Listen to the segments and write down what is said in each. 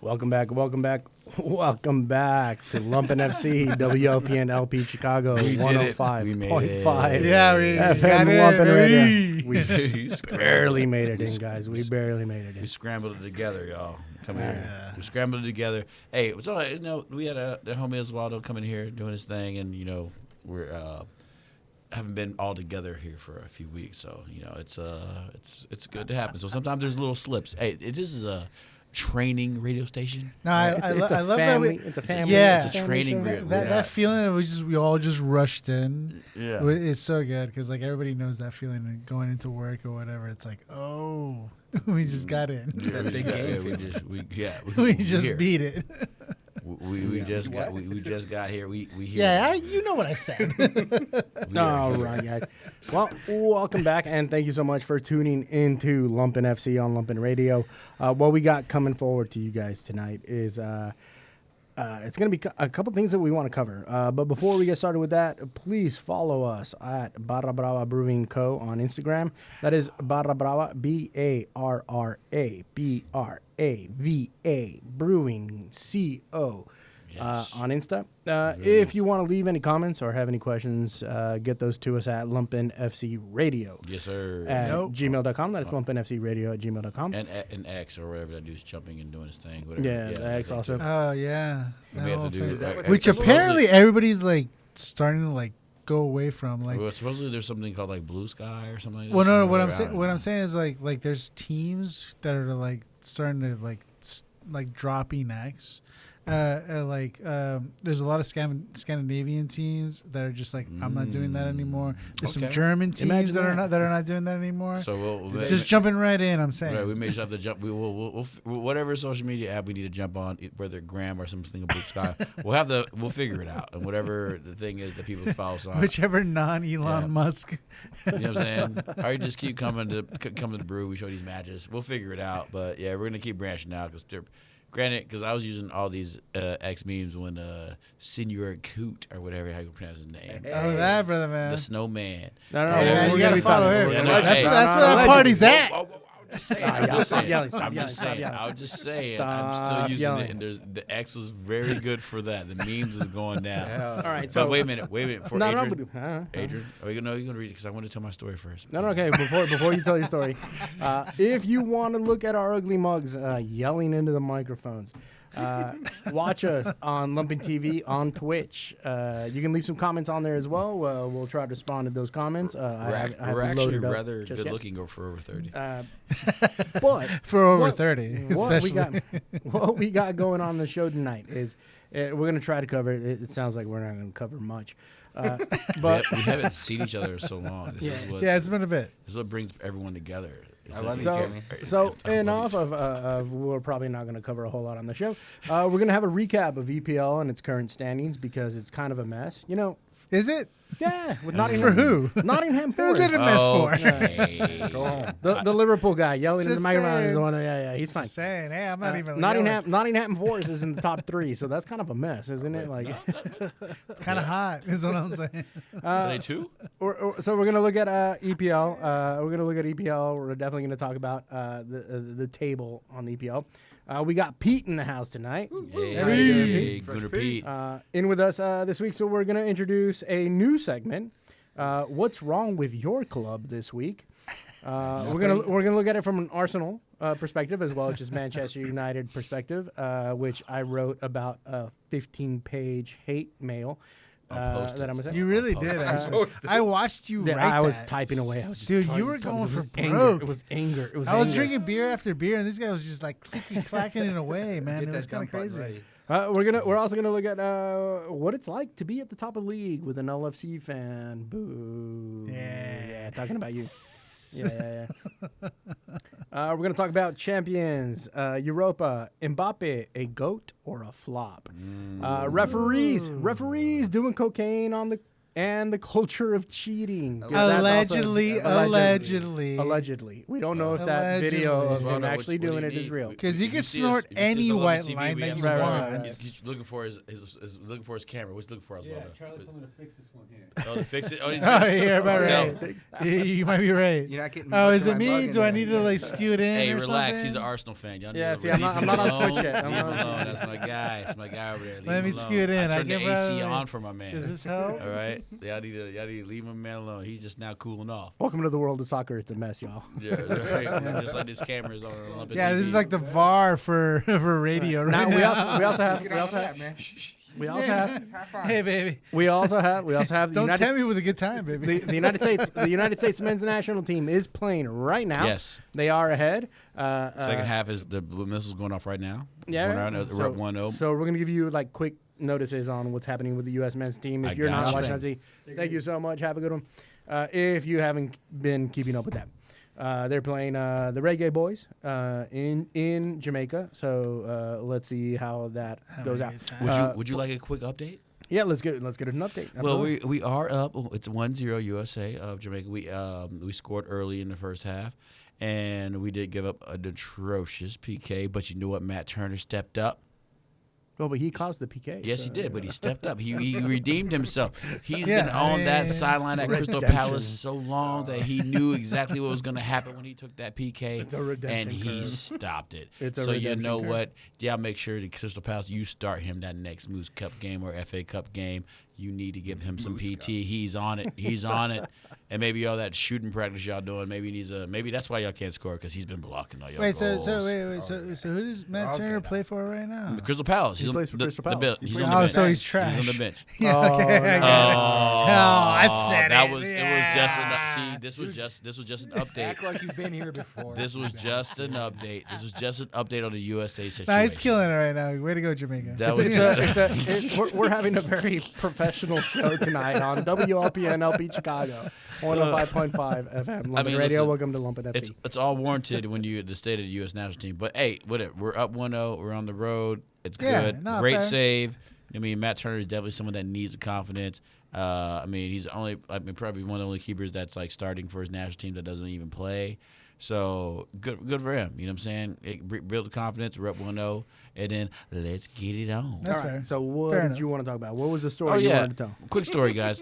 Welcome back to Lumpen FC, WLPN LP Chicago, 105.5. Yeah, we FM Lumpen Radio. We We barely made it in, guys. We barely made it in. We scrambled it together, y'all. Come here. Yeah. We scrambled it together. Hey, it's all right. We had the homie Oswaldo coming here doing his thing, and we're haven't been all together here for a few weeks, so it's good to happen. So sometimes there's little slips. Hey, this is a training radio station. No, I love that It's a family. Yeah. It's a training radio. that feeling of we all just rushed in. Yeah. It's so good because like everybody knows that feeling of going into work or whatever. It's like, oh, we just got in. Yeah, that big game We just beat it. We just got here. We here. Yeah, you know what I said. All right, guys. Well, welcome back, and thank you so much for tuning into Lumpen FC on Lumpen Radio. What we got coming forward to you guys tonight is it's going to be a couple things that we want to cover. But before we get started with that, please follow us at Barra Brava Brewing Co. on Instagram. That is Barra Brava, BARRABRAVA Brewing CO. Yes. On Insta. If you want to leave any comments or have any questions, get those to us at Lumpen FC Radio. Yes, sir. At gmail.com. That's lumpenfcradio at gmail.com. And X or whatever that dude's jumping and doing his thing. Whatever. Yeah, the X also. Oh yeah. We may have to do Is that what Which that's apparently everybody's like starting to like go away from like. Well, supposedly there's something called like Blue Sky or something like that. Well, no. Something What like I'm saying is like there's teams that are like starting to like dropping X. There's a lot of Scandinavian teams that are just like, I'm not doing that anymore. There's some Okay. German teams Imagine that that. are not doing that anymore. So we'll just jumping right in. I'm saying. Right, we may just have to jump. We'll whatever social media app we need to jump on, whether Gram or something of Blue Sky. We'll figure it out, and whatever the thing is that people follow us on. Whichever non-Elon Yeah. Musk. You know what I'm saying? Or you just keep coming to the brew. We show these matches. We'll figure it out. But yeah, we're gonna keep branching out because granted, because I was using all these X memes when Senor Coot or whatever how you pronounce his name. Oh, that brother, man. The snowman. No, Yeah, we're you gonna gotta be follow talking- him. we're Yeah, gonna- no, That's hey, where that allegedly. party's at. I'm just saying. Nah, I'm y'all just stop saying. yelling, stop I'm yelling, just stop saying. yelling. I'm just saying. Stop I'm still using yelling. it, and the X was very good for that. The memes is going down. All right, But so wait a minute. For Adrian. No. Adrian, are you gonna read it? Because I want to tell my story first. No, okay. Before you tell your story, if you want to look at our ugly mugs yelling into the microphones, watch us on Lumpen TV on Twitch. You can leave some comments on there as well. We'll try to respond to those comments. I haven't We're actually loaded up rather just good yet. looking for over 30. But For over what- 30, what especially. what we got going on the show tonight is we're going to try to cover it. It sounds like we're not going to cover much. But we haven't seen each other in so long. This is what Yeah, it's been a bit. this is what brings everyone together. I love you, So, Jeremy. enough of we're probably not going to cover a whole lot on the show. We're going to have a recap of EPL and its current standings because it's kind of a mess. Is it? Yeah, with For Nottingham. who? Nottingham Who's Forest. it a mess for? Okay. Go home. The Liverpool guy yelling in the Just microphone is the saying. one. Yeah, he's fine. Just saying. Hey, I'm not even. Nottingham Forest is in the top 3, so that's kind of a mess, isn't it? Like, It's kind of hot, is what I'm saying. Are they two? so we're gonna look at EPL. We're gonna look at EPL. We're definitely gonna talk about the table on the EPL. We got Pete in the house tonight. Hey, Gunnar Pete. In with us this week, so we're gonna introduce a new segment. What's wrong with your club this week? We're gonna look at it from an Arsenal perspective as well as just Manchester United perspective, which I wrote about a 15-page hate mail that I'm gonna say. You really did. Actually. I watched you That write I was that. typing away. I was just Dude, trying you to were tell- going it for was anger. broke. It was anger. It was I was anger. drinking beer after beer, and this guy was just like clacking it away, man. Get It was that kind of dump button crazy. ready. We're also gonna look at what it's like to be at the top of the league with an LFC fan. Boo. Yeah. Talking about you. Yeah. We're gonna talk about champions, Europa, Mbappe, a goat or a flop. Referees doing cocaine on the and the culture of cheating. 'Cause that's Allegedly. Allegedly. We don't know if that video of him Osvaldo, actually what do doing you it is need? real. 'Cause you If can see snort us- if you see us any on Lumpen white TV, line we that have you some want. water. He's looking for his looking for his camera. What's he looking for, Osvaldo? Yeah, Charlie told me to fix this one here. Oh, to fix it. Oh, he's Oh, you're about Tell- right. You might be right. You're not getting. Oh, much is of it my me? mug in Do I there. need to like skew it in? Hey, or relax. something? He's an Arsenal fan. Y'all Yeah, need to see, I'm not leave him on alone. Twitch yet. Leave him alone. That's my guy. That's my guy over there. Leave Let him me alone. scoot in. I I turned the get right AC away. on for my man. Does this help? All right. Y'all need to leave my man alone. He's just now cooling off. Welcome to the world of soccer. It's a mess, y'all. Yeah, right. Just like this camera's on Lumpen Yeah, TV. this is like the VAR for radio right Now now. we also have Get on that, man. we also have High five. Hey, baby. we also have the Don't United tempt me with a good time, baby. the United States men's national team is playing right now. Yes. They are ahead. Second half is the missile's going off right now. Yeah. Going around, we're up 1-0. So we're gonna give you like quick notices on what's happening with the U.S. men's team. If I you're not got watching you. FC, thank you so much. Have a good one. If you haven't been keeping up with that, they're playing the Reggae Boys in Jamaica. So let's see how that goes out. Would you like a quick update? Yeah, let's get an update. Well, Absolutely. we are up. It's 1-0 USA of Jamaica. We scored early in the first half, and we did give up an atrocious PK. But you know what? Matt Turner stepped up. Well, but he caused the PK. Yes, so, he did, but he stepped up. He redeemed himself. He's Yeah, been on that I- sideline at Crystal Redemption. Palace so long that he knew exactly what was going to happen when he took that PK. It's a redemption and he curve. stopped it. It's a so you redemption know curve. what? Yeah, make sure the Crystal Palace, you start him that next Moose Cup game or FA Cup game. You need to give him some PT. He's on it. He's on it. And maybe all that shooting practice y'all doing, maybe that's why y'all can't score because he's been blocking all y'all Wait, goals. so who does Matt Turner play for right now? Crystal Palace. He plays for Crystal Palace. He's He on plays the Oh, bench. so he's trash. He's on the bench. Yeah, okay, I got it. I said that it. was Yeah. this was just an update. Act like you've been here before. This was just an update. This was just an update on the USA situation. Nah, he's killing it right now. Way to go, Jamaica. That was- We're having a very professional show tonight on WLPN LP Chicago, 105.5 FM. Lumpen Radio. listen, Welcome to Lumpen FC. it's all warranted when you the state of the U.S. national team. But hey, whatever. We're up 1-0. We're on the road. It's Yeah, good. no, Great fair. save. I mean, Matt Turner is definitely someone that needs the confidence. He's probably one of the only keepers that's like starting for his national team that doesn't even play. So good for him. You know what I'm saying? Build the confidence. We're up 1-0, and then let's get it on. That's All right, fair. So what Fair did enough. you want to talk about? What was the Oh story you yeah, wanted to tell? quick story, guys.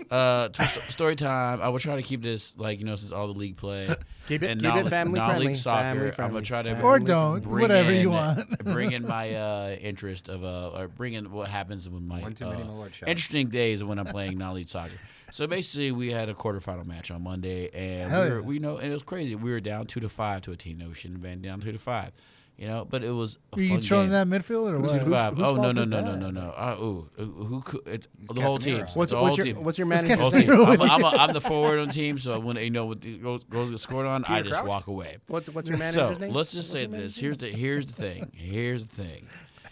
Story time. I will try to keep this since all the league play. Keep it non-league family friendly. soccer. Family I'm friendly. gonna try to Family Or friendly. don't. bring Whatever in, you want. bring in my interest of or bring in what happens with my One too many Malort shots. interesting days when I'm playing non-league soccer. So basically, we had a quarterfinal match on Monday, and Hell we and it was crazy. We were down 2-5 to a team that we shouldn't have been down 2-5. But it was a Were you fun trolling game. that midfield or Two to what? five. whose Oh no fault no is no that? no no no! Who could? The whole team. Casemiro. What's the whole your team. what's your What's manager's Whole Casemiro? team. name? I'm the forward on the team, so when when the goals get scored on, I Peter just Crouch? walk away. What's your So manager's name? let's just say this. Here's the thing. Here's the thing.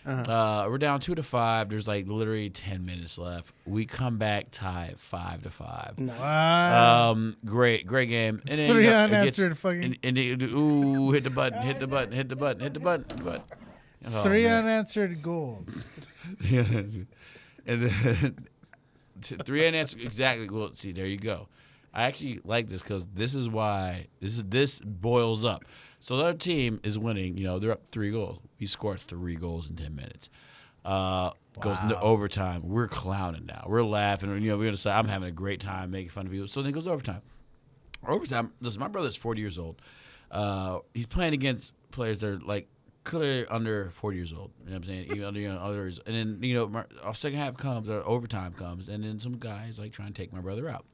We're down 2-5. There's like literally 10 minutes left. We come back tied 5-5. Wow. Great game. And then Three it unanswered gets, fucking- and ooh, hit the button. Oh, Three man. unanswered goals. and then three unanswered. Exactly. Well, see, there you go. I actually like this because this is why this boils up. So the other team is winning. They're up 3 goals. We scored 3 goals in 10 minutes. Goes into overtime. We're clowning now. We're laughing. We're gonna say I'm having a great time making fun of people. So then it goes to overtime. Listen, my brother's 40 years old. He's playing against players that are like clearly under 40 years old. You know what I'm saying? Even under others. And then our second half comes, or overtime comes, and then some guy is like trying to take my brother out.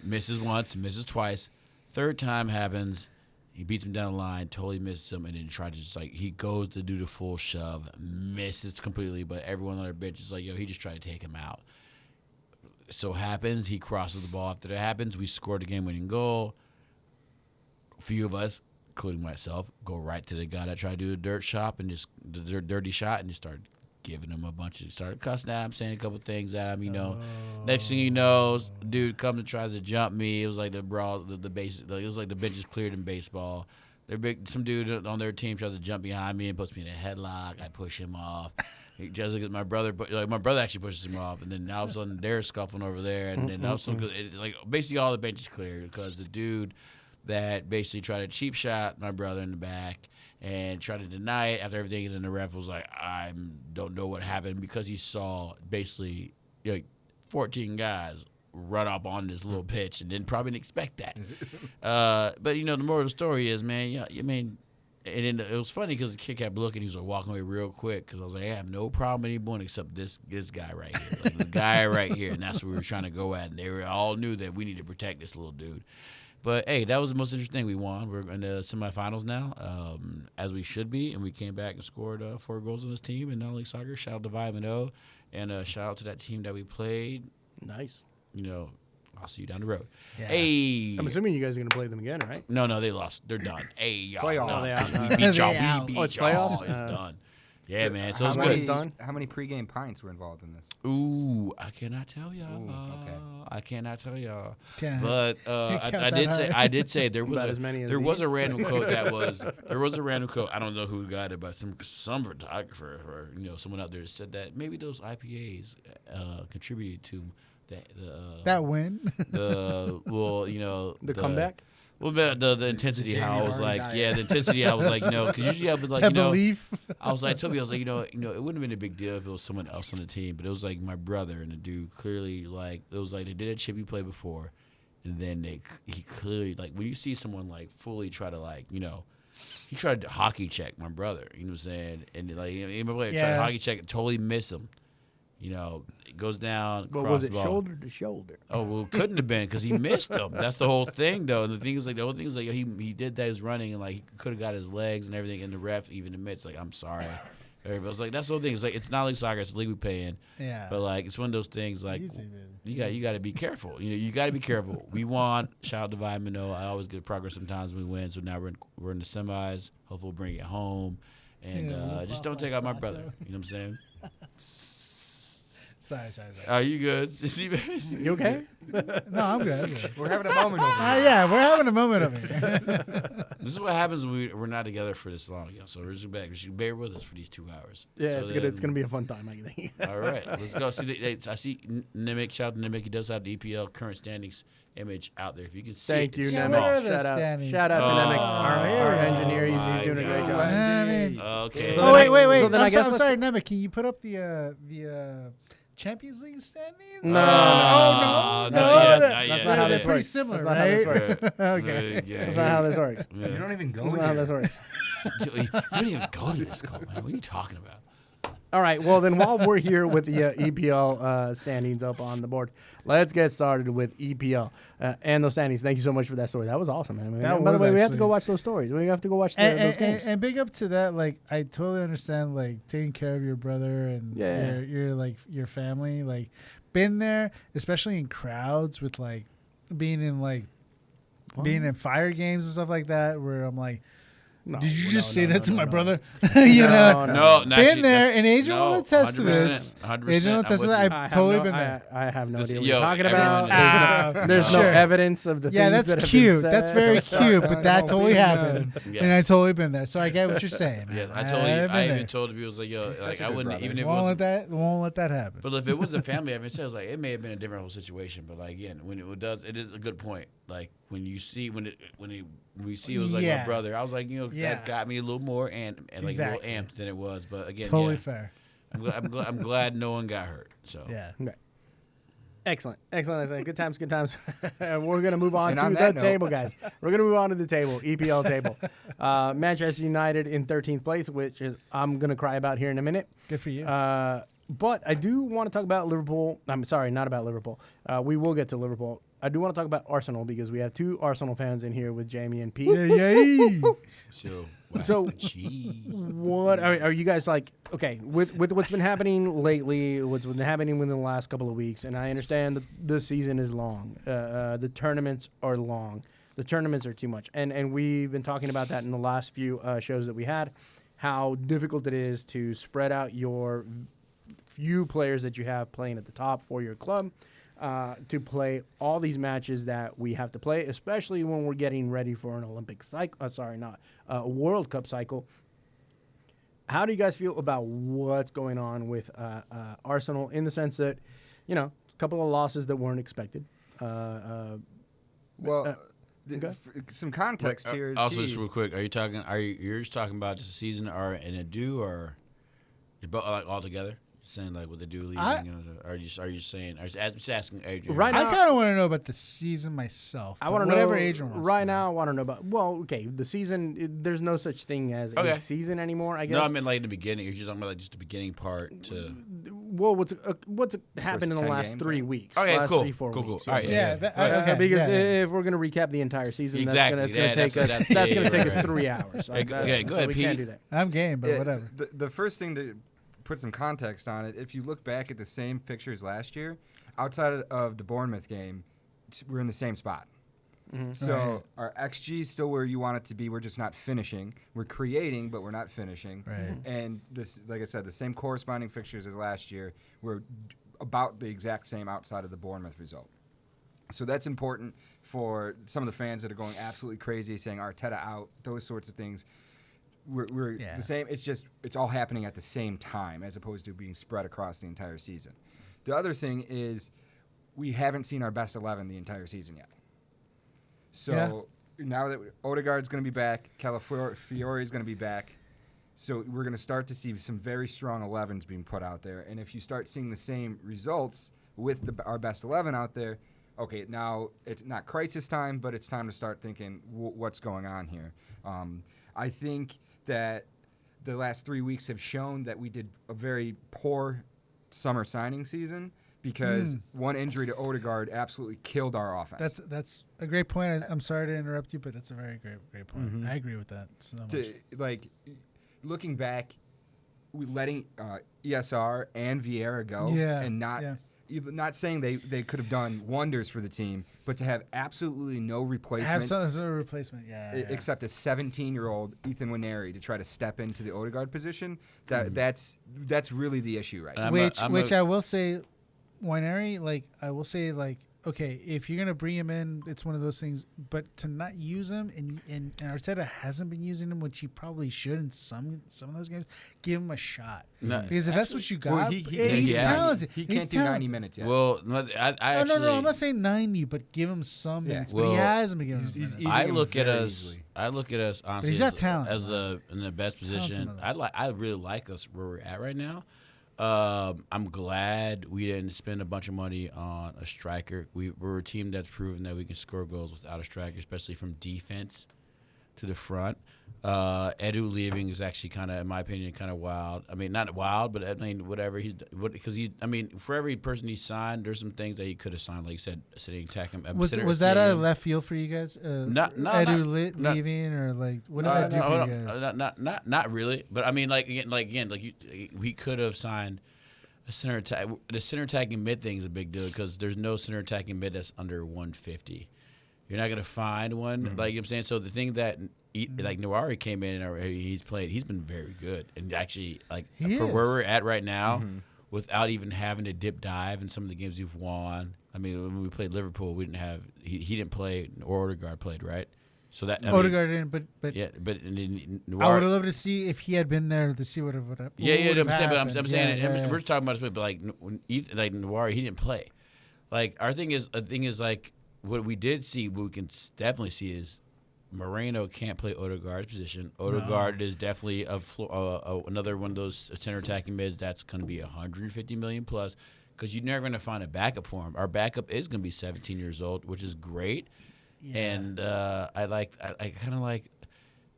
Misses once, misses twice. Third time happens. He beats him down the line, totally misses him, and then tries to he goes to do the full shove, misses completely, but everyone on their bench is like, yo, he just tried to take him out. So happens, he crosses the ball after that happens. We scored the game-winning goal. A few of us, including myself, go right to the guy that tried to do a dirty shot and just started giving him started cussing at him, saying a couple things at him, Next thing you know, dude comes and tries to jump me. It was like the brawl, the base. It was like the benches cleared in baseball. They're big. Some dude on their team tries to jump behind me and puts me in a headlock. I push him off. He just like my brother, but like my brother actually pushes him off, and then all of a sudden they're scuffling over there, and then also like basically all the bench is clear because the dude that basically tried to cheap shot my brother in the back and tried to deny it after everything, and then the ref was like, I don't know what happened because he saw basically 14 guys run up on this little pitch and didn't probably expect that. But the moral of the story is, man, I mean, and then it was funny because the kid kept looking. He was like walking away real quick because I was like, I have no problem with anyone except this guy right here, like the guy right here, and that's what we were trying to go at. And they all knew that we need to protect this little dude. But hey, that was the most interesting thing. We won. We're in the semifinals now, as we should be, and we came back and scored 4 goals on this team in non-league soccer. Shout out to Vitamin and shout out to that team that we played. Nice. I'll see you down the road. Yeah. Hey. I'm assuming you guys are going to play them again, right? No, they lost. They're done. Hey, y'all. Playoffs. Done. Oh, they are. We beat y'all. They out. We beat Oh, it's y'all. playoffs? It's done. Yeah, man. So it's how good. many, Done? how many pregame pints were involved in this? Ooh, I cannot tell y'all. Ooh, okay. I cannot tell y'all. Can't- But count I that did say there was About as many as was a these. random quote that was there was a random quote. I don't know who got it, but some photographer or someone out there said that maybe those IPAs contributed to that win. The comeback? Well, the intensity, Jamie how I was Harden like, diet. yeah, the intensity, I was like, because usually I've been like, that belief. I was like, Toby, I was like, it wouldn't have been a big deal if it was someone else on the team, but it was like my brother and the dude clearly, like, it was like they did a chippy play before, and then he clearly, like, when you see someone, like, fully try to, like, he tried to hockey check my brother, you know what I'm saying? And, like, my brother tried to hockey check and totally miss him. It goes down. But was it shoulder to shoulder? Oh, well, it couldn't have been because he missed him. That's the whole thing, though. And the thing is, like, the whole thing is, like, he did that, he was running, and, like, he could have got his legs and everything, and the ref even admits, like, I'm sorry. Everybody was like, that's the whole thing. It's like, it's not like soccer, it's the league we pay in. Yeah. But, like, it's one of those things, like, Easy, man. you got to be careful. You got to be careful. We won. Shout out to Vitamin. I always get progress sometimes when we win. So now we're in the semis. Hopefully we'll bring it home. And just don't take out my brother. You know what I'm saying? Sorry. Are you good? You okay? No, I'm good. We're having a moment over here. Yeah, we're having a moment of it. This is what happens when we're not together for this long, y'all. So we're just back. You should bear with us for these 2 hours. Yeah, So it's gonna be a fun time, I think. All right, let's go. I see Nimic. Shout out to Nimic. He does have the EPL current standings image out there. If you can see Thank it, you, it's Yeah, Nemec. where are small. the Shout out, standings? shout out to Nemec, Oh, our engineer. He's my doing a great God. job. I mean, Okay. So oh then wait. so then I'm I guess I'm let's sorry, Nemec. Can you put up the Champions League standings? No. Oh, no. That's not how They're this pretty works. similar, That's not how this right? works. Okay. That's not how this works. Yeah. You don't even go That's not how here. this works. You don't even go to this school, man. What are you talking about? All right. Well, then while we're here with the EPL standings up on the board, let's get started with EPL and those standings. Thank you so much for that story. That was awesome, man. That By the was way, we have to actually- go watch those stories. We have to go watch those games. And big up to that. Like, I totally understand, like, taking care of your brother and Yeah. your family. Like, been there, especially in crowds with, like, being in fire games and stuff like that, where I'm like, No, did you no, just no, say no, that to no, my no. brother? You know? No, Been actually, there, that's- and Adrian will attest to 100%, this. 100%. Adrian will attest to I'm that. with you. I've totally been there. I have no This- idea what yo, you're talking everyone about. is- There's no Sure. evidence of the Yeah, things that's that have been cute. said. That's very cute, but that Don't totally be happened. Yes. And I totally been there. So I get what you're saying. Yeah, man. I totally. I've been I there. even told the people, was like, yo, such like a I good wouldn't brother. even if it Won't was. let that happen. But if it was a family, I mean, it was like it may have been a different whole situation. But like again, when it does, it is a good point. Like when you see when we see it was like Yeah. my brother, I was like, Yeah. that got me a little more and like a Exactly. little amped than it was. But again, Totally yeah, fair. I'm glad no one got hurt. So Yeah. Excellent. Good times. We're going to move on And to on the that note- table, guys. We're going to move on to the table, EPL table. Manchester United in 13th place, which is I'm going to cry about here in a minute. Good for you. But I do want to talk about Liverpool. I'm sorry, not about Liverpool. We will get to Liverpool. I do want to talk about Arsenal because we have 2 Arsenal fans in here with Jamie and Pete. Yay. So, gee. what are you guys like? Okay, with what's been happening lately, what's been happening within the last couple of weeks, and I understand that the season is long. The tournaments are long. The tournaments are too much, and we've been talking about that in the last few shows that we had. How difficult it is to spread out your few players that you have playing at the top for your club. to play all these matches that we have to play, especially when we're getting ready for an Olympic cycle. A World Cup cycle. How do you guys feel about what's going on with Arsenal in the sense that, a couple of losses that weren't expected? Some context here is also key. just real quick. You're just talking about just a season or in a do or you're both like all together? Saying like with the do leaving, are you saying? I'm just asking Adrian. Right I now, kind of want to know about the season myself. I want to know whatever Adrian wants. Right to know. now, I want to know about. Well, okay, the season. There's no such thing as a season anymore. I guess. No, I mean like in the beginning. You're just talking about like just the beginning part to. Well, what's happened in the 10 last games, 3 weeks? Okay, last cool. 3-4 Cool. weeks. All right, Okay. Because yeah. if we're gonna recap the entire season, Exactly. that's gonna take us. That's gonna take us 3 hours. Go ahead, We Pete. can't do that. I'm game, but Yeah, whatever. The first thing to put some context on it, if you look back at the same pictures last year, outside of the Bournemouth game, we're in the same spot. Mm-hmm. So our XG is still where you want it to be. We're just not finishing. We're creating, but we're not finishing. Right. And this, like I said, the same corresponding fixtures as last year. We're about the exact same outside of the Bournemouth result. So that's important for some of the fans that are going absolutely crazy, saying Arteta out, those sorts of things. We're the same. It's all happening at the same time as opposed to being spread across the entire season. The other thing is we haven't seen our best 11 the entire season yet. So now that Odegaard's going to be back, Calafiori is going to be back, so we're going to start to see some very strong 11s being put out there. And if you start seeing the same results with our best 11 out there, okay, now it's not crisis time, but it's time to start thinking what's going on here. I think that the last 3 weeks have shown that we did a very poor summer signing season because one injury to Odegaard absolutely killed our offense. That's a great point. I'm sorry to interrupt you, but that's a very great point. Mm-hmm. I agree with that so much. Looking back, we letting ESR and Vieira go, and not saying they could have done wonders for the team, but to have absolutely no replacement. Have some sort of replacement, Except a 17-year-old Ethan Nwaneri to try to step into the Odegaard position. That's really the issue right now. I will say, Nwaneri, okay, if you're gonna bring him in, it's one of those things. But to not use him, and Arteta hasn't been using him, which he probably should in some of those games, give him a shot. No, because if that's what you got, well, he's talented. He can't do 90 minutes yet. Well, no, I'm not saying 90, but give him some minutes. But he hasn't been giving him minutes. I look at us honestly he's got talent, in the best position. I really like us where we're at right now. I'm glad we didn't spend a bunch of money on a striker. We're a team that's proven that we can score goals without a striker, especially from defense to the front. Edu leaving is actually kind of, in my opinion, kind of wild. I mean, not wild, but I mean, whatever. For every person he signed, there's some things that he could have signed, like you said, sitting attacking. Was that a left field for you guys? Leaving, or like what did that do for you guys? Not really, but I mean, we could have signed a center attack. The center attacking mid thing is a big deal because there's no center attacking mid that's under 150. You're not gonna find one, like you know what I'm saying. So the thing that Nwaneri came in and he's been very good, and actually where we're at right now, without even having to dip dive in some of the games we've won. I mean, when we played Liverpool, we didn't have he didn't play, or Odegaard played, right? So that Odegaard didn't, but Nwaneri, I would have loved to see if he had been there to see what would have. I'm saying we're talking about it, but Nwaneri, he didn't play. Like our thing is what we did see, what we can definitely see is Moreno can't play Odegaard's position. Odegaard is definitely another one of those center attacking mids that's going to be 150 million plus, because you're never going to find a backup for him. Our backup is going to be 17 years old, which is great. Yeah. And I kind of like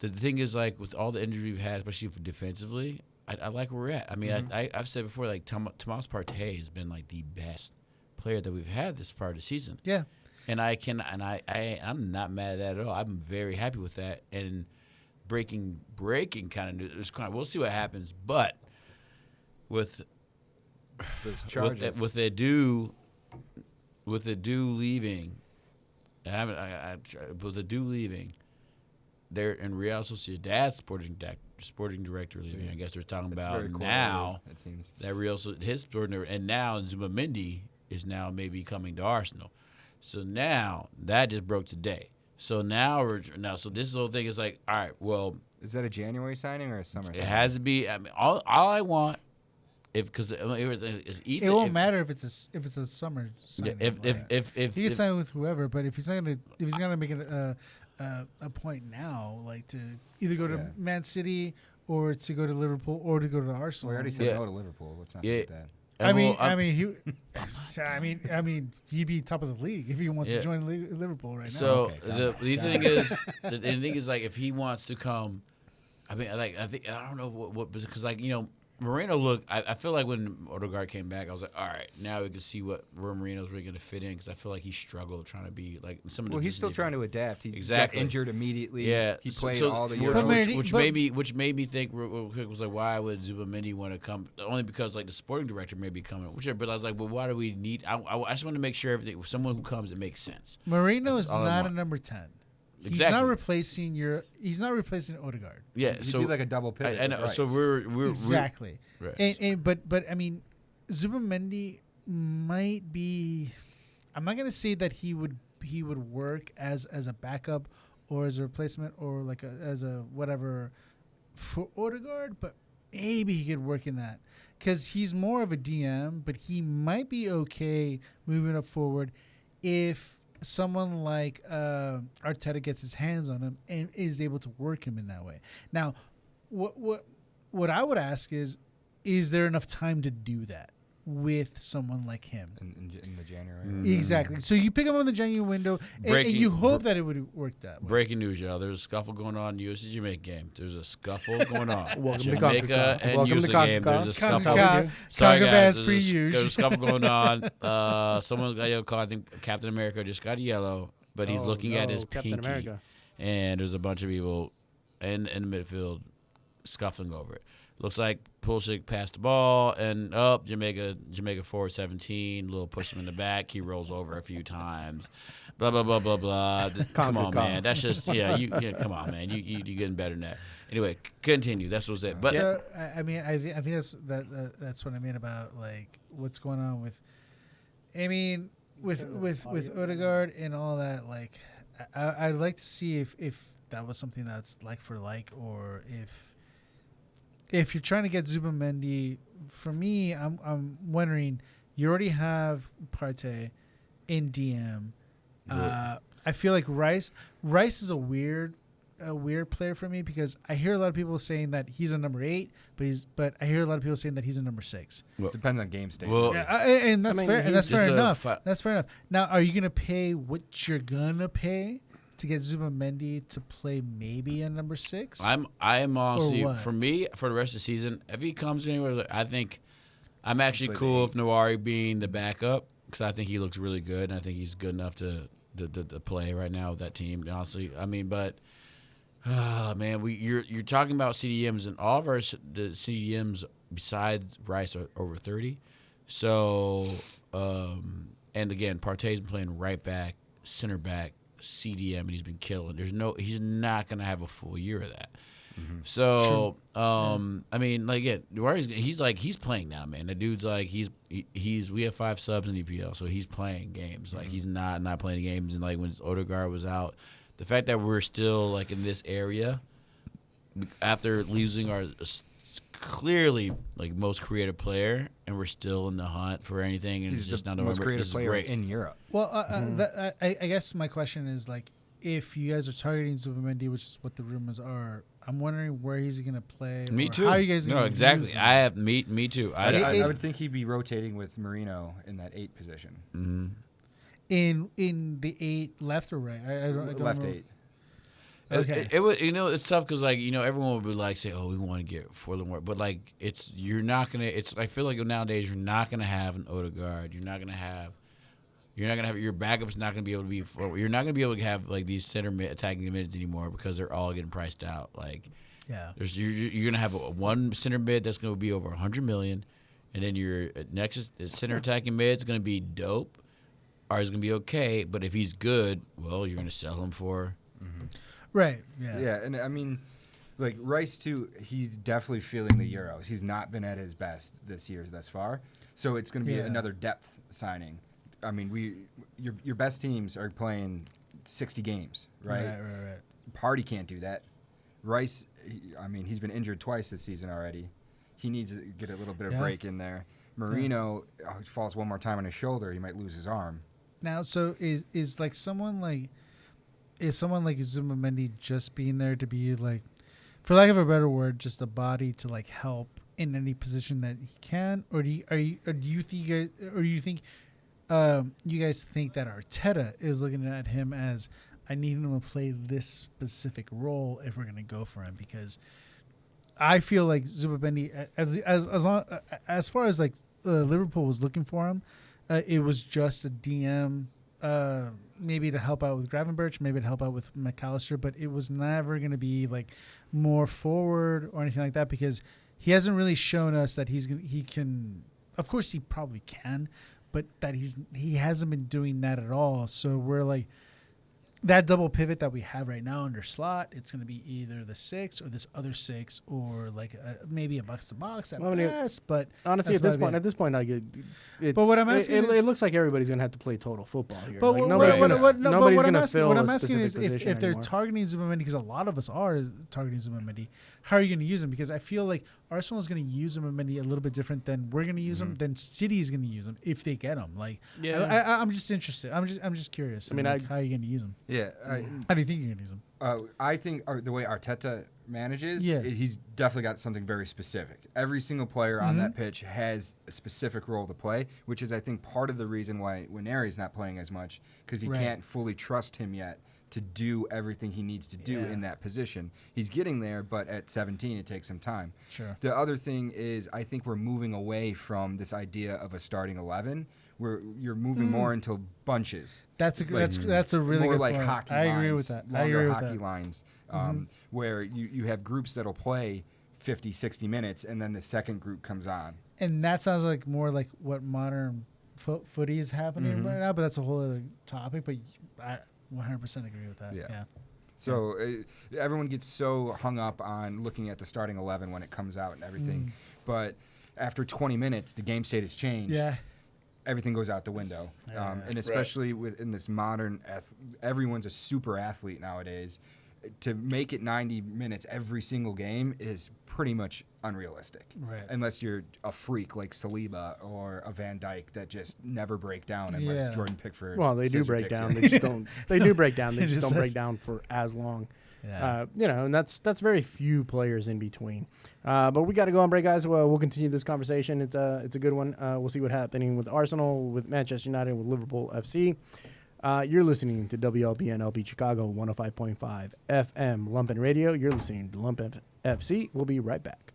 the thing is, like, with all the injuries we've had, especially for defensively, I like where we're at. I mean, I've said before, like Thomas Partey has been like the best player that we've had this part of the season. Yeah. And I'm not mad at that at all. I'm very happy with that. And breaking kind of news. We'll see what happens. But with those charges, with Edu leaving, with Edu leaving, they're in Real Sociedad sporting director leaving. Yeah. I guess they're talking about now. It seems that his sporting director, and now Zubimendi is now maybe coming to Arsenal. So now that just broke today. So so this whole thing is like, all right, well, Is that a January signing or a summer it signing? has to be. I mean, all I want, because it's either It won't if, matter if it's a summer signing. if he can sign with whoever, but if he's gonna make it a point now, like to either go to Yeah. Man City or to go to Liverpool or to go to Arsenal. We already said Yeah. no to Liverpool. Let's not Yeah. forget that. I mean, he'd be top of the league if he wants to join Liverpool right now. So Okay, the thing is, the thing is like if he wants to come, I mean, like I don't know what because like Moreno I feel like when Odegaard came back, I was like, all right, now we can see where Moreno's really going to fit in because I feel like he struggled trying to be like some of the. Well, he's still trying to adapt. He Exactly. got injured immediately. Yeah, He played so, all the which, Euros. which made me think real quick was like, why would Zubamendi want to come? Only because like the sporting director may be coming. But I was like, well, why do we need? I just want to make sure everything. Someone who comes, it makes sense. Moreno That's is all I not a want. number 10. He's Exactly. not replacing He's not replacing Odegaard. Yeah, He'd so be like a double pivot. I know. with So Rice. we're Exactly. Right. But I mean, Zubamendi might be. I'm not gonna say that he would work as a backup or as a replacement or like as a whatever for Odegaard, but maybe he could work in that because he's more of a DM, but he might be okay moving up forward if someone like Arteta gets his hands on him and is able to work him in that way. Now, what I would ask is there enough time to do that with someone like him? in the January. Exactly. So you pick him on the January window, and you hope that it would work that way. Breaking news, y'all. There's a scuffle going on in the USC Jamaica game. There's a scuffle going on. Welcome to Jamaica CONCACAF. and Welcome to USA game. There's a CONCACAF. scuffle. CONCACAF. Sorry, CONCACAF guys. pre-use. There's a scuffle going on. Someone got a yellow card. I think Captain America just got a yellow, but he's looking at his Captain pinky. America. And there's a bunch of people in the midfield scuffling over it. Looks like Pulisic passed the ball, and Jamaica forward 17. Little push him in the back. He rolls over a few times. Blah blah blah blah blah. Come on, man. That's just come on, man. You getting better than that. Anyway, continue. That's what's it. But So I mean, I think that's what I mean about like what's going on with. I mean, with Odegaard and all that. Like, I'd like to see if that was something that's like for like, or if you're trying to get Zubamendi. For me, I'm wondering. You already have Partey in DM. I feel like Rice is a weird player for me because I hear a lot of people saying that he's a number 8, but I hear a lot of people saying that he's a number 6. Depends on game state. Well, And that's fair. And that's just fair a enough. fi- That's fair enough. Now, are you gonna pay what you're gonna pay to get Zubamendi to play maybe a number 6? I am honestly what? for me for the rest of the season. If he comes anywhere, I think I'm actually Play the cool 8. with Nawari being the backup because I think he looks really good and I think he's good enough to play right now with that team. Honestly, I mean, but man, you're talking about CDMs and all of the CDMs besides Rice are over 30. So and again, Partey's been playing right back, center back, CDM, and he's been killing. He's not gonna have a full year of that. Mm-hmm. So, I mean, like, he's playing now, man. The dude's like, we have 5 subs in EPL, so he's playing games. Like, he's not playing games. And like when Odegaard was out, the fact that we're still like in this area after losing our clearly like most creative player, and we're still in the hunt for anything. And He's it's just the not most November. creative This is player great. in Europe. Well, I guess my question is like, if you guys are targeting Zubamendi, which is what the rumors are, I'm wondering where he's going to play. Me or too. How are you guys going no, to exactly. use him? I have me too. I would think he'd be rotating with Marino in that 8 position. Mm-hmm. in the 8 left or right? I don't Left know. 8. Okay. It was, it's tough because like everyone would be like say, oh, we want to get Forlan, but like you're not gonna. I feel like nowadays you're not gonna have an Odegaard. You're not gonna have your backup's not gonna be able to be. You're not gonna be able to have like these center attacking mids anymore because they're all getting priced out. Like Yeah. you're gonna have one center mid that's gonna be over 100 million, and then your next center attacking mid's gonna be dope, or he's gonna be okay. But if he's good, well, you're gonna sell him for. Right. Yeah. Yeah, and I mean, Like Rice too, he's definitely feeling the Euros. He's not been at his best this year thus far, so it's going to be another depth signing. I mean, your best teams are playing 60 games, right? Right. Party can't do that. Rice, he's been injured twice this season already. He needs to get a little bit of break in there. Marino falls one more time on his shoulder, he might lose his arm. Now, so is someone like Zubimendi just being there to be like, for lack of a better word, just a body to like help in any position that he can, or do you think you guys think that Arteta is looking at him as, I need him to play this specific role if we're going to go for him? Because I feel like Zubimendi, as far as like Liverpool was looking for him, it was just a DM, maybe to help out with Gravenberch, maybe to help out with McAllister, but it was never going to be like more forward or anything like that, because he hasn't really shown us that he can. Of course, he probably can, but that he hasn't been doing that at all. So we're like, that double pivot that we have right now under Slot, it's going to be either the 6 or this other 6, or like maybe a box to box at best. But honestly, at this point, I get. But what I'm asking it looks like everybody's going to have to play total football here. But like nobody's going to fill what I'm a asking is specific position if they're anymore. targeting Zubimendi, because a lot of us are targeting Zubimendi, how are you going to use him? Because I feel like Arsenal is going to use Zubimendi a little bit different than we're going to use him, than City is going to use him if they get him. Like, I'm just interested. I'm just curious. How are you going to use him? Yeah. How do you think you're going to use him? I think the way Arteta manages, he's definitely got something very specific. Every single player on that pitch has a specific role to play, which is, I think, part of the reason why Winery's not playing as much, because he can't fully trust him yet to do everything he needs to do in that position. He's getting there, but at 17, it takes some time. Sure. The other thing is, I think we're moving away from this idea of a starting 11, where you're moving more into bunches. That's a really more good like point. hockey I lines. agree with that. Longer hockey lines, where you have groups that'll play 50, 60 minutes, and then the second group comes on. And that sounds like more like what modern footy is happening right now, but that's a whole other topic. But I 100% agree with that. Yeah. So everyone gets so hung up on looking at the starting 11 when it comes out and everything. But after 20 minutes, the game state has changed. Yeah. Everything goes out the window. And especially in this modern, everyone's a super athlete nowadays. To make it 90 minutes every single game is pretty much unrealistic. Right. Unless you're a freak like Saliba or a Van Dijk that just never break down unless Jordan Pickford. Well, they do break down. They just don't. They do break down. They just don't break down for as long. Yeah. And that's very few players in between. But we got to go on break, guys. We'll continue this conversation. It's a good one. We'll see what's happening with Arsenal, with Manchester United, with Liverpool FC. You're listening to WLPN LP Chicago 105.5 FM Lumpen Radio. You're listening to Lumpen FC. We'll be right back.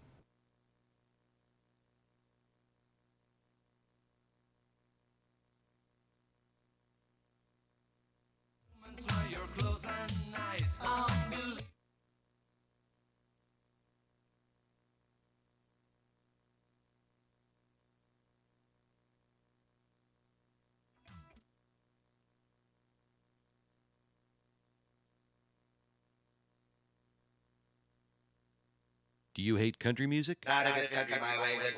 Do you hate country music? Country My Way with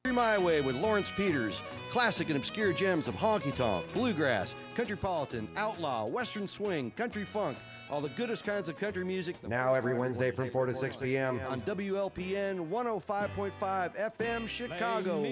Country My Way with Lawrence Peters. Classic and obscure gems of honky-tonk, bluegrass, countrypolitan, outlaw, western swing, country funk, all the goodest kinds of country music. Now every Wednesday from 4 to 6 p.m. on WLPN 105.5 FM Chicago.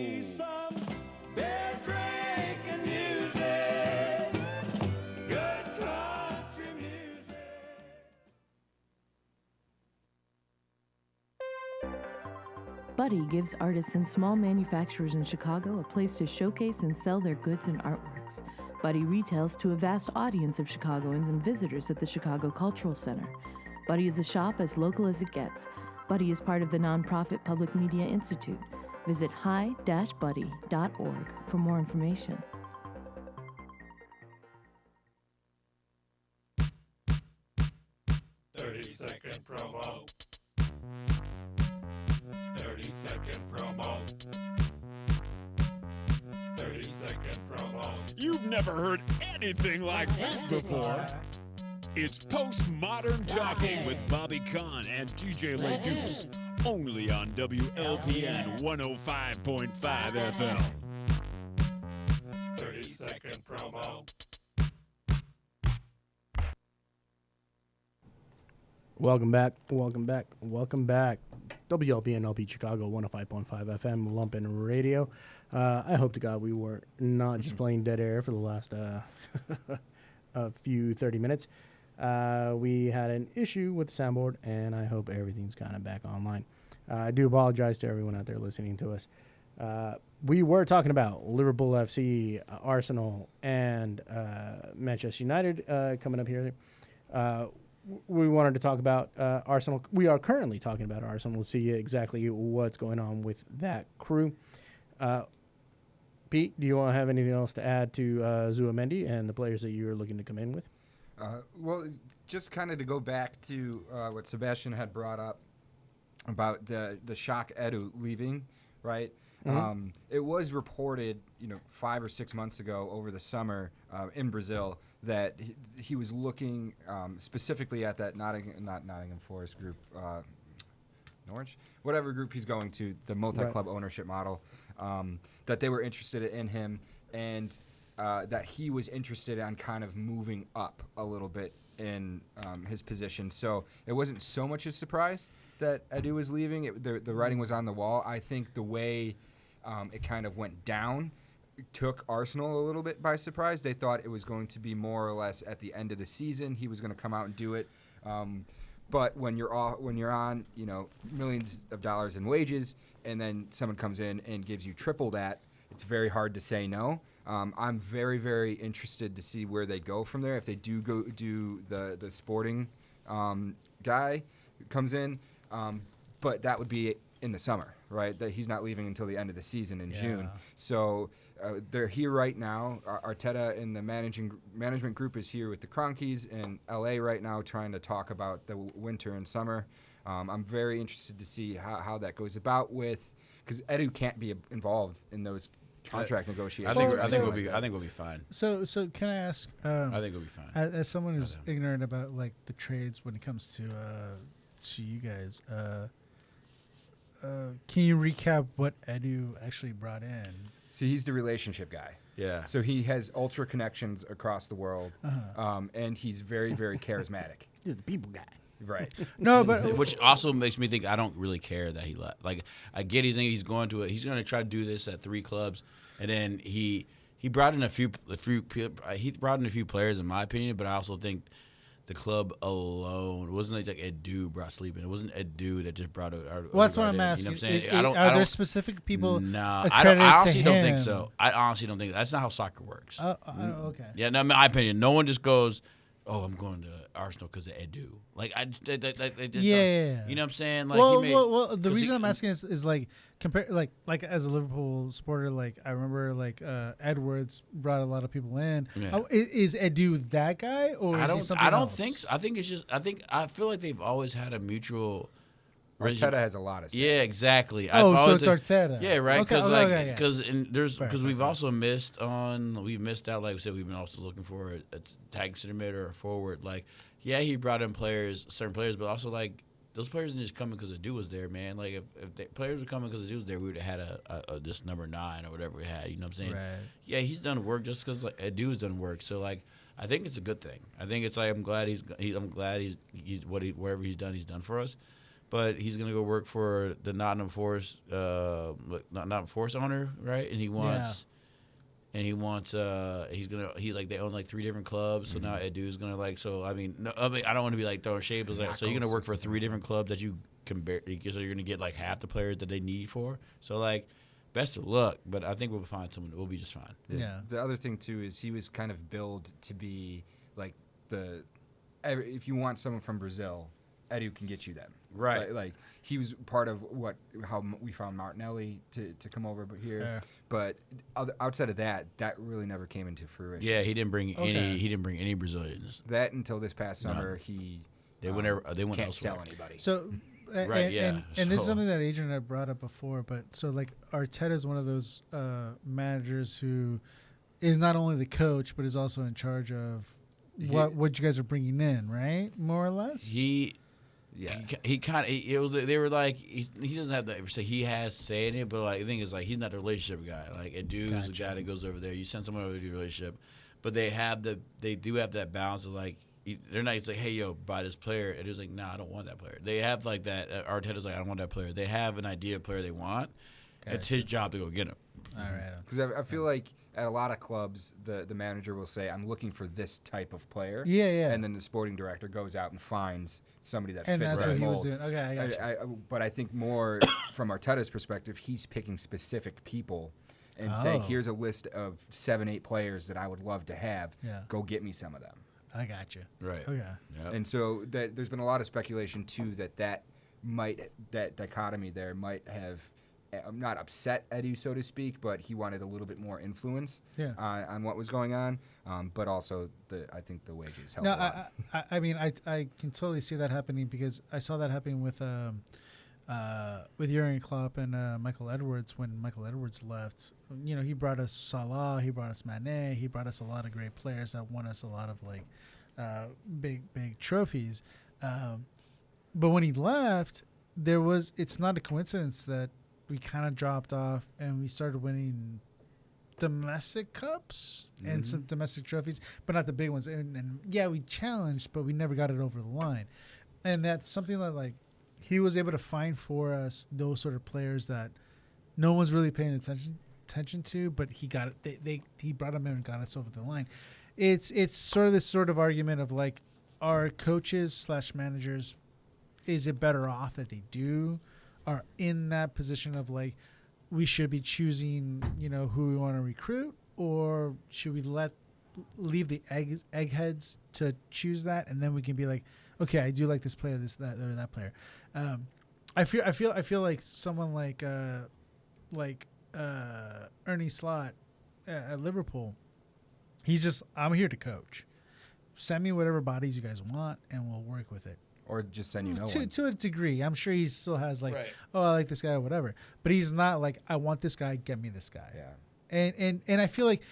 Buddy gives artists and small manufacturers in Chicago a place to showcase and sell their goods and artworks. Buddy retails to a vast audience of Chicagoans and visitors at the Chicago Cultural Center. Buddy is a shop as local as it gets. Buddy is part of the nonprofit Public Media Institute. Visit hi-buddy.org for more information. Second promo. 30-second promo. 30-second promo. You've never heard anything like this before. It's Postmodern Talking with Bobby Kahn and DJ LeDuce. Only on WLPN 105.5 FM. 30-second promo. Welcome back. WLPN LP Chicago 105.5 FM Lumpen Radio. I hope to God we were not just playing dead air for the last a few 30 minutes. We had an issue with the soundboard, and I hope everything's kind of back online. I do apologize to everyone out there listening to us. We were talking about Liverpool FC, Arsenal, and Manchester United coming up here. We wanted to talk about Arsenal. We are currently talking about Arsenal. We'll see exactly what's going on with that crew. Pete, do you want to have anything else to add to Zuamendi and the players that you're looking to come in with? Well, just kind of to go back to what Sebastian had brought up about the shock Edu leaving, right? Mm-hmm. It was reported, 5 or 6 months ago over the summer in Brazil that he was looking specifically at that not Nottingham Forest group, Norwich, whatever group he's going to, the multi-club ownership model, that they were interested in him, and that he was interested in kind of moving up a little bit in his position. So it wasn't so much a surprise that Edu was leaving. The writing was on the wall. I think the way it kind of went down took Arsenal a little bit by surprise. They thought it was going to be more or less at the end of the season. He was going to come out and do it. But when you're on, millions of dollars in wages, and then someone comes in and gives you triple that, it's very hard to say no. I'm very, very interested to see where they go from there. If they do go do the sporting guy who comes in, but that would be in the summer, right? That he's not leaving until the end of the season in June. So they're here right now. Arteta and the management group is here with the Cronkies in LA right now, trying to talk about the winter and summer. I'm very interested to see how that goes about because Edu can't be involved in those contract negotiations. I think we'll be fine. So can I ask? I think we'll be fine. As someone who's ignorant about like the trades when it comes to you guys, can you recap what Edu actually brought in? So he's the relationship guy. Yeah. So he has ultra connections across the world, and he's very, very charismatic. He's the people guy. Right. No, but which also makes me think I don't really care that he left. Like I get he's going to try to do this at 3 clubs, and then he brought in a few players in my opinion, but I also think the club alone, it wasn't like Edu brought sleep in. It wasn't Edu that just brought. Well, that's what I'm asking. You know what I'm saying? Are there specific people? No, I honestly don't think so. I honestly don't think that's not how soccer works. Okay. Yeah, no, in my opinion, no one just goes, "Oh, I'm going to Arsenal because of Edu." Like they just yeah. You know what I'm saying? Like well, the reason I'm asking is like compare like as a Liverpool supporter, like I remember like Edwards brought a lot of people in. Yeah. Is Edu that guy or is he something I don't else? think so. I feel like they've always had a mutual. Arteta has a lot of say. Yeah, exactly. So it's Arteta. Yeah, right. Because Fair. we've also missed out. Like we said, we've been also looking for a tag center mid or a forward. Like, yeah, he brought in certain players, but also like those players didn't just come because Edu was there, man. Like if the players were coming because Edu was there, we would have had a this number 9 or whatever we had. You know what I'm saying? Right. Yeah, he's done work just because like Edu's done work. So like, I think it's a good thing. I think it's like I'm glad he's whatever he's done for us. But he's gonna go work for the Nottingham Forest owner, right? And he wants, they own like 3 different clubs. So now Edu's gonna like. So I mean, I don't want to be like throwing shade, but like, so you're gonna work for 3 different clubs that you can so you're gonna get like half the players that they need for. So like, best of luck. But I think we'll find someone. We'll be just fine. Yeah. The other thing too is he was kind of billed to be like if you want someone from Brazil, Edu can get you them. Right. Like he was part of how we found Martinelli to come over here. Fair. But outside of that really never came into fruition. Yeah, he didn't bring any Brazilians. That until this past summer, they went can't elsewhere. sell anybody. So Right, and this is something that Adrian had brought up before, but so like Arteta is one of those managers who is not only the coach but is also in charge of what you guys are bringing in, right? More or less. He kind of they were like he doesn't have that say he has say in it, but like the thing is like he's not the relationship guy. Like a dude's the guy that goes over there. You send someone over to the relationship, but they do have that balance of like they're not like, hey yo, buy this player. And it's like, nah, I don't want that player. They have like that. Arteta's like, I don't want that player. They have an idea of player they want. Gotcha. It's his job to go get him. All right. Because I feel like at a lot of clubs, the manager will say, I'm looking for this type of player. Yeah. And then the sporting director goes out and finds somebody that And fits that's that what he was mold. doing. Okay, I got you. But I think more from Arteta's perspective, he's picking specific people and saying, here's a list of 7-8 players that I would love to have. Yeah. Go get me some of them. I got you. Right. Okay. Yep. And so there's been a lot of speculation, too, that dichotomy there might have not upset Edu, so to speak, but he wanted a little bit more influence on what was going on. But also, I think the wages helped a lot. I mean, I can totally see that happening because I saw that happening with Jurgen Klopp and Michael Edwards when Michael Edwards left. You know, he brought us Salah, he brought us Mane, he brought us a lot of great players that won us a lot of like big trophies. But when he left, it's not a coincidence that we kind of dropped off and we started winning domestic cups and some domestic trophies, but not the big ones. And yeah, we challenged, but we never got it over the line. And that's something that like he was able to find for us those sort of players that no one's really paying attention to, but he got it. He brought them in and got us over the line. It's sort of this sort of argument of like, our coaches / managers, is it better off that they are in that position of like, we should be choosing, you know, who we want to recruit, or should we leave the eggheads to choose that, and then we can be like, okay, I do like this player, this, that, or that player. I feel like someone like Ernie Slot at Liverpool, he's just, I'm here to coach. Send me whatever bodies you guys want, and we'll work with it. Or just send you no one. To a degree. I'm sure he still has like, oh, I like this guy or whatever. But he's not like, I want this guy, get me this guy. Yeah. And I feel like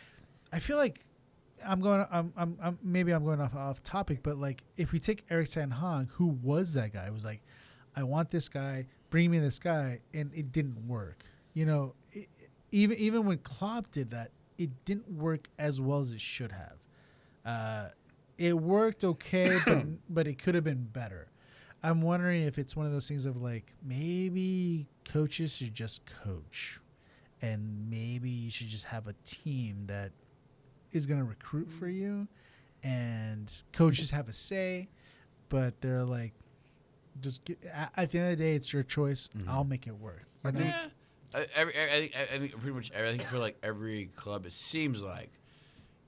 I'm maybe I'm going off topic, but like if we take Erik ten Hag, who was that guy? It was like, I want this guy, bring me this guy, and it didn't work. You know, even when Klopp did that, it didn't work as well as it should have. It worked okay, but it could have been better. I'm wondering if it's one of those things of like, maybe coaches should just coach, and maybe you should just have a team that is going to recruit for you, and coaches have a say, but they're like, at the end of the day, it's your choice. I'll make it work. I think pretty much. I think for like every club, it seems like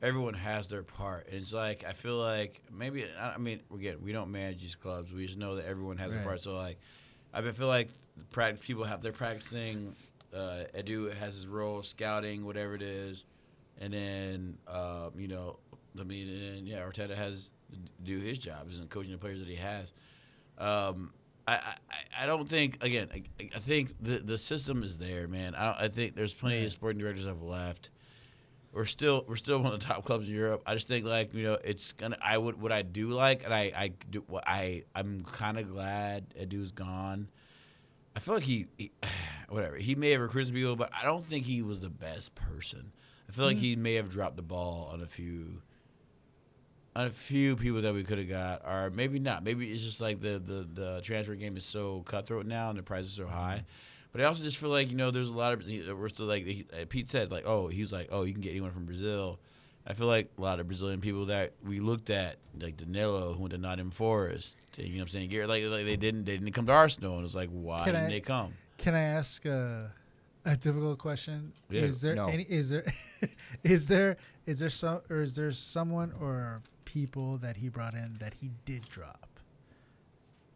everyone has their part. And it's like, I feel like maybe, I mean, again, we don't manage these clubs. We just know that everyone has their part. So, like, I feel like people they're practicing. Edu has his role, scouting, whatever it is. And then, Arteta has to do his job, isn't coaching the players that he has. I don't think, again, I think the system is there, man. I think there's plenty of sporting directors that have left. We're still one of the top clubs in Europe. I just think it's gonna. What I do like, and I'm kind of glad Edu's gone. I feel like he may have recruited people, but I don't think he was the best person. I feel like he may have dropped the ball on a few people that we could have got, or maybe not. Maybe it's just like the transfer game is so cutthroat now and the price is so high. But I also just feel like, there's a lot of we're still like Pete said, like, you can get anyone from Brazil. I feel like a lot of Brazilian people that we looked at, like Danilo, who went to Nottingham Forest, you know what I'm saying? Garrett, like they didn't come to Arsenal, and it's like, why didn't they come? Can I ask a difficult question? Yeah. Is there someone or people that he brought in that he did drop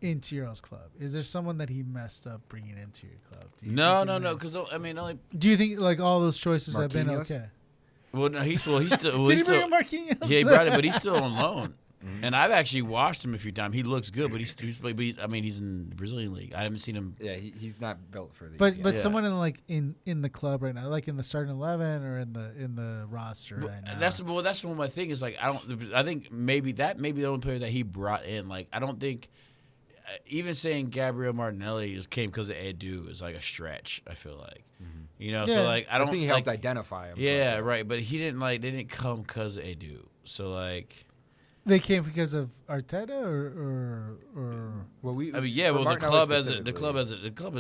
into your club? Is there someone that he messed up bringing into your club? No. Because do you think like all those choices have been Marquinhos? okay? Well, no, he's still. Did he bring in Marquinhos? Yeah, he brought it, but he's still on loan. And I've actually watched him a few times. He looks good, but he's in the Brazilian league. I haven't seen him. Yeah, he's not built for these. But yet. but someone in the club right now, like in the starting 11 or in the roster right now. That's one of my thing is like I think maybe the only player that he brought in. Like I don't think even saying Gabriel Martinelli just came because of Edu is like a stretch. I feel like so like I don't think he like, helped identify him. Yeah, right. But he didn't they didn't come because of Edu. So like. They came because of Arteta or well, the club as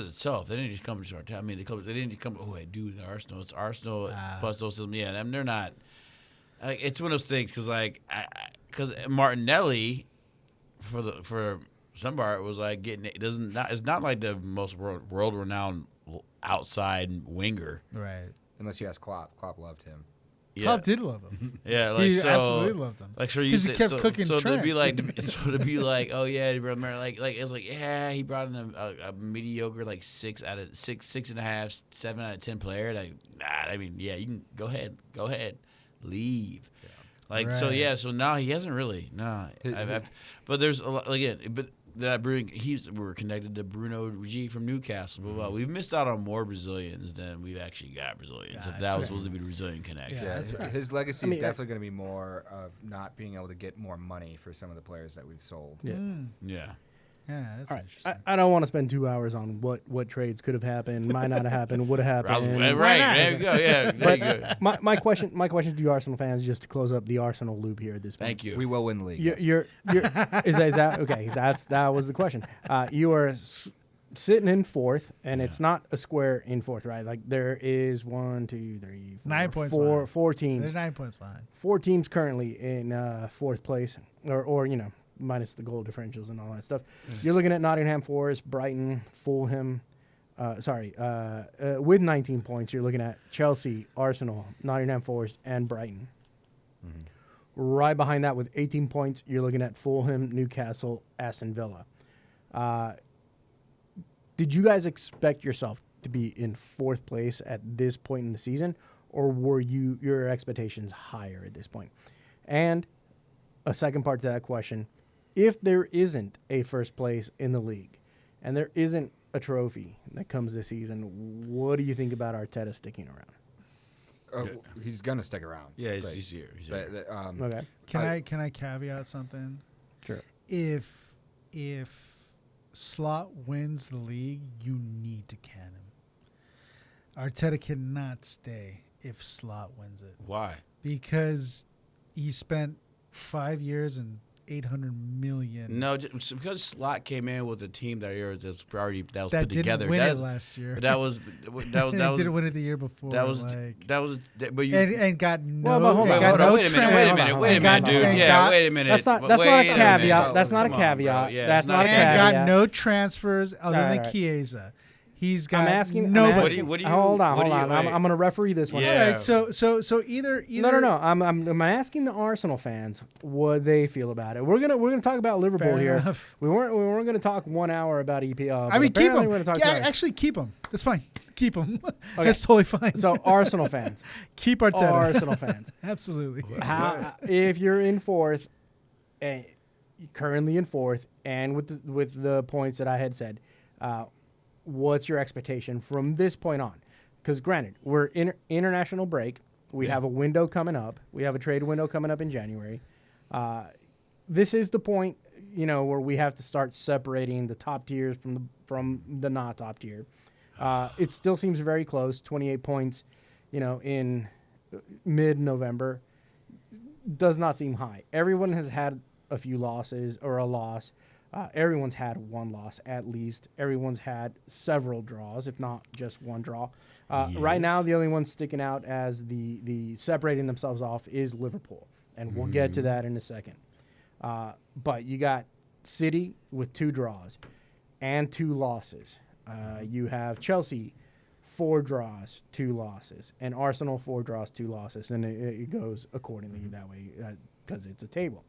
itself. They didn't just come to Arteta. I mean, they didn't just come. Oh, Edu, Arsenal. It's Arsenal plus those. Yeah, and they're not. Like it's one of those things because Martinelli for Sunbar was like getting it's not like the most world renowned outside winger. Right. Unless you ask Klopp. Klopp loved him. Yeah. Klopp did love him. Yeah, like he so, absolutely loved him. Like sure, because he kept cooking. So Trent. to be like, oh yeah, like it's like yeah, he brought in a mediocre like 6.5, 7 out of 10 player. Like I mean yeah, you can go ahead, leave. Yeah. Like right. so yeah, so now he hasn't really but there's a lot again, but. We're connected to Bruno G from Newcastle. Blah, blah. We've missed out on more Brazilians than we've actually got Brazilians. If that was supposed to be the Brazilian connection. Yeah, his legacy is definitely going to be more of not being able to get more money for some of the players that we've sold. Yeah. Yeah. Yeah, that's interesting. I don't want to spend 2 hours on what trades could have happened, might not have happened, would have happened. Right, there you go. Yeah, there you go. My question to you Arsenal fans, just to close up the Arsenal loop here at this point. Thank you. We will win the league. You're is that okay? That was the question. You are sitting in fourth, and it's not a square in fourth, right? Like there is 1, 2, 3, 4, 9 points. Four teams. There's 9 points behind. 4 teams currently in fourth place, or minus the goal differentials and all that stuff. You're looking at Nottingham Forest, Brighton, Fulham. With 19 points, you're looking at Chelsea, Arsenal, Nottingham Forest, and Brighton. Mm-hmm. Right behind that with 18 points, you're looking at Fulham, Newcastle, Aston Villa. Did you guys expect yourself to be in fourth place at this point in the season, or were your expectations higher at this point? And a second part to that question, if there isn't a first place in the league and there isn't a trophy that comes this season, what do you think about Arteta sticking around? He's going to stick around. Yeah, he's here. Okay. Can I caveat something? Sure. If Slot wins the league, you need to can him. Arteta cannot stay if Slot wins it. Why? Because he spent 5 years and 800 million. No, just because Slot came in with a team that was put didn't together. Win it last year. But that was didn't win it the year before. But you and got no. Well, hold on. Wait a minute, dude. Yeah, wait a minute. That's not a caveat. That's not a caveat. That's not a caveat. Got no transfers other than Chiesa. He's got. I'm asking. nobody. Hold on. I'm going to referee this one. Yeah. All right. So either. No. I'm asking the Arsenal fans what they feel about it. We're gonna talk about Liverpool Fair here. enough. We weren't gonna talk 1 hour about EPL. I mean, keep him. We're Actually, keep him. That's fine. Keep him. Okay. That's totally fine. So Arsenal fans, keep Arteta. Arsenal fans, absolutely. If you're in fourth, currently in fourth, and with the points that I had said. What's your expectation from this point on? Because granted, we're in international break. We have a window coming up. We have a trade window coming up in January. This is the point, where we have to start separating the top tiers from the not top tier. It still seems very close. 28 points, in mid-November does not seem high. Everyone has had a few losses or a loss. Everyone's had one loss at least. Everyone's had several draws, if not just one draw. Yes. Right now, the only one sticking out as the separating themselves off is Liverpool, and we'll get to that in a second. But you got City with 2 draws and 2 losses. You have Chelsea, 4 draws, 2 losses, and Arsenal 4 draws, 2 losses, and it goes accordingly that way because it's a table.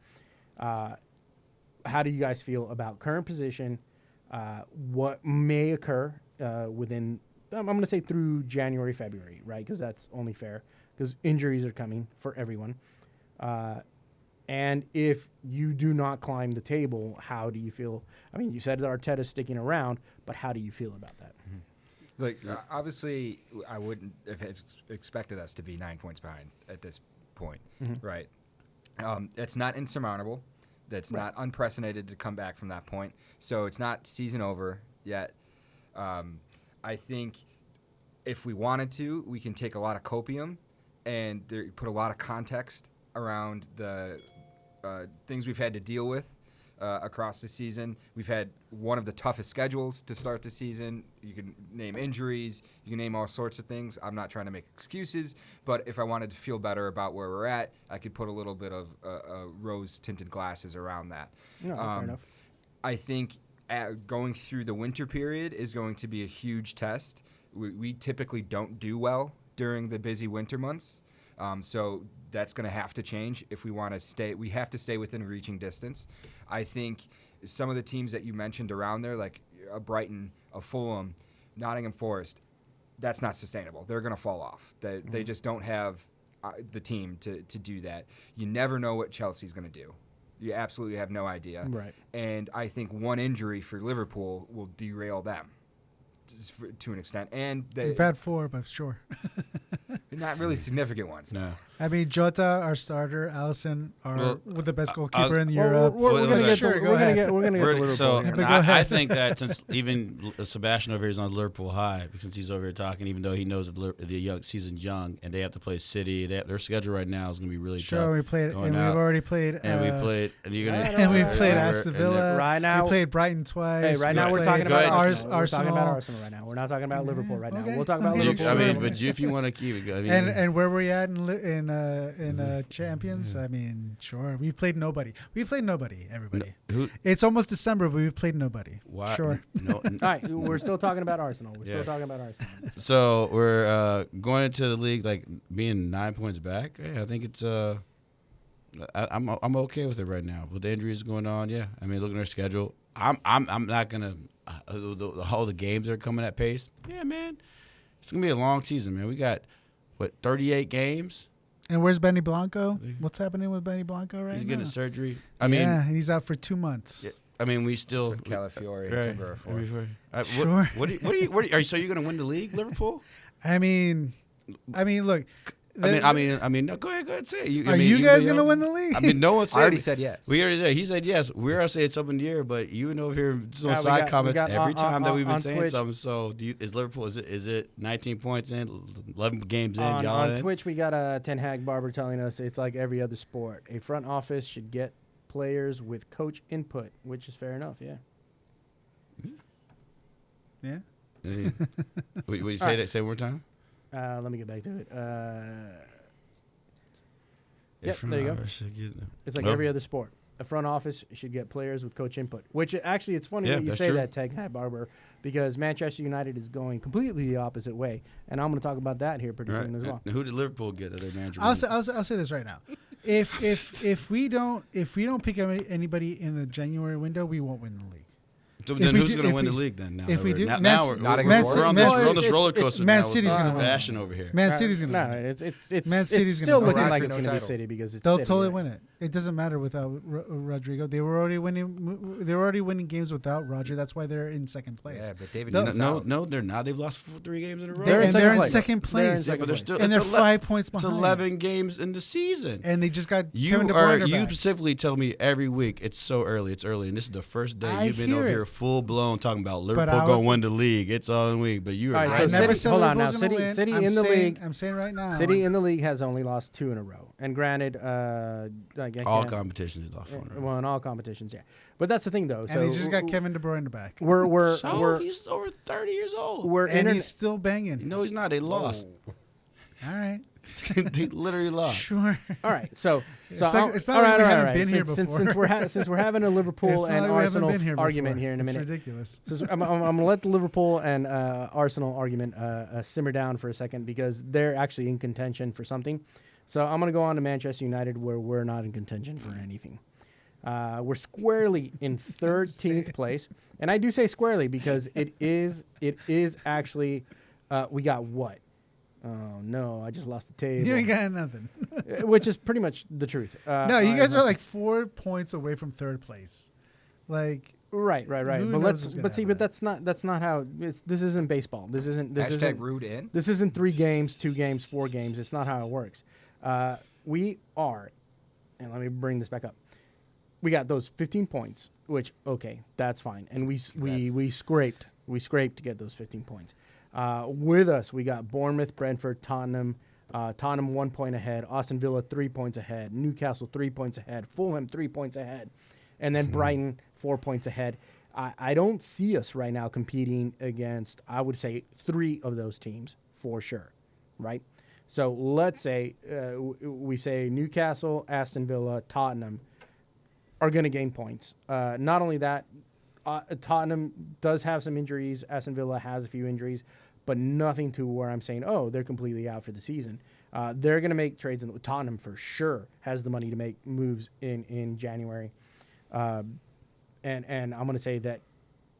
How do you guys feel about current position? What may occur within, I'm going to say through January, February, right? Because that's only fair because injuries are coming for everyone. And if you do not climb the table, how do you feel? I mean, you said that Arteta's sticking around, but how do you feel about that? Like, obviously, I wouldn't have expected us to be 9 points behind at this point, right? It's not insurmountable. That's not unprecedented to come back from that point. So it's not season over yet. I think if we wanted to, we can take a lot of copium and put a lot of context around the things we've had to deal with across the season. We've had one of the toughest schedules to start the season. You can name injuries. You can name all sorts of things. I'm not trying to make excuses, but if I wanted to feel better about where we're at, I could put a little bit of rose-tinted glasses around that. No, fair enough. I think going through the winter period is going to be a huge test. We typically don't do well during the busy winter months. So that's going to have to change if we want to stay. We have to stay within reaching distance. I think some of the teams that you mentioned around there, like a Brighton, a Fulham, Nottingham Forest, that's not sustainable. They're going to fall off. They just don't have the team to do that. You never know what Chelsea's going to do. You absolutely have no idea. Right. And I think one injury for Liverpool will derail them to an extent. And We've had 4, but sure. not really significant ones. No. I mean, Jota, our starter, Allison, with the best goalkeeper in Well, Europe. we're going to get Sure, to go ahead. we're gonna get to Liverpool. So here. But go I ahead. think that since even Sebastian over here is on Liverpool high, since he's over here talking, even though he knows that the season's young and they have to play City, their schedule right now is going to be really tough. Sure, we played, and we've already played. And we played, and you're gonna, And we played and Aston Villa. Right now- we played Brighton twice. Hey, right we now we're played talking about Arsenal. We're Arsenal. talking about Arsenal right now. We're not talking about Liverpool right now. okay. We'll talk about Okay. Liverpool. I mean, later. but if you want to keep it, I mean, And where were we at in Champions? I mean, sure, we played nobody. We played nobody. Everybody. who? It's almost December, but we've played nobody. Why? Sure. No. All right, we're still talking about Arsenal. We're Yeah. still talking about Arsenal. So we're going into the league like being 9 points back. Yeah, I think it's I'm okay with it right now with the injuries going on. Yeah, I mean, looking at our schedule, I'm not gonna all the games are coming at pace. Yeah, man, it's gonna be a long season, man. We got 38 games. And where's Benny Blanco? What's happening with Benny Blanco right now? He's getting surgery. I mean, yeah, and he's out for 2 months. yeah, I mean, we still That's what Calafiore right. and Timber are for. Sure. Are you so you're gonna win the league, Liverpool? I mean, look. I mean, no, go ahead, say it. Are you guys gonna win the league? I mean, no one said. I already said yes. We already did. He said yes. We're all saying it's up in the air, but you over here just on Yeah, we side got- comments we got every time that we've been on saying Twitch. something. So, is Liverpool? Is it 19 points in, 11 games in? On Y'all in? Twitch, we got a Ten Hag Barber telling us it's like every other sport. A front office should get players with coach input, which is fair enough. Yeah. Yeah. Would you say right. that? Say it one more time. Let me get back to it. Yep, there you go. It's like Oh. every other sport. A front office should get players with coach input. Which actually, it's funny Yeah, that you that's say true. that, Ten Hag Barber, because Manchester United is going completely the opposite way, and I'm going to talk about that here pretty soon as well. And who did Liverpool get that their manager? I'll say this right now. If we don't pick anybody in the January window, we won't win the league. So if then we who's do- going to if win we- the league then? Now if we do- now Man- we're Nottingham on Forest. this, Man- we're on this roller it's- coaster. Man now City's with gonna win. Sebastian over here. Man City's gonna No, win. it's Man City's it's gonna still win. looking Ride like for it's no going to be title. City because it's They'll City, totally right? win it. It doesn't matter without Rodrigo. They were already winning. They were already winning games without Roger. That's why they're in second place. Yeah, but David No, Neal's No, out. no, they're not. They've lost 3 games in a row. They're in second place. second They're in place. second but they're place. still And they're it's 5 points It's behind. 11 games in the season. And they just got You Kevin De are Bruyne you back. specifically tell me every week it's so early, it's early, and this is the first day I you've been hear over it. here full blown talking about I Liverpool was- gonna win the league. It's all in week, but you are All right, I so right. never City- said hold on Liverpool's now. gonna City win. in the league- I'm saying right now. City in the league has only lost 2 in a row, and granted, again, all competitions is off yeah, on her. well, in all competitions, yeah. But that's the thing, though. and So they just got Kevin De Bruyne back. we're He's over 30 years old. we're And interna- he's still banging. No, he's not. They lost. All right. They literally lost. Sure. all right. So It's like- it's not like we haven't been here Since before. since we're having a Liverpool It's not and like we haven't Arsenal been here argument before. here in a It's minute. ridiculous. So I'm going to let the Liverpool and Arsenal argument simmer down for a second because they're actually in contention for something. So I'm going to go on to Manchester United where we're not in contention for anything. We're squarely in 13th place, and I do say squarely because it is actually we got what Oh no, I just lost the table. You ain't got nothing. Which is pretty much the truth. No, you guys are like 4 points away from third place. Like right. who But knows let's what's gonna but see, happen? but that's not how it's. This isn't baseball. This isn't root in. This isn't 3 games, 2 games, 4 games. It's not how it works. We are, and let me bring this back up. We got those 15 points, which okay, that's fine, and we scraped to get those 15 points. With us, we got Bournemouth, Brentford, Tottenham. Tottenham 1 point ahead. Aston Villa 3 points ahead. Newcastle 3 points ahead. Fulham 3 points ahead, and then Brighton 4 points ahead. I don't see us right now competing against, I would say, 3 of those teams for sure, right? So let's say we say Newcastle, Aston Villa, Tottenham are going to gain points. Not only that, Tottenham does have some injuries. Aston Villa has a few injuries, but nothing to where I'm saying, oh, they're completely out for the season. They're going to make trades. Tottenham for sure has the money to make moves in January. And I'm going to say that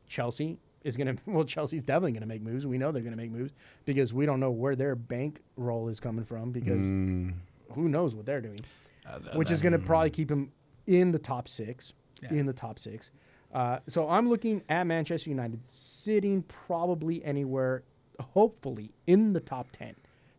Chelsea is going to, well, Chelsea's definitely going to make moves. We know they're going to make moves because we don't know where their bank roll is coming from because who knows what they're doing, which is going to probably keep them in the top 6, so I'm looking at Manchester United sitting probably anywhere, hopefully in the top 10.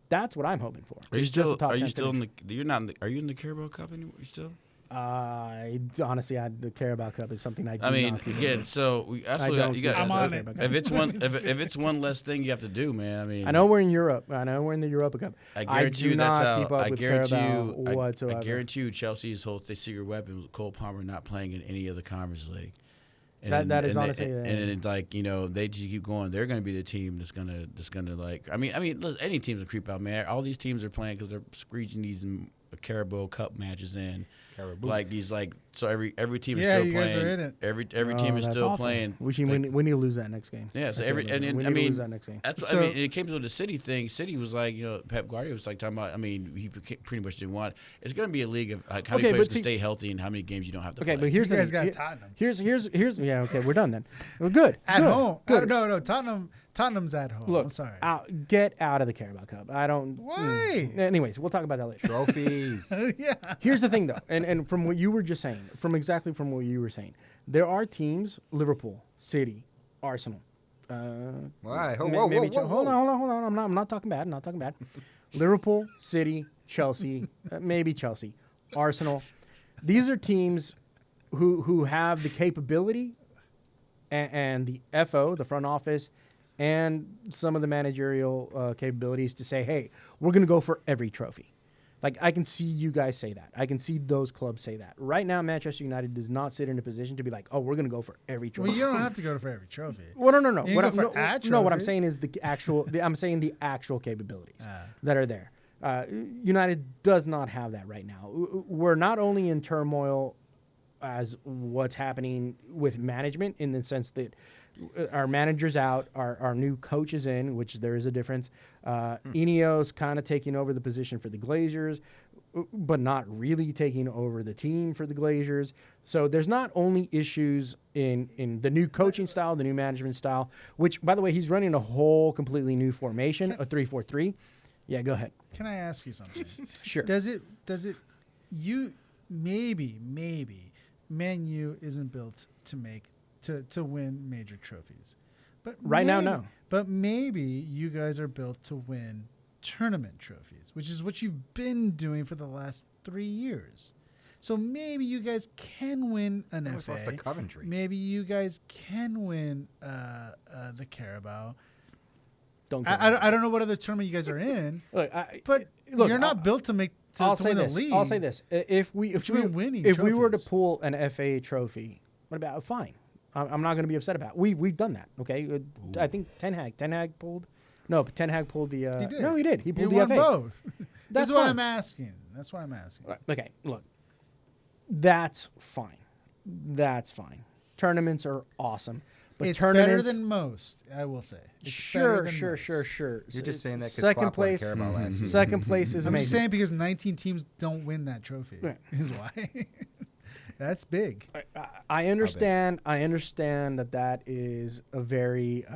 That's what I'm hoping for. Are you It's just still? a top Are 10 you still in finish. the? You're not. In the, are you in the Carabao Cup anymore? You still? Honestly, the Carabao Cup is something I do I mean, not keep again, up so we also don't got. You got. keep I'm up on with it. Carabao Cup. If it's one, if it's one less thing you have to do, man. I mean, I know we're in Europe. I know we're in the Europa Cup. I guarantee you do that's not how. keep up I with guarantee Carabao you. whatsoever. I guarantee you, Chelsea's whole secret weapon was Cole Palmer not playing in any other conference league. That is honestly, and like they just keep going. They're going to be the team that's gonna like. I mean, listen, any teams will creep out, man. All these teams are playing because they're screeching these Carabao Cup matches in. Caribou. Like these, like so every team is Yeah, still you guys playing. are in it. Every Oh, team is that's still awful. playing. We need to lose that next game. Yeah, so Okay, every we and need I to mean lose that next game. that's So- I mean it came to the City thing. City was like, Pep Guardiola was like talking about. I mean, he pretty much didn't want. It's going to be a league of like how many Okay, players but can see- stay healthy and how many games you don't have to Okay, play. but here's You the guys thing. got Tottenham. Here's yeah. Okay, we're done then. Well, good. At good, home. Good. No, Tottenham's at home. Look, I'm sorry. get out of the Carabao Cup. I don't. Why? Anyways, we'll talk about that later. Trophies. Yeah. Here's the thing, though, and from what you were just saying, from what you were saying, there are teams: Liverpool, City, Arsenal. Why? Maybe hold on. I'm not talking bad. Liverpool, City, Chelsea, maybe Chelsea, Arsenal. These are teams who have the capability and the FO, the front office, and some of the managerial capabilities to say, hey, we're going to go for every trophy. Like, I can see you guys say that. I can see those clubs say that. Right now, Manchester United does not sit in a position to be like, oh, we're going to go for every trophy. Well, you don't have to go for every trophy. Well, no. You What go I'm, for no, a no, what I'm trophy. saying is I'm saying the actual capabilities that are there. United does not have that right now. We're not only in turmoil as what's happening with management in the sense that our manager's out, our new coach is in, which there is a difference. Ineos kind of taking over the position for the Glazers, but not really taking over the team for the Glazers. So there's not only issues in the new coaching style, the new management style, which, by the way, he's running a whole completely new formation, a 3-4-3. Yeah, go ahead. Can I ask you something? Sure. Does it you maybe Man U isn't built to win major trophies. But Right now, no. But maybe you guys are built to win tournament trophies, which is what you've been doing for the last 3 years. So maybe you guys can win an Almost FA. lost to Coventry. Maybe you guys can win the Carabao. Don't. I don't know what other tournament you guys are in, Look, but look, you're not built to make to, I'll to say win this. the league. I'll say this. If we winning were to trophies. pull an FA trophy, what about fine? I'm not going to be upset about it. We've done that. Okay, I think Ten Hag pulled. No, but Ten Hag pulled the. He did. No, he did. He pulled You the won FA. both. That's That's what fine. I'm asking. That's why I'm asking. Okay, look, that's fine. That's fine. Tournaments are awesome, but It's tournaments. better than most, I will say. It's Sure. better than most. You're just saying that because Second place. Carabao last year. Second place is I'm amazing. just saying because 19 teams don't win that trophy. Right. Is why. That's big. I understand. I understand that is a very.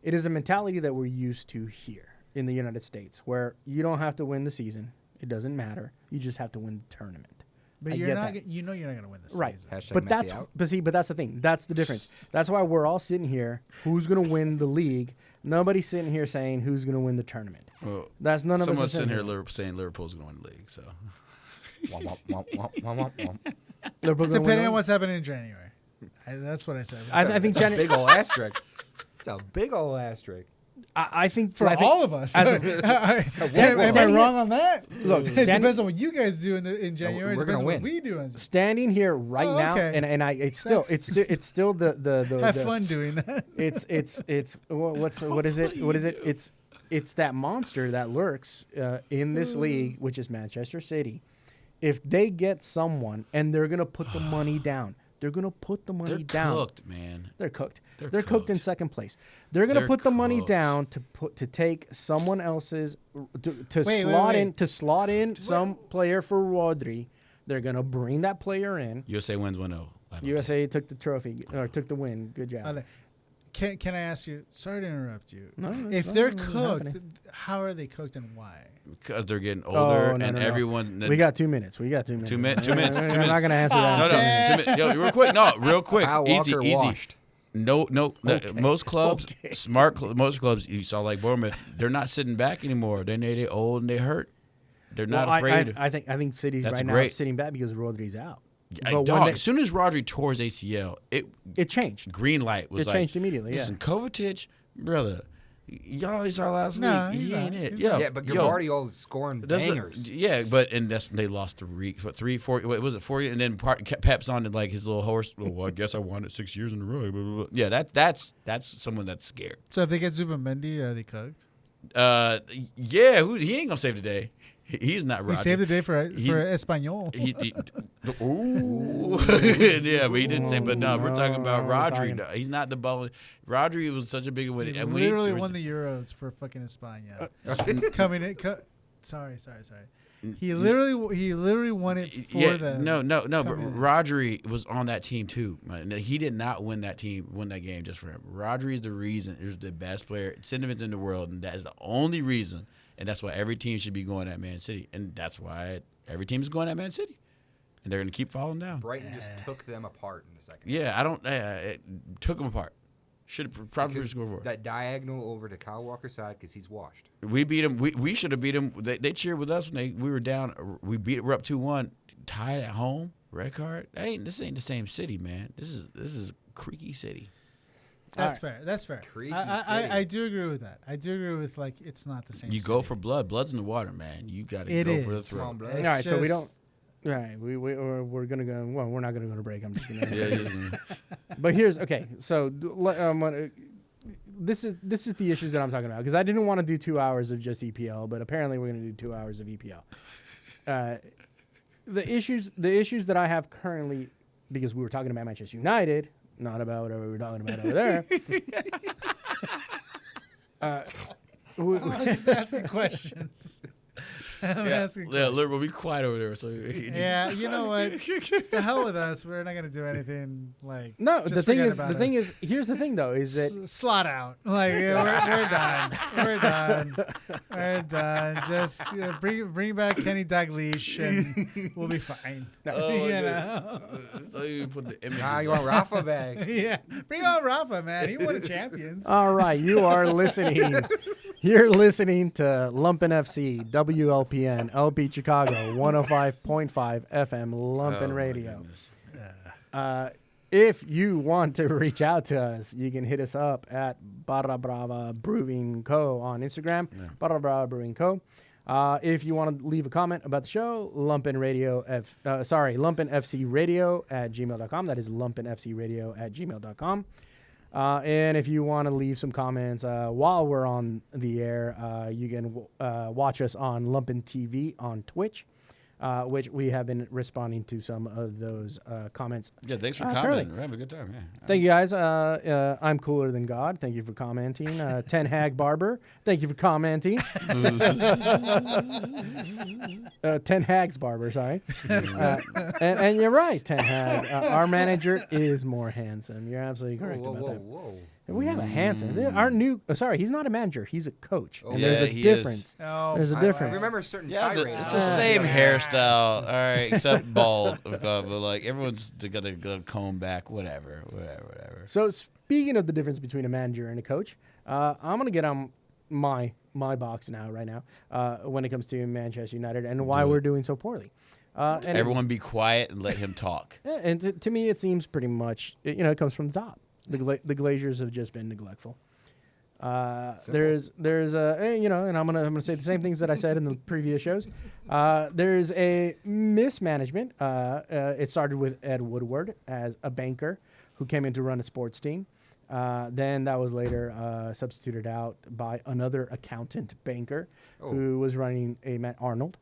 It is a mentality that we're used to here in the United States, where you don't have to win the season. It doesn't matter. You just have to win the tournament. But you're not. You know you're not going to win this Right. season. Hashtag But Messi out. that's the thing. That's the difference. That's why we're all sitting here. Who's going to win the league? Nobody's sitting here saying who's going to win the tournament. Well, That's none of us. someone's sitting here saying Liverpool's going to win the league. So Depending on what's happening in January. That's what I said. I think It's a big old asterisk. It's a big old asterisk. I think for all of us. Am I wrong on that? Look, it depends on what you guys do in January. we're It depends gonna on what win. we do. Standing here right now, okay. and it's still the Have fun doing that. It's what is it? It's that monster that lurks in this league, which is Manchester City. If they get someone and they're gonna put the money down, they're gonna put the money down. They're cooked, man. They're cooked. They're cooked in second place. They're gonna put the money down to take someone else's to slot in some player for Rodri. They're gonna bring that player in. USA wins 1-0. USA took the trophy or took the win. Good job. Can I ask you? Sorry to interrupt you. No, if no, they're no, cooked, happening. how are they cooked and why? Because they're getting older no, and no. everyone. We got 2 minutes. We got 2 minutes. 2 minutes. 2 minutes. 2 I'm minutes. not gonna answer that. No, in 2 minutes. 2 minutes. Yo, real quick. No, real quick. Kyle Easy, Walker easy. washed. No. Most clubs, Okay. most clubs, you saw like Bournemouth, they're not sitting back anymore. They old and they hurt. They're not afraid. I think City's That's right now great. is sitting back because Rodri's out. Dog, as soon as Rodri tore his ACL, it changed. green light was It changed immediately. Listen, Yeah. Kovacic, brother, y'all saw last No, week. he's He not. ain't it. He's Yo, Yeah, but yo, Gavardio's scoring doesn't- bangers. Yeah, but they lost 3, 4. Wait, was it 4? And then Pep's on to like his little horse. Well, I guess I won it 6 years in a row. Blah, blah, blah. Yeah, that's someone that's scared. So if they get Zubamendi, are they cooked? Yeah, he ain't gonna save the day. He's not He right. saved the day for Espanyol. Ooh. Yeah, but he didn't say. But no, we're talking about Rodri. No, he's not the ball. Rodri was such a big win. He And when literally won the Euros for fucking Espanya. Coming in. Sorry. He literally won it for them. No. But coming in. Rodri was on that team too. Man. He did not win that game just for him. Rodri is the reason. He's the best player, sentiment in the world, and that is the only reason. And that's why every team should be going at Man City, and that's why every team is going at Man City, and they're going to keep falling down. Brighton just took them apart in the second. Yeah, I don't. It took them apart. Should have probably scored for it. That diagonal over to Kyle Walker's side because he's washed. We beat them. We should have beat them. They cheered with us when we were down. We're up 2-1, tied at home. Red card. This ain't the same city, man. This is creaky city. That's fair. That's fair. Creaky I do agree with that. I do agree with like it's not the same. You go for blood. Blood's in the water, man. You got to go for the throat. Come on, blood. All right, so we don't. All right, we're gonna go. Well, we're not gonna go to break. I'm just gonna. Yeah. But here's okay. So this is the issues that I'm talking about because I didn't want to do 2 hours of just EPL, but apparently we're gonna do 2 hours of EPL. The issues that I have currently, because we were talking about Manchester United, not about whatever we were talking about over there. I'm just asking questions. I'm asking questions. Look, we'll be quiet over there. So Yeah, you know what? The hell with us. We're not gonna do anything like. No, just the thing forget is, about us. here's the thing though, is that slot out. Like we're done. We're done. We're done. Just bring back Kenny Dalglish and we'll be fine. You know? So you put the image. You want Rafa back? Yeah, bring on Rafa, man. He won a Champions. all right, you are listening. You're listening to Lumpen FC, WLPN, LP Chicago, 105.5 FM, Lumpen Radio. If you want to reach out to us, you can hit us up at Barra Brava Brewing Co. on Instagram, Barra Brava Brewing Co. If you want to leave a comment about the show, Lumpen FC Radio at gmail.com. That is Lumpen FC Radio at gmail.com. And if you want to leave some comments while we're on the air, you can watch us on Lumpen TV on Twitch, which we have been responding to some of those comments. Yeah, thanks for currently. commenting. We're having a good time. Yeah. Thank you, guys. I'm cooler than God. Thank you for commenting. Ten Hag Barber. Thank you for commenting. Ten Hags Barber, sorry. And you're right, Ten Hag. Our manager is more handsome. You're absolutely correct about that. Whoa. We have a Hansen. Our new, he's not a manager. He's a coach. And Yeah, there's a he difference. Oh, There's a I difference. remember a certain Yeah, tirade. it's the same hairstyle. All right, except bald. But like everyone's got to comb back. Whatever. So speaking of the difference between a manager and a coach, I'm going to get on my box right now, when it comes to Manchester United and why we're doing so poorly. And Everyone be quiet and let him talk. and to me, it seems pretty much, it comes from the top. The Glaziers have just been neglectful. There's and I'm gonna say the same things that I said in the previous shows. There's a mismanagement. It started with Ed Woodward as a banker who came in to run a sports team. Then that was later substituted out by another accountant banker who was running Matt Arnold,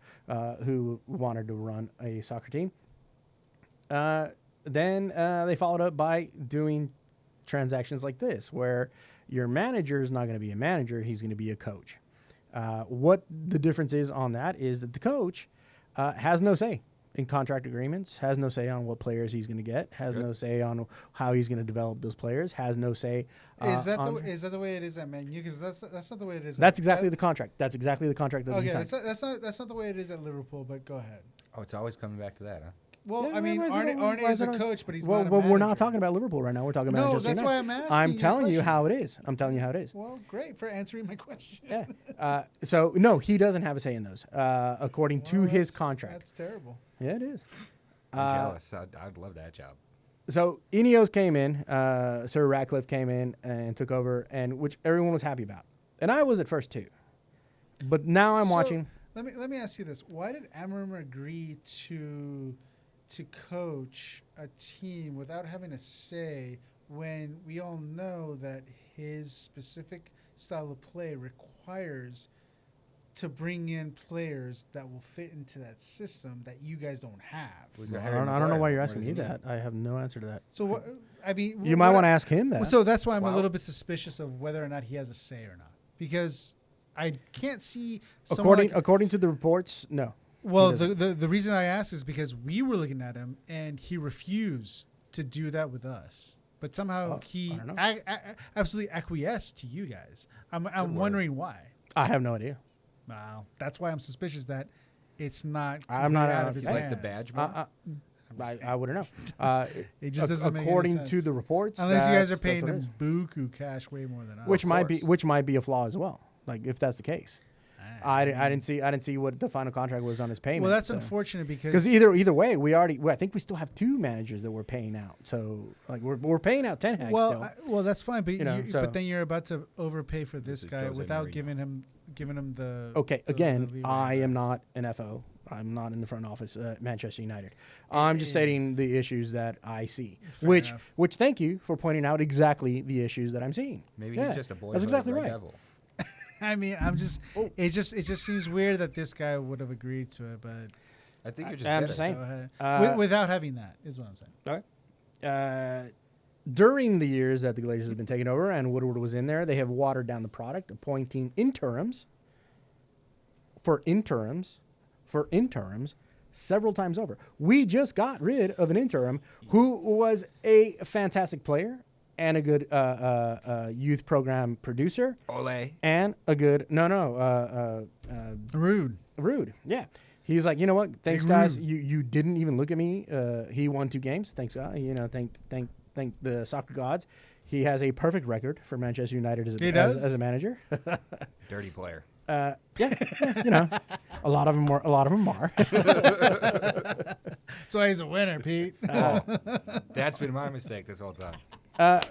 who wanted to run a soccer team. Then they followed up by doing transactions like this, where your manager is not going to be a manager, he's going to be a coach. What the difference is on that is that the coach has no say in contract agreements, has no say on what players he's going to get, has no say on how he's going to develop those players, has no say. Is that the way it is at Man U? Because that's not the way it is. That's exactly the contract. That's exactly the contract that he signed. That's not the way it is at Liverpool. But go ahead. Oh, it's always coming back to that, huh? Well, Yeah, I mean, Arne is a coach, but he's not a Well, manager. we're not talking about Liverpool right now. We're talking about Manchester that's United. why I'm asking. I'm you telling you question. how it is. I'm telling you how it is. Well, great for answering my question. Yeah. So no, he doesn't have a say in those, according to his contract. That's terrible. Yeah, it is. I'm jealous. I'd love that job. So Ineos came in, Sir Ratcliffe came in and took over, and which everyone was happy about, and I was at first too. But now I'm watching. Let me ask you this: why did Amarim agree to coach a team without having a say when we all know that his specific style of play requires to bring in players that will fit into that system that you guys don't have? I don't know why you're asking me that. I have no answer to that. So what? I mean, You might want to ask him that. So that's why I'm a little bit suspicious of whether or not he has a say or not, because I can't see. According to the reports, no. Well, the reason I asked is because we were looking at him and he refused to do that with us. But somehow he absolutely acquiesced to you guys. I'm wondering why. I have no idea. Wow, that's why I'm suspicious that it's not. I'm not out of his like hands. the badge. I wouldn't know. It just doesn't make any according sense. to the reports, Unless you guys are that's paying what it him is. buku cash way more than us. which might be a flaw as well. Like if that's the case, I didn't see what the final contract was on his payment. Well, that's so. unfortunate because Either way, I think we still have two managers that we're paying out. So like we're paying out Ten Hag still. Well, that's fine, but so- then you're about to overpay for this is guy Jose without Mourinho. giving him the. Okay, the again, leeway. I am not an FO. I'm not in the front office at Manchester United. I'm just stating the issues that I see. Fair Which enough. thank you for pointing out exactly the issues that I'm seeing. Maybe Yeah, he's just a boy. That's exactly Red right. Devil. I mean, I'm just. It just seems weird that this guy would have agreed to it, but I think you're just. I'm bitter. just saying. go ahead. Uh, Without having that is what I'm saying. During the years that the Glazers have been taken over and Woodward was in there, they have watered down the product, appointing interims several times over. We just got rid of an interim who was a fantastic player and a good youth program producer. Ole. And a good Rude. Yeah. He's like, you know what? Thanks, guys. You didn't even look at me. He won 2 games. Thanks, God. Thank the soccer gods. He has a perfect record for Manchester United as a manager. Dirty player. A lot of them are. That's why he's a winner, Pete. That's been my mistake this whole time.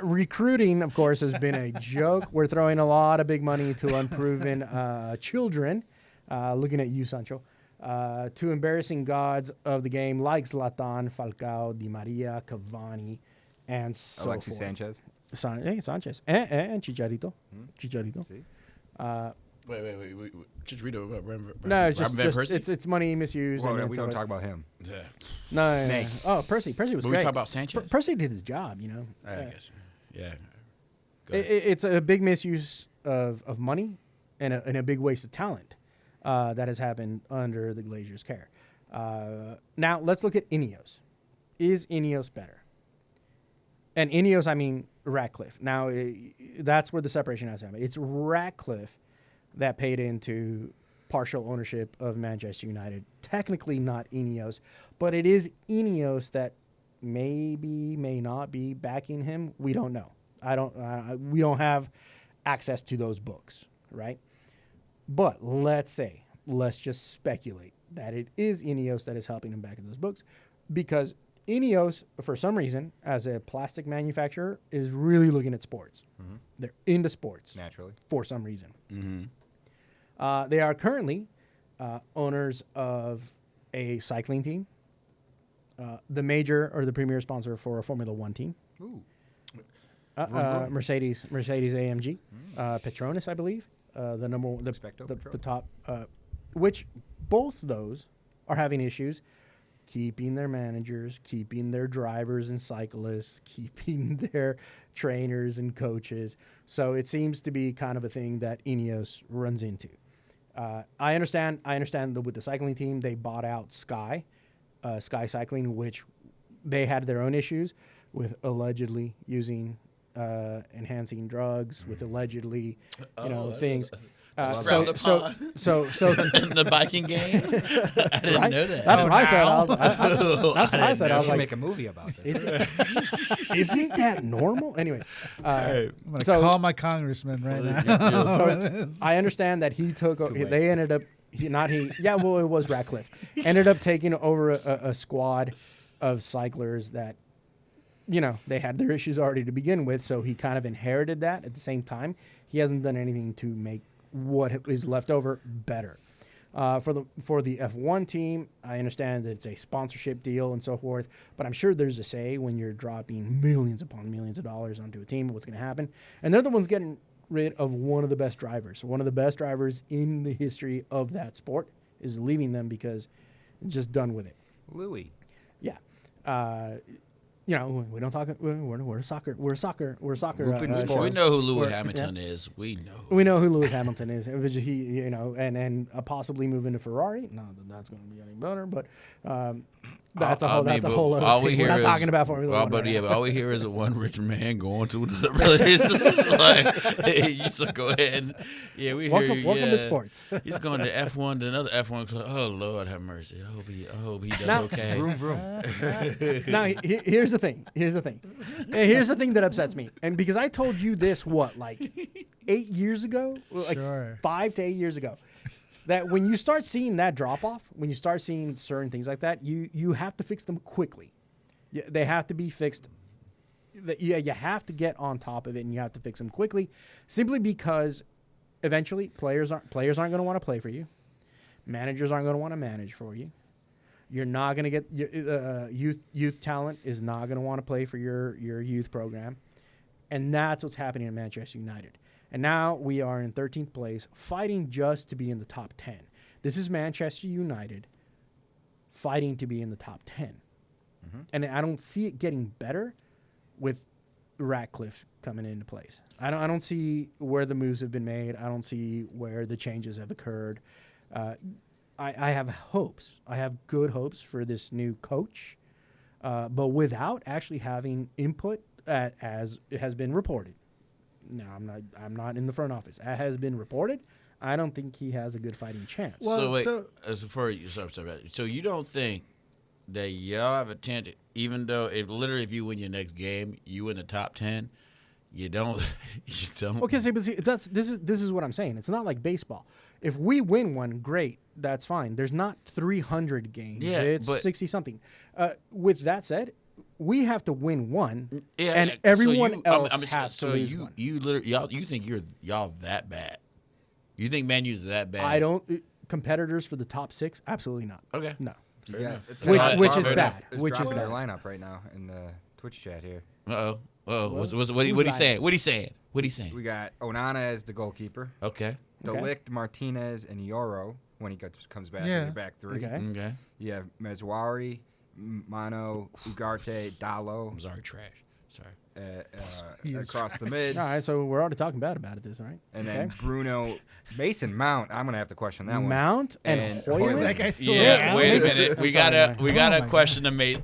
Recruiting, of course, has been a joke. We're throwing a lot of big money to unproven children. Looking at you, Sancho. To embarrassing gods of the game like Zlatan, Falcao, Di Maria, Cavani, and so Alexis forth. Sanchez. Sanchez. And Chicharito. Chicharito. See? Wait. Chicharito. No, it's Robin Van just Persie? it's money misuse. Well, and we so don't it- talk about him. Yeah. No, Snake. Oh, Percy was But we great. talk about Sanchez. Percy did his job, I guess. Yeah. It's a big misuse of money and a big waste of talent that has happened under the Glazers' care. Now, let's look at Ineos. Is Ineos better? And Ineos, I mean Ratcliffe. Now, that's where the separation has happened. It's Ratcliffe that paid into partial ownership of Manchester United. Technically not Ineos, but it is Ineos that may not be backing him. We don't know. We don't have access to those books, right? But let's just speculate that it is Ineos that is helping him back in those books, because Ineos, for some reason, as a plastic manufacturer, is really looking at sports. Mm-hmm. They're into sports. Naturally. For some reason. Mm-hmm. They are currently owners of a cycling team, the major or the premier sponsor for a Formula One team. Ooh. Mercedes AMG, Petronas, I believe, the number one, the top, which both those are having issues keeping their managers, keeping their drivers and cyclists, keeping their trainers and coaches. So it seems to be kind of a thing that Ineos runs into. I understand that with the cycling team, they bought out Sky Cycling, which they had their own issues with allegedly using enhancing drugs, with allegedly, things. So the biking game. I didn't right? know that. That's what I said. I was like, make a movie about this. Isn't that normal? Anyways, I'm going to call my congressman right now. So I understand that he took. They ended up. It was Ratcliffe. Ended up taking over a squad of cyclers that, they had their issues already to begin with. So he kind of inherited that. At the same time, he hasn't done anything to make what is left over better. For the F1 team, I understand that it's a sponsorship deal and so forth, but I'm sure there's a say when you're dropping millions upon millions of dollars onto a team, what's going to happen. And they're the ones getting rid of one of the best drivers. One of the best drivers in the history of that sport is leaving them because it's just done with it. Louis. Yeah. We don't talk. We're soccer. Lumpen Sports. We know who Lewis Hamilton is. We know who Lewis Hamilton is. He, and possibly move into Ferrari. Not that that's going to be any better, but that's a whole other thing. We're not talking about Formula One. But all we hear is one rich man going to another place. So go ahead. We hear you. Welcome to sports. He's going to F1 to another F1 club. Oh Lord, have mercy. I hope he does okay. Vroom, vroom. Now here's the thing. Here's the thing that upsets me, and because I told you this 8 years ago, 5 to 8 years ago, that when you start seeing that drop off, when you start seeing certain things like that, you have to fix them quickly. They have to be fixed. You have to get on top of it, and you have to fix them quickly, simply because eventually players aren't going to want to play for you. Managers aren't going to want to manage for you. You're not going to get youth talent is not going to want to play for your youth program, and that's what's happening at Manchester United. And now we are in 13th place, fighting just to be in the top 10. This is Manchester United fighting to be in the top 10, and I don't see it getting better with Ratcliffe coming into place. I don't see where the moves have been made. I don't see where the changes have occurred. I have hopes. I have good hopes for this new coach, but without actually having input, as it has been reported. No, I'm not in the front office. As has been reported, I don't think he has a good fighting chance. Well, so you don't think that y'all have a chance, even though if you win your next game, you in the top 10, you don't. Okay, but this is what I'm saying. It's not like baseball. If we win one, great, that's fine. There's not 300 games. Yeah, it's 60 something. With that said, we have to win one, and everyone else has to lose one. You think y'all that bad? You think Man U's that bad? I don't. Competitors for the top 6? Absolutely not. Okay. No. Which is bad. Which is bad. Lineup right now in the Twitch chat here. Uh-oh. What he saying? What he saying? We got Onana as the goalkeeper. Okay. Delict, Martinez, and Yoro when he comes back. Yeah. Your back three. Okay. You have Mezwari, Mano, Ugarte, Dalo. I'm sorry, trash. Sorry. across the mid. All right, so we're already talking bad about it. This, all right? And then Bruno, Mason Mount. I'm gonna have to question that one. Mount and Hoyland. That guy's still Yeah, around? wait a Mason- minute. We I'm sorry, gotta my question the Mason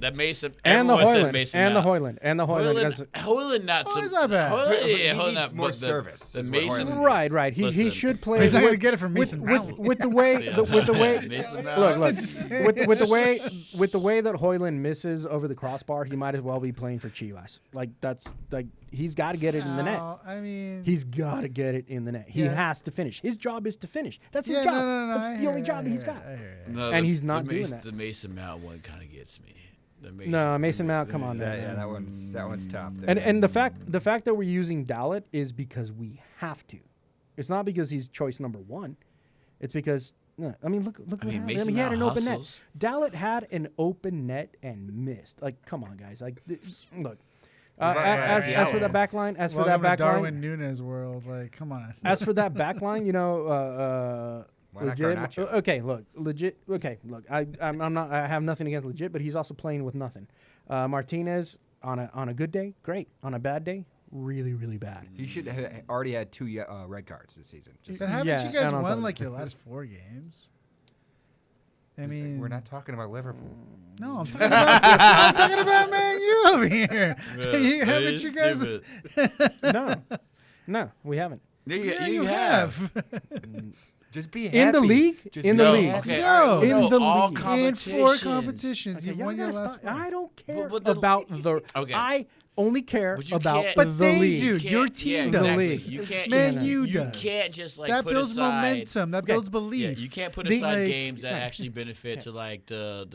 and the everyone said Hoyland, Mason and the Mount. Hoyland, and the Hoyland. Hoyland not Oh, some. he's not bad. Hoyland, He yeah, Hoyland needs not, more but service, The is what Mason, Hoyland Right. He Listen, should play. He's not with- gonna get it from Mason Mount. with the way Yeah. with the way Mason Mount. look with the way that Hoyland misses over the crossbar, he might as well be playing for Chivas. Like he's got to get it in the net. I mean, He's got to get it in the net. He Yeah. has to finish. His job is to finish. That's his yeah, job. no, I That's the hear only you, job I he's hear got. you, I hear you. No, And the- he's not the doing Mason, that. The Mason Mount one kind of gets me. No, Mason Mount, come on, That, man. yeah, that one's tough. And the fact that we're using Dalit is because we have to. It's not because he's choice number one. It's because I mean look what happened. Mason He had an Mount open net. hustles. Dalit had an open net and missed. Like, come on, guys. Like, look. As for that back line, Welcome to Darwin Nunes world. Like, come on. as for that back line, Why not legit. Garnacho? Okay, look, legit. Okay, look. I'm not. I have nothing against legit, but he's also playing with nothing. Martinez on a good day, great. On a bad day, really, really bad. He should have already had 2 red cards this season. Just But haven't Yeah, you guys and on top won of like that- your last 4 games? I mean, we're not talking about Liverpool. No, I'm talking about I'm talking about Man U over here. Haven't you guys? No, we haven't. Yeah, you have. Just be happy. In the league? Just In be the No, league. okay, No. all right, In no, the all league. In 4 competitions. competitions, Okay, you y'all won your gotta last stop. 4. I don't care But the- about the. Okay. I only care But you about can't- the But they league. do. You Your can't- team yeah, does. exactly. You can't. Man, you, you you does. can't just like That put builds aside, momentum. That builds Yeah, belief. you can't put The- aside like- games that actually benefit to like the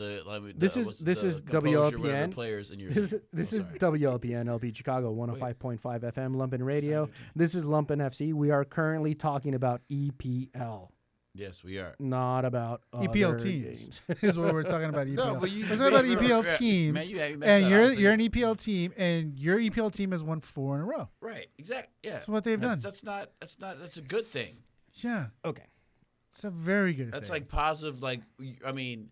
This is composure, whatever WLPN. players in your This team. is WLPN LP Chicago 105.5 FM Lumpen Radio. This is Lumpen FC. We are currently talking about EPL, Yes, we are. not about EPL other teams games. is what we're talking about. EPL. No, but you- we're talking about man, EPL man, teams, man, you messed and that up. you're an EPL team, and your EPL team has won 4 in a row. Right, exactly. Yeah, That's what they've done. That's a good thing. Yeah, Okay. it's a very good. That's thing. like positive. Like I mean,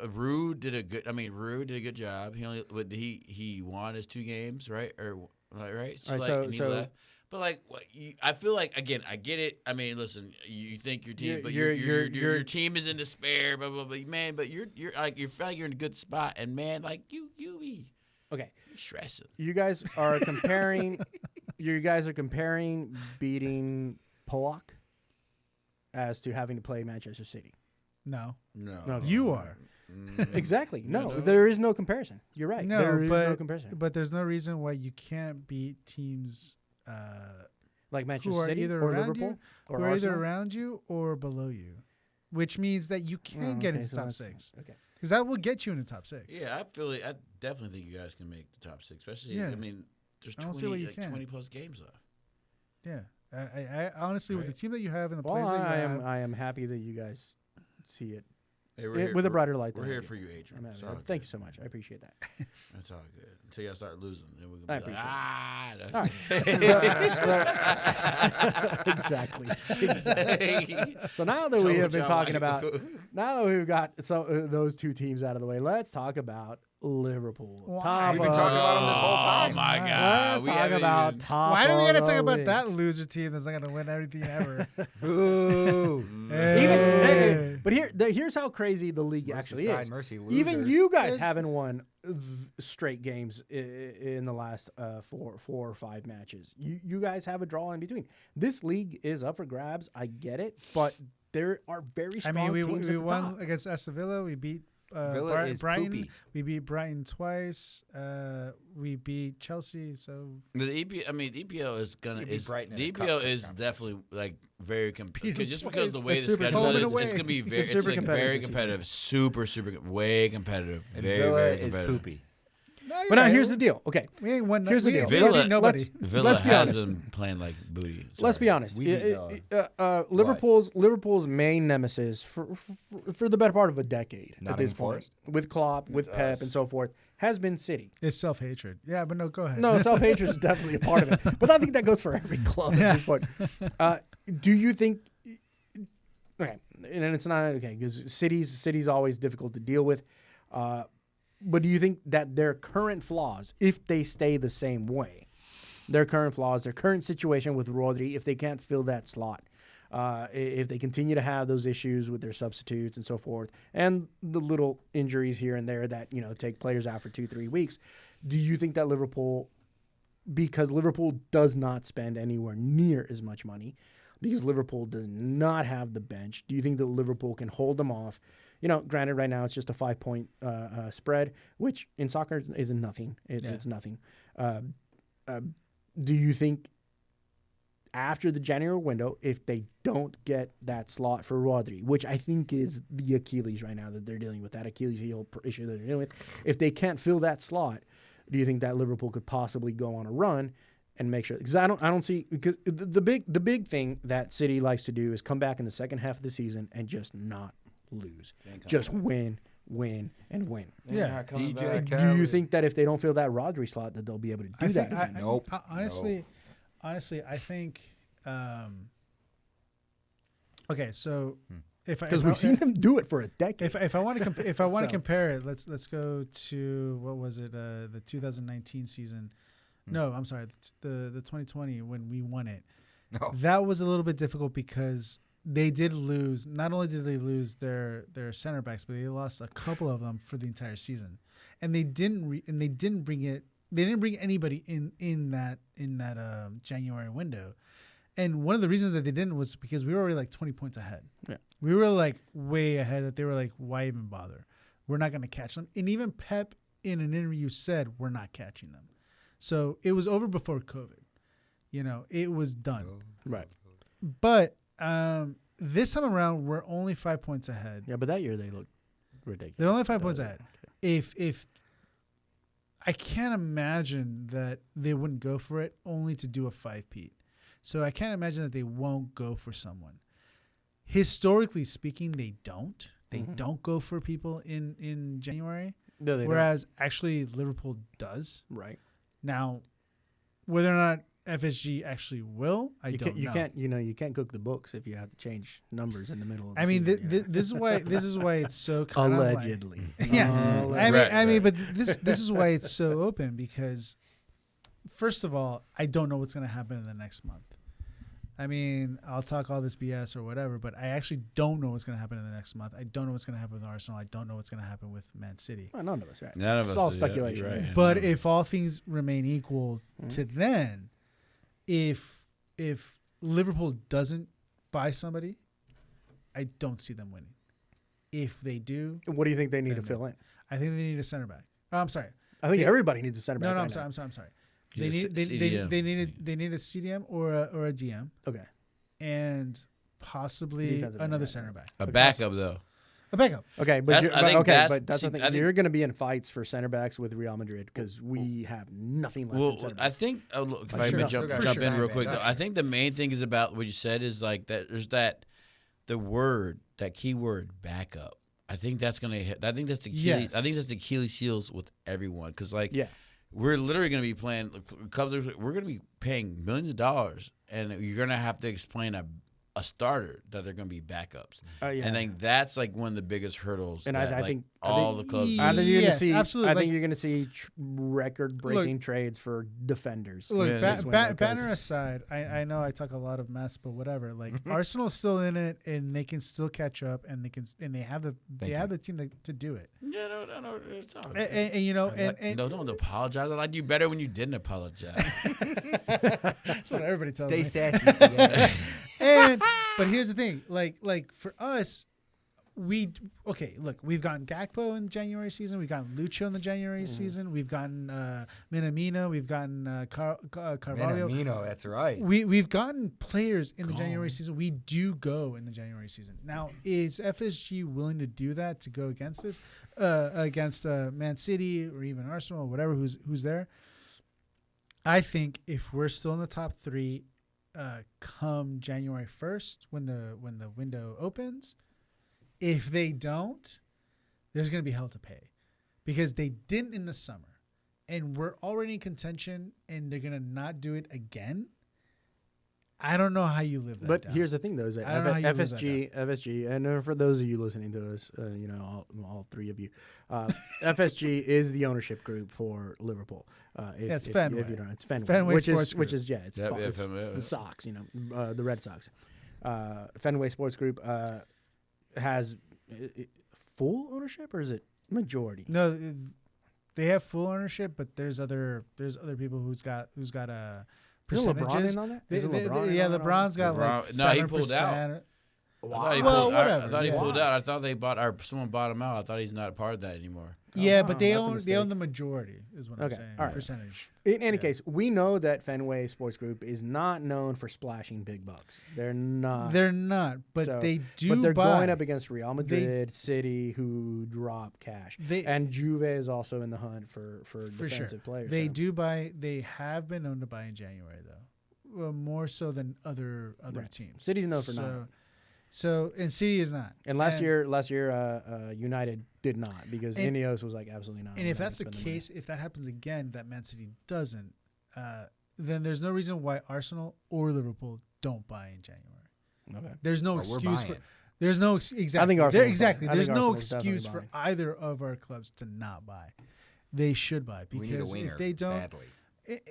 Rude did a good. I mean, Rude did a good job. He only he won his 2 games, right? Or right? All right, like, so- and he so- left. But like, I feel like again, I get it. I mean, listen, you think your team, You're- but you're- your team is in despair, blah blah blah. Man, but you're like you feel like you're in a good spot, and man, like you be Okay. stressing. You guys are comparing. You guys are comparing beating Pollock as to having to play Manchester City. no, No, you are. Exactly. No, there is no comparison. You're right. No, there is but no comparison. but there's no reason why you can't beat teams Like who Manchester are City either or around Liverpool you, or who are either Arsenal. around you or below you, which means that you can Oh, get okay, into so top that's- 6 Okay. because that will get you into top 6. Yeah, I feel it. I definitely think you guys can make the top 6, especially. Yeah. I mean, there's I don't see why 20 you like can't. 20 plus games left. Yeah, I honestly with the Right. team that you have and the Well, players that you have, I am happy that you guys see it Hey, with a brighter light. We're than I here do. for you, Adrian. I'm It's happy. all Thank you good. so much. I appreciate that. That's all good. Until y'all start losing, then we're I gonna be appreciate like, All exactly. So now that we have been talking about, now that we've got those 2 teams out of the way, let's talk about Liverpool. Why? Top We've been of- talking about them this whole Oh time. my God! Let's We talk haven't about even- top. why do we of gotta the talk about league. that loser team that's not gonna win everything ever? Ooh. Even, but here's how crazy the league actually Merseyside, is. Mercy Even losers. you guys Is- haven't won straight games in the last 4 or 5 matches. You guys have a draw in between. This league is up for grabs. I get it, but there are very I strong mean, teams we at the won top. against Aston Villa. We beat Villa is Brighton. poopy. We beat Brighton twice. We beat Chelsea. So The EPL is gonna You beat is Brighton in the a cup EPL is competition. definitely like very competitive. Beat Just them because the twice. way It's the super schedule home and is, away. it's gonna be very, It's it's super like competitive very this season. competitive, super way competitive, And very Villa very is competitive. poopy. But now here's the deal. Okay, We ain't won. Here's the we deal. ain't beat Villa- nobody. Villa Let's be has honest. been playing like booty. let's be Sorry. honest. We beat, Liverpool's main nemesis for the better part of a decade at Nottingham this point, Forest? with Klopp, with Pep, us. and so forth, has been City. It's self-hatred. Yeah, but no, go ahead. No, self-hatred is definitely a part of it, but I think that goes for every club at this point. Do you think? Okay, and it's not okay because City's always difficult to deal with. but do you think that their current flaws, if they stay the same way, their current flaws, their current situation with Rodri, if they can't fill that slot, if they continue to have those issues with their substitutes and so forth, and the little injuries here and there that, take players out for 2-3 weeks, do you think that Liverpool, because Liverpool does not spend anywhere near as much money, because Liverpool does not have the bench, do you think that Liverpool can hold them off? Granted, right now it's just a 5-point spread, which in soccer is nothing. It's nothing. Do you think after the January window, if they don't get that slot for Rodri, which I think is the Achilles right now that they're dealing with, that Achilles heel issue that they're dealing with, if they can't fill that slot, do you think that Liverpool could possibly go on a run and make sure? Because I don't see, because the big thing that City likes to do is come back in the second half of the season and just not lose, just win, and win. Yeah. DJ Do you think that if they don't fill that Rodri slot, that they'll be able to do that again? Nope. Honestly, I think. Okay, so because we've seen them do it for a decade. If I want to compare it, let's go to what was it? The 2019 season. No, I'm sorry, the 2020 when we won it. No. That was a little bit difficult because they did lose. Not only did they lose their center backs, but they lost a couple of them for the entire season, and they didn't bring anybody in that January window. And one of the reasons that they didn't was because we were already like 20 points ahead. Yeah. We were like way ahead that they were like, why even bother? We're not going to catch them. And even Pep in an interview said, we're not catching them. So it was over before COVID. It was done. Right. But this time around, we're only 5 points ahead. Yeah, but that year they looked ridiculous. They're only 5 points ahead. Okay. If I can't imagine that they wouldn't go for it only to do a 5-peat. So I can't imagine that they won't go for someone. Historically speaking, they don't. They don't go for people in January. No, they whereas actually Liverpool does. Right. Now, whether or not FSG actually will, I don't know. You can't cook the books if you have to change numbers in the middle of the season. This is why it's so kind allegedly. Of like, yeah. I mean, but this is why it's so open because first of all, I don't know what's going to happen in the next month. I mean, I'll talk all this BS or whatever, but I actually don't know what's going to happen in the next month. I don't know what's going to happen with Arsenal. I don't know what's going to happen with Man City. Well, none of us, right? None of us. It's all speculation. Yeah, right. But if all things remain equal to then, if Liverpool doesn't buy somebody, I don't see them winning. If they do, what do you think they need to fill in? I think they need a center back. Oh, I'm sorry. I think everybody needs a center back. No, right I'm sorry. You They need a CDM or a DM. Okay. And possibly Defensive another right. center back. A backup though. A backup. Okay, but that's the thing. I think You're going to be in fights for center backs with Real Madrid because we have nothing left. In center backs. I think if I may jump in real quick, though, I think the main thing is about what you said is like that. There's that key word backup. I think that's gonna hit. I think that's the Achilles. Yes. I think that's the Achilles heels with everyone because yeah. We're literally going to be playing. We're going to be paying millions of dollars, and you're going to have to explain a starter that they're going to be backups. Yeah. And I think that's like one of the biggest hurdles. And that, I think all the clubs. I think you're going to see. Absolutely. I think you're going to see record-breaking trades for defenders. Look, banner aside, I know I talk a lot of mess, but whatever. Like Arsenal's still in it, and they can still catch up, and they have the team to do it. Yeah, no. It's all And don't apologize. I like you better when you didn't apologize. That's what everybody tells me. Stay sassy. But here's the thing, like for us, we've gotten Gakpo in the January season, we've gotten Lucho in the January season, we've gotten Minamino, we've gotten Carvalho. Minamino, that's right. We've gotten players in the January season. We do go in the January season. Now, is FSG willing to do that to go against this, against Man City or even Arsenal or whatever who's there? I think if we're still in the top three. Come January 1st when the window opens, if they don't, there's going to be hell to pay because they didn't in the summer and we're already in contention and they're going to not do it again. I don't know how you live that But down. here's the thing, though, is that I don't know how you live that FSG, and for those of you listening to us, all three of you, FSG is the ownership group for Liverpool. It's Fenway. If you don't know, it's Fenway, Fenway which Sports is it's Fenway, the Sox, the Red Sox. Fenway Sports Group has full ownership, or is it majority? No, they have full ownership, but there's other people who's got a Isn't LeBron percentages. in on that? They- Isn't they- LeBron in yeah, on that? LeBron's got like LeBron- no, he pulled 7%. out. I thought he Well, pulled, whatever, I thought he yeah. pulled out. I thought they bought someone bought him out. I thought he's not a part of that anymore. Yeah, wow, but they that's a own mistake. the majority, is what I'm Okay, saying. all right. Percentage. In any case, we know that Fenway Sports Group is not known for splashing big bucks. They're not. They're not, but So- they do. But they're buy. going up against Real Madrid, City, who drop cash, and Juve is also in the hunt for defensive players. They so. do buy. They have been known to buy in January, though, more so than other Right. teams. City's known for not. So and City is not. And last year, United did not because Ineos was like absolutely not. And if that's the case, if that happens again, that Man City doesn't, then there's no reason why Arsenal or Liverpool don't buy in January. Okay. There's no We're excuse for. buying. There's no exactly. I think Arsenal's exactly. buying. I There's think no Arsenal's definitely excuse for buying. either of our clubs to not buy. They should buy We need a because winger if they don't, badly.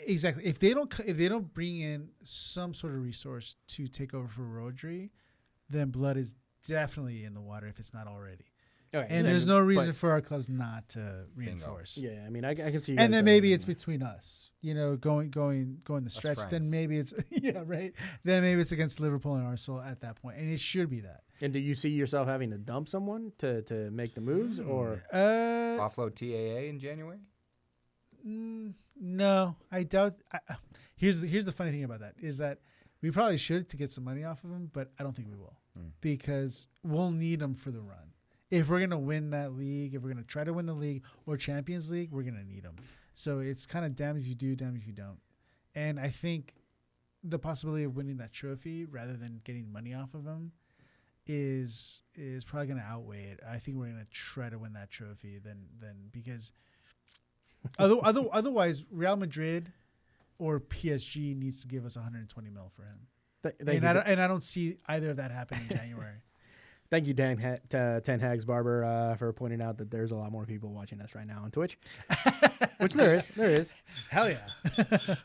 Exactly. If they don't bring in some sort of resource to take over for Rodri, then blood is definitely in the water if it's not already. Okay. And there's no reason for our clubs not to reinforce. Yeah, I mean, I can see. You And guys then doing maybe it. it's between us, going the stretch. Then friends. maybe it's right. Then maybe it's against Liverpool and Arsenal at that point, and it should be that. And do you see yourself having to dump someone to make the moves, or Offload TAA in January? No, I doubt. Here's the funny thing about that is that we probably should to get some money off of him, but I don't think we will because we'll need him for the run. If we're gonna win that league, if we're gonna try to win the league or Champions League, we're gonna need him. So it's kind of damn if you do, damn if you don't. And I think the possibility of winning that trophy rather than getting money off of him is probably gonna outweigh it. I think we're gonna try to win that trophy then because otherwise Real Madrid or PSG needs to give us 120 mil for him. And I don't see either of that happening in January. Thank you, Ten Hags Barber, for pointing out that there's a lot more people watching us right now on Twitch, which there is. Hell yeah!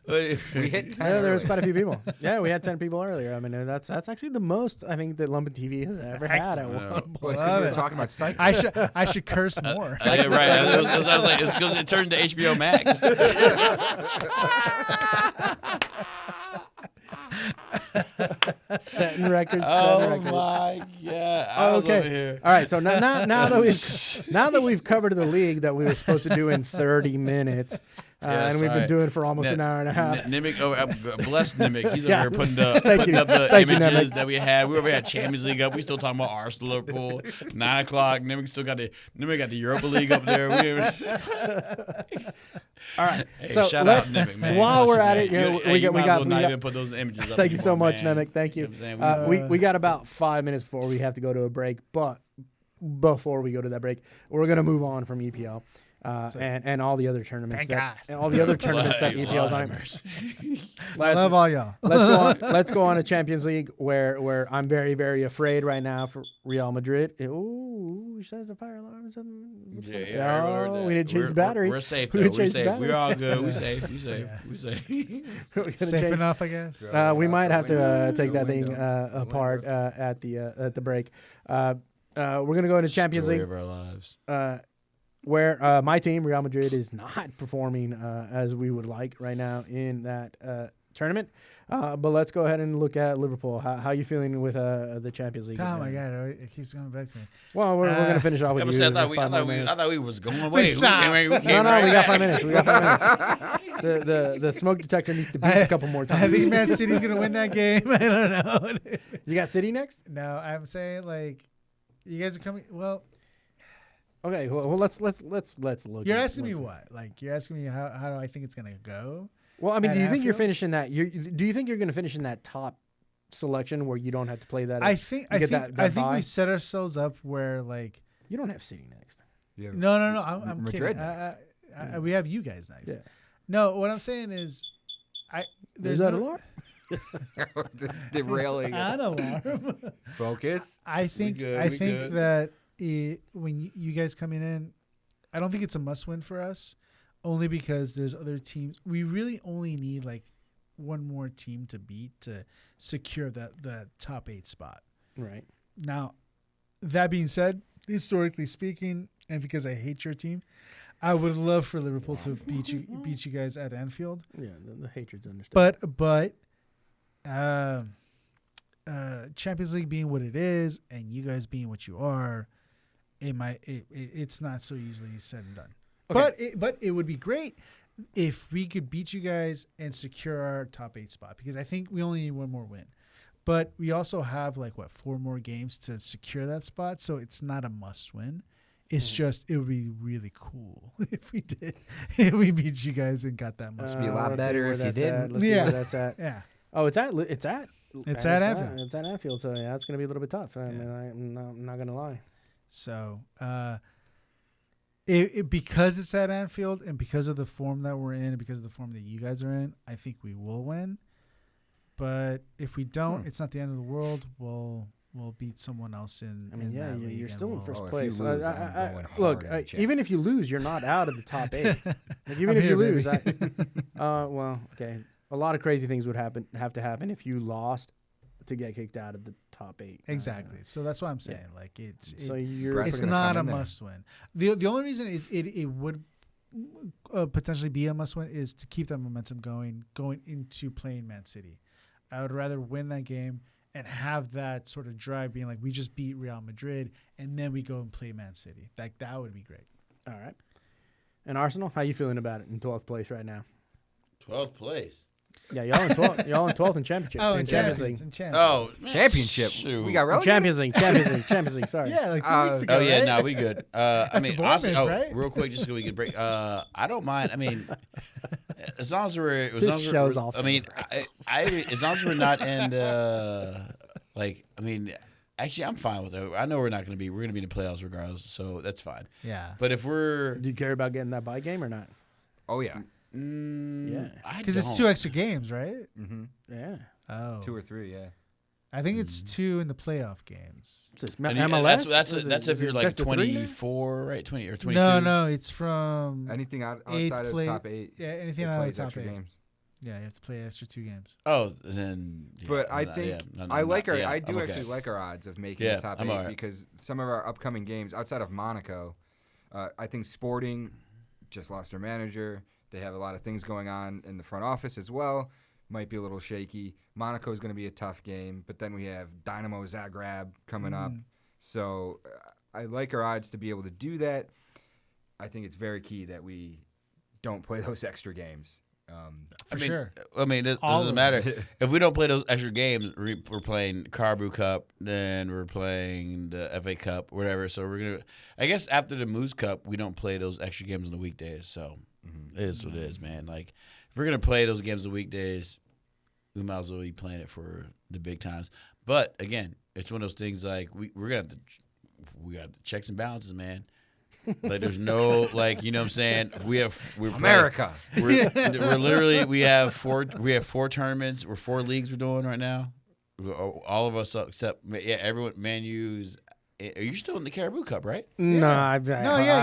We hit 10 Yeah, there was early. quite a few people. Yeah, we had 10 people earlier. I mean, that's actually the most I think that Lumpen TV has ever had at one Well, point. it's because we were talking about cycling. I should curse more. Yeah, right. I was like, it's because it turned to HBO Max. Setting records. Oh my god! I was over here. All right. So now that we've covered the league that we were supposed to do in 30 minutes, Yes, and we've been all right. doing it for almost an hour and a half. Nimic, bless Nimic. He's over Yeah. here putting up Thank you. the Thank you, images Nimic. that we had. We over here at Champions League up. We still talking about Arsenal, Liverpool. 9 o'clock. Nimic still got the Europa League up there. All right. Hey, so shout out let's, Nimic, man. while Bless we're you, at man. it, we You might as got well not even put those images up. Thank you so anymore, much, man. Nimic. Thank you. know what I'm saying? We got about 5 minutes before we have to go to a break, but before we go to that break, we're gonna move on from EPL. And all the other tournaments and all the other tournaments that EPL's on. I love all y'all. Let's go on to Champions League where I'm very, very afraid right now for Real Madrid. Ooh, says the fire alarm or something. What's going on? I heard Oh, that. we didn't change the battery. We're safe, We though. didn't We're change the safe. battery. We're all good. We safe. We safe. We're gonna Safe change- enough, I guess. we might have to take that thing window. apart at the break. We're gonna go into Champions Story League. of our lives. Where my team, Real Madrid, is not performing as we would like right now in that tournament. But let's go ahead and look at Liverpool. How you feeling with the Champions League? Oh my god, it keeps coming back to me. Well, we're going to finish off with I you. thought with 5 more minutes. I thought we was going away. stop. We No, came we right got back. 5 minutes. We got 5 minutes. The smoke detector needs to beep a couple more I think times. Man City's gonna win that game. I don't know. You got City next? No, I'm saying like, you guys are coming. Well, Okay. Well, let's look. you're at asking me what's- what? Like, you're asking me how do I think it's gonna go? Well, I mean, at do you think you're Anfield? finishing that? Do you think you're going to finish in that top selection where you don't have to play that? I think you get that I think bye? we set ourselves up where like You don't have City next. Yeah. no. I'm Madrid kidding. next. We have you guys next. Yeah. No, what I'm saying is, There's that a lot? Derailing. An alarm. Focus. I think that when you guys coming in, I don't think it's a must-win for us, only because there's other teams. We really only need like one more team to beat to secure the top 8 spot. Right. Now, that being said, historically speaking, and because I hate your team, I would love for Liverpool to beat you guys at Anfield. Yeah, the hatred's understood. But Champions League being what it is, and you guys being what you are, it's not so easily said and done. Okay. But it would be great if we could beat you guys and secure our top 8 spot, because I think we only need one more win. But we also have 4 more games to secure that spot, so it's not a must win. It's just it would be really cool if we beat you guys and got that must Be a win. lot better if you didn't. Let's see where that's at. Yeah. Oh, it's at Anfield. It's at Anfield. It's at Anfield, so yeah, it's going to be a little bit tough. I mean, I'm not going to lie. So, because it's at Anfield and because of the form that we're in and because of the form that you guys are in, I think we will win. But if we don't, it's not the end of the world. We'll beat someone else in. I mean, that league you're and still in we'll- first if place. you lose, I'm going Look, hard at you. even if you lose, you're not out of the top 8. Like, even I'm if here, you lose, baby. well, okay, a lot of crazy things would have to happen if you lost to get kicked out of the top 8. Exactly. So that's what I'm saying. Like it's Brett's it's gonna not come a in there. must win. The only reason it would potentially be a must win is to keep that momentum going into playing Man City. I would rather win that game and have that sort of drive being like, we just beat Real Madrid and then we go and play Man City. Like that would be great. All right. And Arsenal, how you feeling about it in 12th place right now? 12th place. Yeah, y'all in 12th. Y'all in 12th in championship. Oh, in and Champions League. champions. And champions. Oh, man, Championship. shoot. We got relegated. Champions League. Sorry. Yeah, like 2 weeks ago. Oh yeah, right? no, we good. I mean, Bournemouth, honestly, right? real quick, just so we can break. I don't mind. I mean, as long as we're, This show's off I the mean, I as long as we're not in like, I mean, actually, I'm fine with it. I know we're not going to be. We're going to be in the playoffs regardless, so that's fine. Yeah. But if we're, Do you care about getting that bye game or not? Oh yeah. Yeah. Because it's 2 extra games, right? Mm-hmm. Yeah. Oh. 2 or 3. Yeah. I think it's 2 in the playoff games. Is this and MLS? that's if you're like best of 3 now? 24, right? 20 or 22. No, it's from Anything outside eighth of the play- top 8. Yeah, anything it out of plays the top extra 8. games. Yeah, you have to play extra 2 games. Oh, then. Yeah, But I no, think yeah, no, no, I no, like our. yeah, I do I'm okay. actually like our odds of making Yeah, the top I'm 8 alright. because some of our upcoming games outside of Monaco, I think Sporting just lost their manager. They have a lot of things going on in the front office as well. Might be a little shaky. Monaco is going to be a tough game, but then we have Dynamo Zagreb coming up. So I like our odds to be able to do that. I think it's very key that we don't play those extra games. For sure. I mean, it All doesn't of matter. If we don't play those extra games, we're playing Caribou Cup, then we're playing the FA Cup, whatever. So we're going to, I guess after the Moose Cup, we don't play those extra games on the weekdays. So it is what it is, man. Like, if we're going to play those games on the weekdays, we might as well be playing it for the big times. But, again, it's one of those things like we're going to have to, we got the checks and balances, man. Like there's no like you know what I'm saying we're America. We're literally we have four tournaments or 4 leagues we're doing right now. All of us except everyone. Man U's. Are you still in the Caribou Cup, right? No, I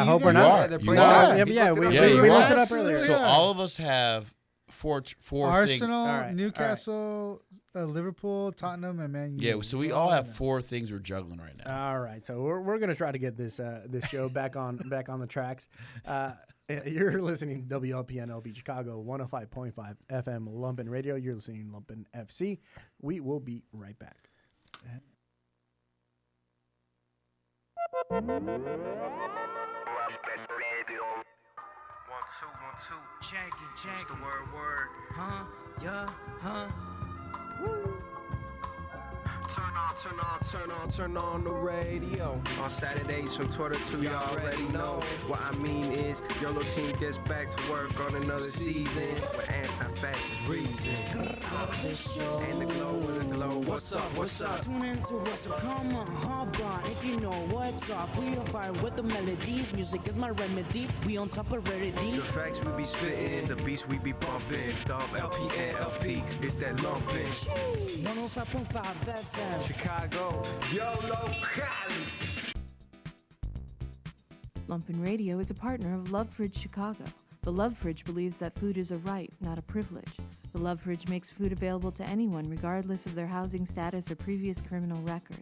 hope we're You not. are. They're You playing are. tonight. Yeah, He we looked Yeah, you looked are. it up earlier. So Yeah. all of us have four Arsenal, All right, Newcastle, Liverpool, Tottenham, and Man U. Yeah, so we all have 4 things we're juggling right now. All right, so we're gonna try to get this show back on the tracks. You're listening to WLPN LB Chicago 105.5 FM Lumpen Radio. You're listening to Lumpen FC. We will be right back. Check the word. Huh? Yeah, huh? Turn on the radio. On Saturdays from 12 to 2, y'all already know. What I mean is, your little team gets back to work on another season with anti-fascist reason. And the glow, what's up? Tune into us, so come on, hop on. If you know what's up, we on fire with the melodies. Music is my remedy. We on top of rarity. The facts we be spitting, the beats we be bumping. Dub LPN LP, it's that Lumpen. 105.5 FM. Chicago, YOLO Cali. Lumpen Radio is a partner of Love Fridge Chicago. The Love Fridge believes that food is a right, not a privilege. The Love Fridge makes food available to anyone, regardless of their housing status or previous criminal record.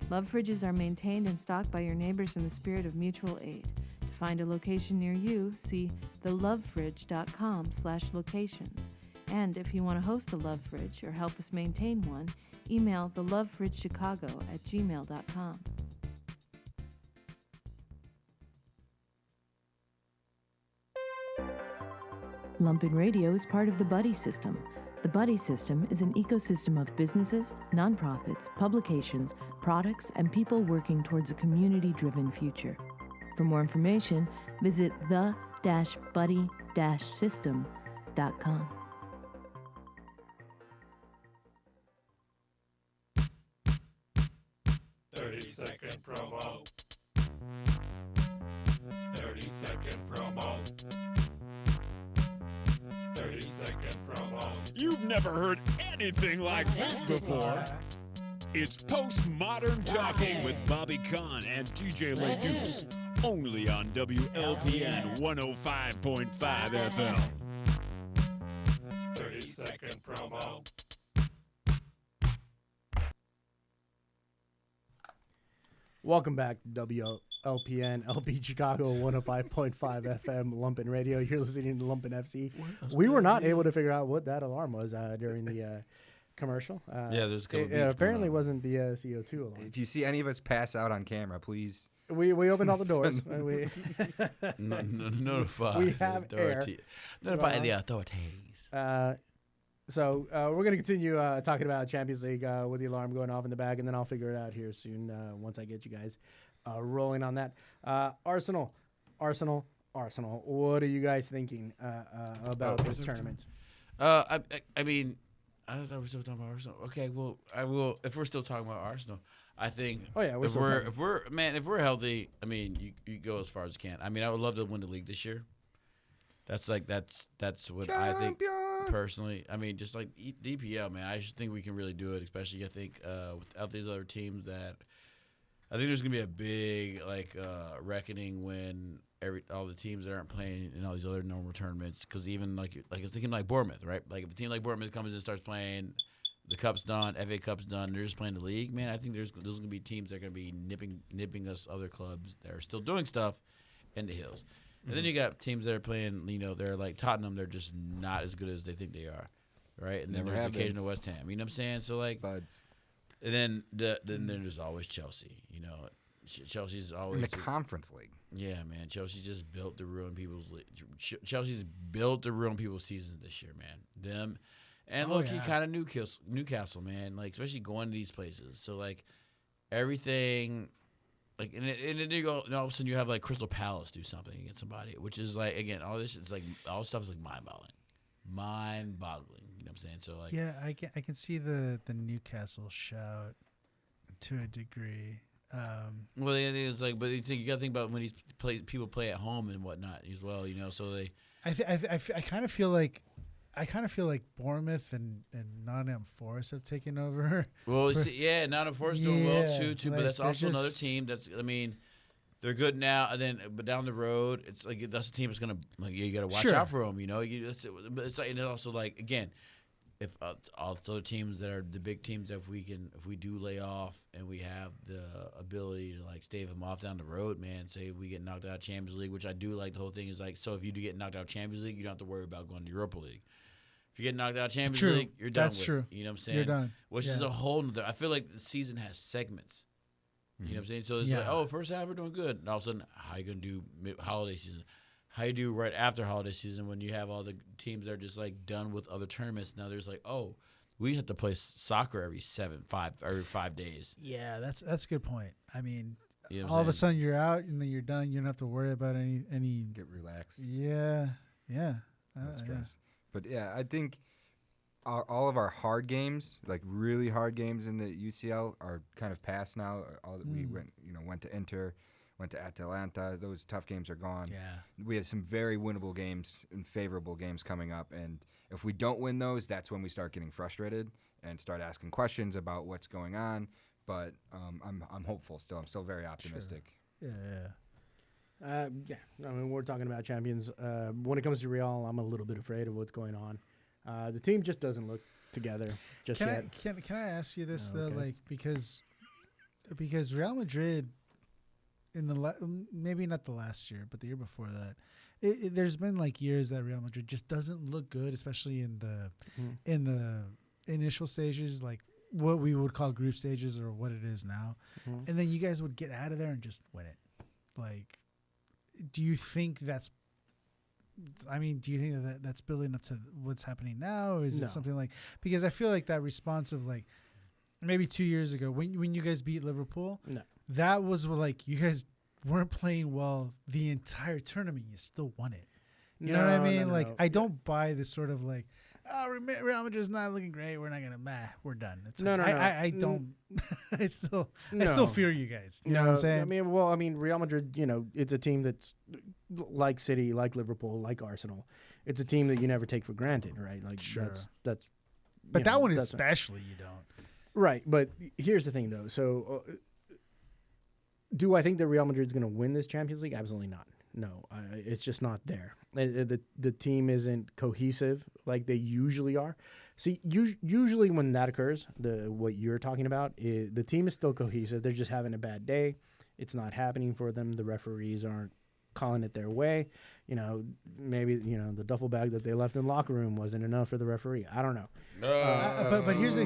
Love Fridges are maintained and stocked by your neighbors in the spirit of mutual aid. To find a location near you, see thelovefridge.com/locations. And if you want to host a Love Fridge or help us maintain one, email thelovefridgechicago@gmail.com. Lumpen Radio is part of the Buddy System. The Buddy System is an ecosystem of businesses, nonprofits, publications, products, and people working towards a community-driven future. For more information, visit the-buddy-system.com. Second promo. 30-second promo. 30-second promo. You've never heard anything like this before. It's postmodern talking with Bobby Kahn and DJ LeDuce. Only on WLPN 105.5 FM. 30-second promo. Welcome back to WLPN LP Chicago 105.5 FM Lumpen Radio. You're listening to Lumpen FC. We were not able to figure out what that alarm was during the commercial. There's a couple It beeps apparently going on. wasn't the CO2 alarm. If you see any of us pass out on camera, please. We opened all the doors. Notify We the have authority- Notify the authorities. So we're going to continue talking about Champions League with the alarm going off in the back, and then I'll figure it out here soon once I get you guys rolling on that. Arsenal. What are you guys thinking about this tournament? I mean, I thought we were still talking about Arsenal. Okay, well, I will. If we're still talking about Arsenal, I think. Oh yeah, if we're healthy, I mean, you go as far as you can. I mean, I would love to win the league this year. That's what I think personally. I mean, just like DPL, man. I just think we can really do it, especially I think without these other teams. That I think there's gonna be a big reckoning when all the teams that aren't playing in all these other normal tournaments. Because even like I was thinking like Bournemouth, right? Like if a team like Bournemouth comes in and starts playing, the Cup's done, FA Cup's done, they're just playing the league. Man, I think there's gonna be teams that are gonna be nipping us other clubs that are still doing stuff in the hills. And then you got teams that are playing, they're like Tottenham, they're just not as good as they think they are, right? And then there's the occasional West Ham, you know what I'm saying? So, like, Spuds. And then there's always Chelsea, Chelsea's always in the Conference League. Yeah, man, Chelsea just built to ruin people's Chelsea's built to ruin people's seasons this year, man. Them and low-key kind of Newcastle, man, like especially going to these places. So like everything. Like and then you go, and all of a sudden you have like Crystal Palace do something against somebody, which is like again all this is like all this stuff is like mind-boggling. You know what I'm saying? So like I can see the Newcastle shout to a degree. Well, it's like, but you got to think about when people play at home and whatnot as well. So they. I kind of feel like. Bournemouth and Nottingham Forest have taken over. Well, Nottingham Forest doing well too. But that's also another team. They're good now. And but down the road, it's like that's a team that's gonna you got to watch out for them. But it's like and it's also like again, if all the other teams that are the big teams, if we do lay off and we have the ability to like stave them off down the road, man. Say we get knocked out of Champions League, which I do like. The whole thing is like so if you do get knocked out of Champions League, you don't have to worry about going to Europa League. If you get knocked out of Champions League, you're done with it. You know what I'm saying? You're done. Which is a whole nother. I feel like the season has segments. You know what I'm saying? So it's like, first half we're doing good. And all of a sudden, how you going to do holiday season? How you do right after holiday season when you have all the teams that are just like done with other tournaments. Now there's like, we have to play soccer every 5 days. Yeah, that's a good point. I mean, You know what all I'm of a saying? sudden you're out and then you're done. You don't have to worry about any. Get relaxed. Yeah, yeah. No Yeah. stress. But yeah, I think all of our hard games, like really hard games in the UCL, are kind of past now. All that we went to Inter, went to Atalanta. Those tough games are gone. Yeah. We have some very winnable games and favorable games coming up, and if we don't win those, that's when we start getting frustrated and start asking questions about what's going on. But I'm hopeful still. I'm still very optimistic. Yeah. Yeah, I mean, we're talking about champions. When it comes to Real, I'm a little bit afraid of what's going on. The team just doesn't look together just yet. Can I ask you this though, Okay. like because Real Madrid in the maybe not the last year, but the year before that, there's been like years that Real Madrid just doesn't look good, especially in the initial stages, like what we would call group stages or what it is now, and then you guys would get out of there and just win it. Like, do you think that's? I mean, do you think that that's building up to what's happening now, or is No. it something like? Because I feel like that response of like maybe 2 years ago when you guys beat Liverpool, No. that was like you guys weren't playing well the entire tournament. You still won it. You know what I mean? Like I don't buy this sort of like, oh, Real Madrid's not looking great. We're not gonna we're done. It's No, like, no, no. I don't. I still No. fear you guys. You know what I'm saying? I mean, Real Madrid, it's a team that's like City, like Liverpool, like Arsenal. It's a team that you never take for granted, right? Like Sure. that's. But that one that's especially you don't. right. But here's the thing, though. So, do I think that Real Madrid's going to win this Champions League? Absolutely not. No, it's just not there. The team isn't cohesive like they usually are. See, usually when that occurs, what you're talking about, the team is still cohesive. They're just having a bad day. It's not happening for them. The referees aren't calling it their way. Maybe the duffel bag that they left in the locker room wasn't enough for the referee. I don't know. But here's the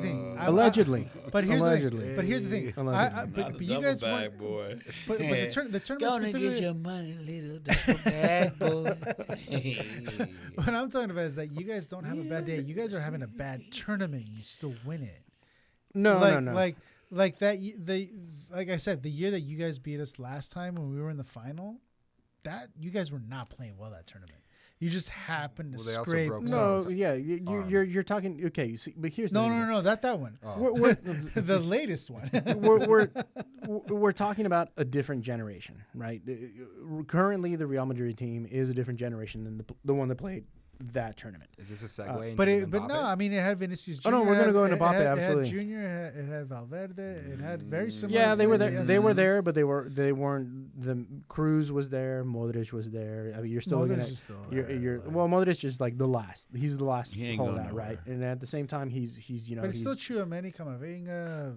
thing. Allegedly. But here's Allegedly. the thing. Allegedly. But you guys won. boy. But the tournament specifically. money, little duffel bag boy. What I'm talking about is that you guys don't have a bad day. You guys are having a bad tournament. You still win it. No. Like that. Like I said, the year that you guys beat us last time when we were in the final, that you guys were not playing well that tournament. You just happened to Well, they also scrape. broke No, Son's yeah, you're talking. Okay, you see, but here's the thing, though. No, that one. Oh. We're The latest one. we're talking about a different generation, right? Currently, the Real Madrid team is a different generation than the one that played that tournament. Is this a segue? But into but no, Mbappe? I mean it had Vinicius Jr. Oh, no, we're gonna go into Mbappe, It had absolutely. Junior, it had Valverde, it had very similar. Yeah, they were players. there. They were there, but they weren't. The Cruz was there. Modric was there. I mean, you're still looking Modric at. is still You're there, like- well, Modric is like the last. He's the last He ain't going holdout, nowhere. right? And at the same time, he's But it's he's still Tchouaméni, Camavinga,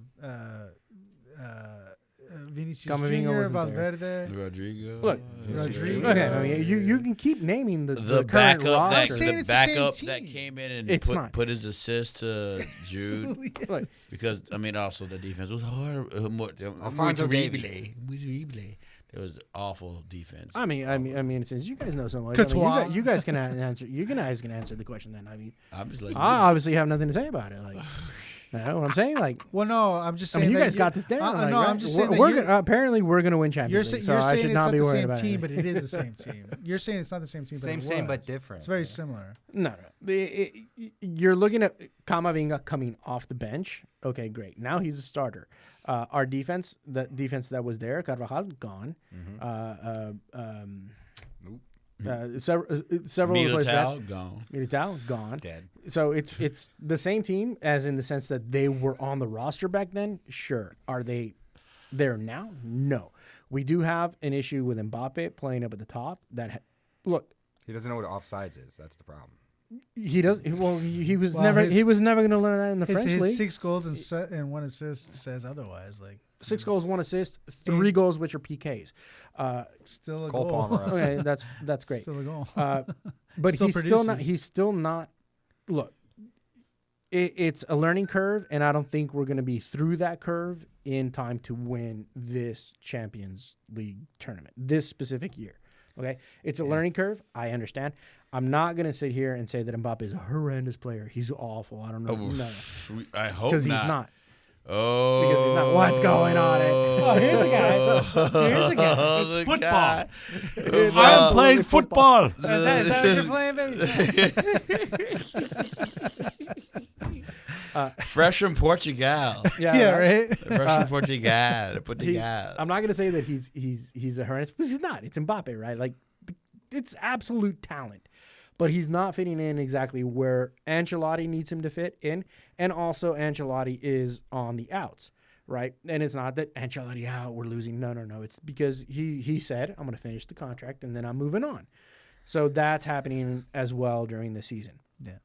Vinicius Camavinga Jr., wasn't there. Valverde. Rodrigo. Look, Rodrigo. okay. I mean, you can keep naming the current backup roster. I'm saying the it's the same backup team. that came in and It's not. put his assist to Jude. Yes. Because I mean, also the defense was hard. Alphonso Muy Davies. terrible. It was awful defense. I mean, since you guys know so much, Courtois. you guys can answer. You guys can answer the question. Then I mean, I'm just like, I obviously have nothing to say about it. Like, you know what I'm saying? Like, Well, no, I'm just I saying. mean, you that guys got this down. Like, no, right? I'm just saying that we're you're- gonna, apparently we're going to win You're, Champions League, so you're I saying should it's not not be the worried same about team, it. but it is the same team. You're saying it's not the same team, Same, but it same, but was. different. It's very Yeah. similar. No. You're looking at Camavinga coming off the bench. Okay, great. Now he's a starter. Our defense, the defense that was there, Carvajal gone. Nope. Several of the players back. Militao gone. Militao gone. Dead. So it's the same team as in the sense that they were on the roster back then. Sure. Are they there now? No. We do have an issue with Mbappe playing up at the top. Look, He doesn't know what offsides is. That's the problem. he does. Well, he was Well, never. his- He was never going to learn that in the French His league. 6 goals and 1 assist says otherwise. Like 6 goals, 1 assist, 3 goals, which are PKs. still a Cole goal. Palmer. Okay, that's great. Still a goal. But Still he's still not. produces. He's still not. Look, it's a learning curve, and I don't think we're going to be through that curve in time to win this Champions League tournament this specific year. Okay, it's a learning curve. I understand. I'm not gonna sit here and say that Mbappe is a horrendous player. He's awful. I don't know. No. I hope Because not. he's not. Oh, Because he's not. What's going on? Oh, here's the guy. Here's the guy. The football. It's I am absolutely playing football. Is that what you're playing, baby? Fresh from Portugal. Yeah, right. Fresh from Portugal. I'm not gonna say that he's a horrendous because he's not. It's Mbappe, right? Like it's absolute talent. But he's not fitting in exactly where Ancelotti needs him to fit in. And also Ancelotti is on the outs, right? And it's not that Ancelotti, we're losing. No. It's because he said, I'm going to finish the contract and then I'm moving on. So that's happening as well during the season. Yeah.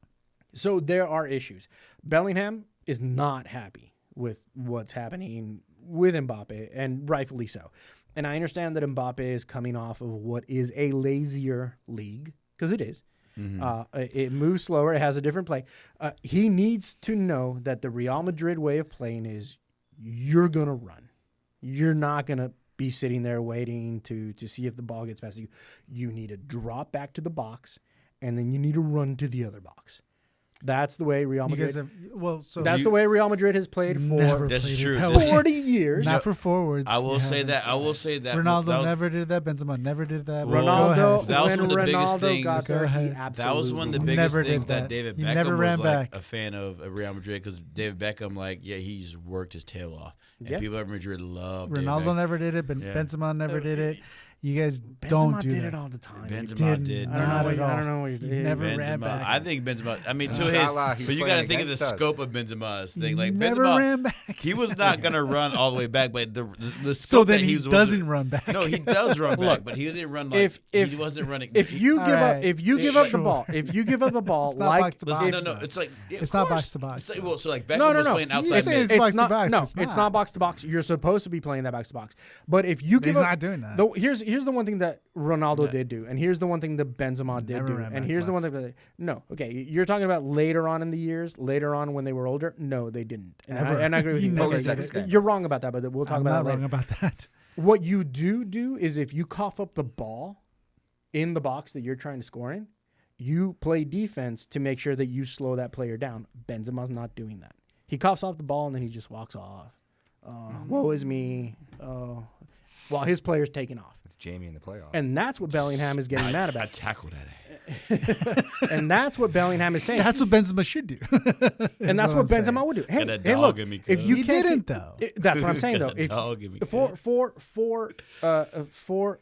So there are issues. Bellingham is not happy with what's happening with Mbappe, and rightfully so. And I understand that Mbappe is coming off of what is a lazier league, because it is. Mm-hmm. It moves slower. It has a different play. He needs to know that the Real Madrid way of playing is you're going to run. You're not going to be sitting there waiting to see if the ball gets past you. You need to drop back to the box, and then you need to run to the other box. That's the way Real Madrid. That's the way Real Madrid has played for That's true. 40 years. Not for forwards. I will say that. Ronaldo never did that. Benzema never did that. Ronaldo, that was when one of the biggest Ronaldo things. got there, he absolutely. That was one of the biggest things that David He Beckham never ran was like back. a fan of Real Madrid, because David Beckham, he's worked his tail off, and people at Madrid love. Ronaldo never did it, but Benzema never did it. You guys don't do did that. it all the time. Benzema did. I don't know what you did. Never ran back. I think Benzema. I mean, Inshallah, but you got to think of the scope of Benzema's thing. Like never Benzema, ran back. He was not gonna run all the way back, but the scope So then that he doesn't run back. No, he does run back, but he didn't run like he wasn't running. If you give up, right. if you give up the ball, if you give up the ball, It's not box to box. No, it's like It's not box to box. It's like, so like Beckham No. was playing He's outside. saying mid. it's box to not. box. No, It's not not. box to box. You're supposed to be playing that box to box. But if you give He's up, not doing that. Here's the one thing that Ronaldo did do, and here's the one thing that Benzema did Never do, ran and back here's the one twice. that okay, you're talking about later on in the years, later on when they were older. No, they didn't. And Ever. I agree with He you. never Okay, did it. you're wrong about that, but we'll talk I'm about not that later. wrong about that. What you do is if you cough up the ball in the box that you're trying to score in, you play defense to make sure that you slow that player down. Benzema's not doing that. He coughs off the ball and then he just walks off. Woe is me. While his player's taking off. It's Jamie in the playoffs. And that's what Bellingham is getting mad I about. tackled that. And that's what Bellingham is saying. That's what Benzema should do. And that's what Benzema would do. Hey, Got a hey, look, dog in me, if cuz. you He can't didn't, keep- though. That's what I'm saying, though. Got a dog in me, For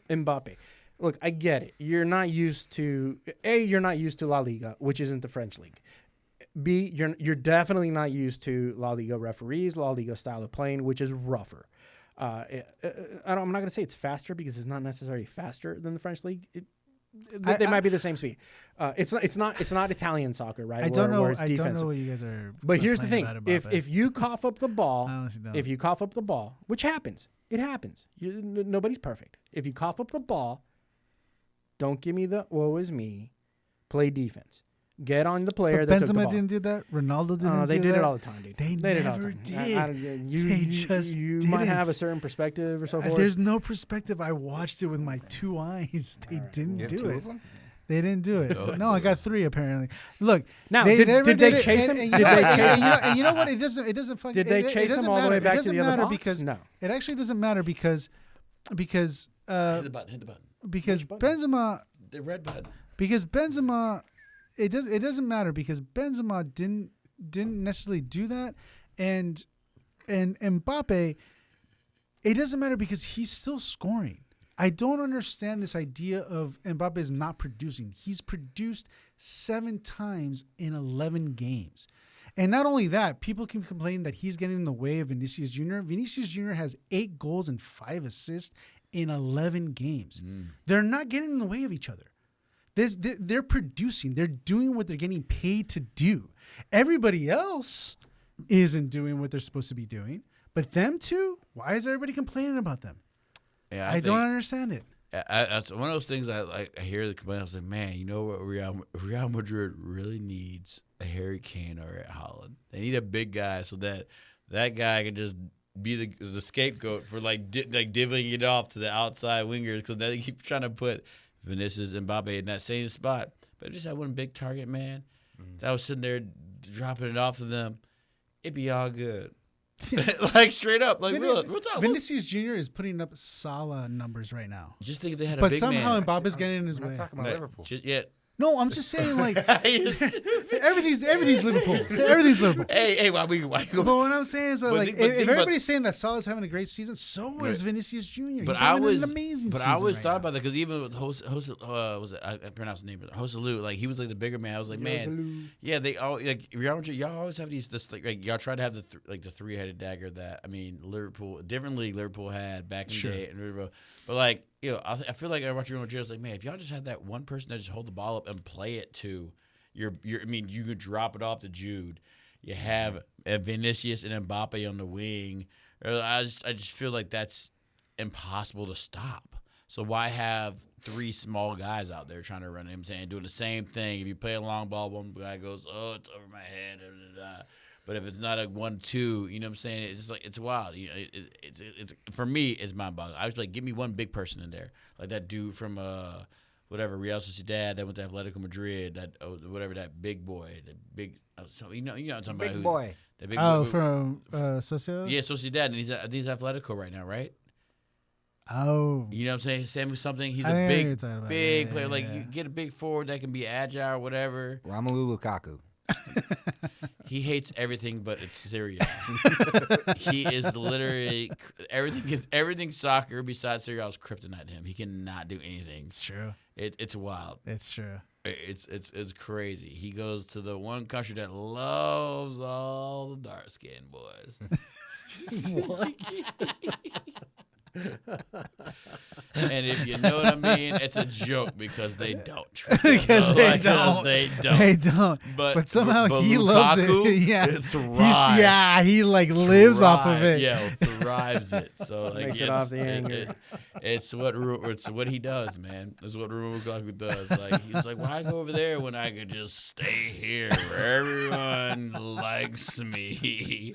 Mbappe, look, I get it. You're not used to La Liga, which isn't the French league. B, you're definitely not used to La Liga referees, La Liga style of playing, which is rougher. I'm not going to say it's faster because it's not necessarily faster than the French league. They might be the same speed. It's not Italian soccer, right? I don't know. Where it's I don't defensive. know what you guys are. But here's the thing: complaining about if you cough up the ball, I honestly don't. if you cough up the ball, which happens, it happens. Nobody's perfect. If you cough up the ball, don't give me the woe is me. Play defense. Get on the player But that took the Benzema ball. didn't do that. Ronaldo didn't. They do did that. it all the time, dude. They did it all the never time. did. You might have a certain perspective or so forth. There's no perspective. I watched it with my 2 eyes. They didn't You have do two it. of them? They didn't do it. No, I got 3 apparently. Look, Now, they did never they it, chase and- him? And, Did they chase him? and you know what? It doesn't fucking. Did they it chase doesn't him all the way matter. back It to the doesn't other matter box? because No. It actually doesn't matter because Hit the button. Hit the button. because Benzema The red button. because Benzema it doesn't matter because Benzema didn't necessarily do that, and Mbappe, it doesn't matter because he's still scoring. I don't understand this idea of Mbappe is not producing. He's produced 7 times in 11 games. And not only that, people can complain that he's getting in the way of Vinicius Jr. Vinicius Jr. has 8 goals and 5 assists in 11 games. They're not getting in the way of each other. They're producing. They're doing what they're getting paid to do. Everybody else isn't doing what they're supposed to be doing. But them two, why is everybody complaining about them? Yeah, I don't understand it. That's one of those things I hear the complaint. I was like, man, you know what Real Madrid really needs? A Harry Kane or a Haaland. They need a big guy so that guy can just be the scapegoat for divvying it off to the outside wingers because they keep trying to put Vinicius and Mbappe in that same spot. But if just had one big target man that was sitting there dropping it off to them, it'd be all good. Like straight up, like real. Vinicius Jr. is putting up Salah numbers right now. Just think if they had a but big somehow man. Mbappe's getting in his We're way. not talking about Liverpool. No, I'm just saying like everything's Liverpool. Everything's Liverpool. Hey, why go? But what I'm saying is that like if everybody's saying that Salah's having a great season, so is Vinicius Jr. But He's having an amazing but season I always right thought now. about that because even with I pronounced the name Joselu, like he was like the bigger man. I was like, man, yeah, they all like Real Madrid. Y'all always have like y'all try to have the 3-headed dagger that Liverpool had back in the day, and but like I feel like I watch Real Madrid. I was like, man, if y'all just had that one person that just hold the ball up and play it to you could drop it off to Jude. You have Vinicius and Mbappe on the wing. I just feel like that's impossible to stop. So why have 3 small guys out there trying to run him, saying doing the same thing? If you play a long ball, one guy goes, "Oh, it's over my head." But if it's not a 1-2, you know what I'm saying? It's like it's wild. It's for me, it's mind-boggling. I was like, give me one big person in there, like that dude from Real Sociedad that went to Atletico Madrid. That big boy, that big. So what I'm talking about. Big boy. That big boy from Sociedad. Yeah, Sociedad, and he's Atletico right now, right? Oh, you know what I'm saying? Sammy something. He's a big player. Like you get a big forward that can be agile or whatever. Romelu Lukaku. He hates everything but it's Syria. He is literally everything soccer besides Syria is kryptonite to him. He cannot do anything. It's true. It's wild. It's true. It's crazy. He goes to the one country that loves all the dark skinned boys. What? And if you know what I mean, it's a joke because they don't. Because they don't. They don't. But somehow he loves it. Yeah. Thrives. He like lives off of it. Yeah, thrives it. So like Makes it off the anger. It's what he does, man. It's what Lukaku does. Like he's like, why go over there when I could just stay here where everyone likes me?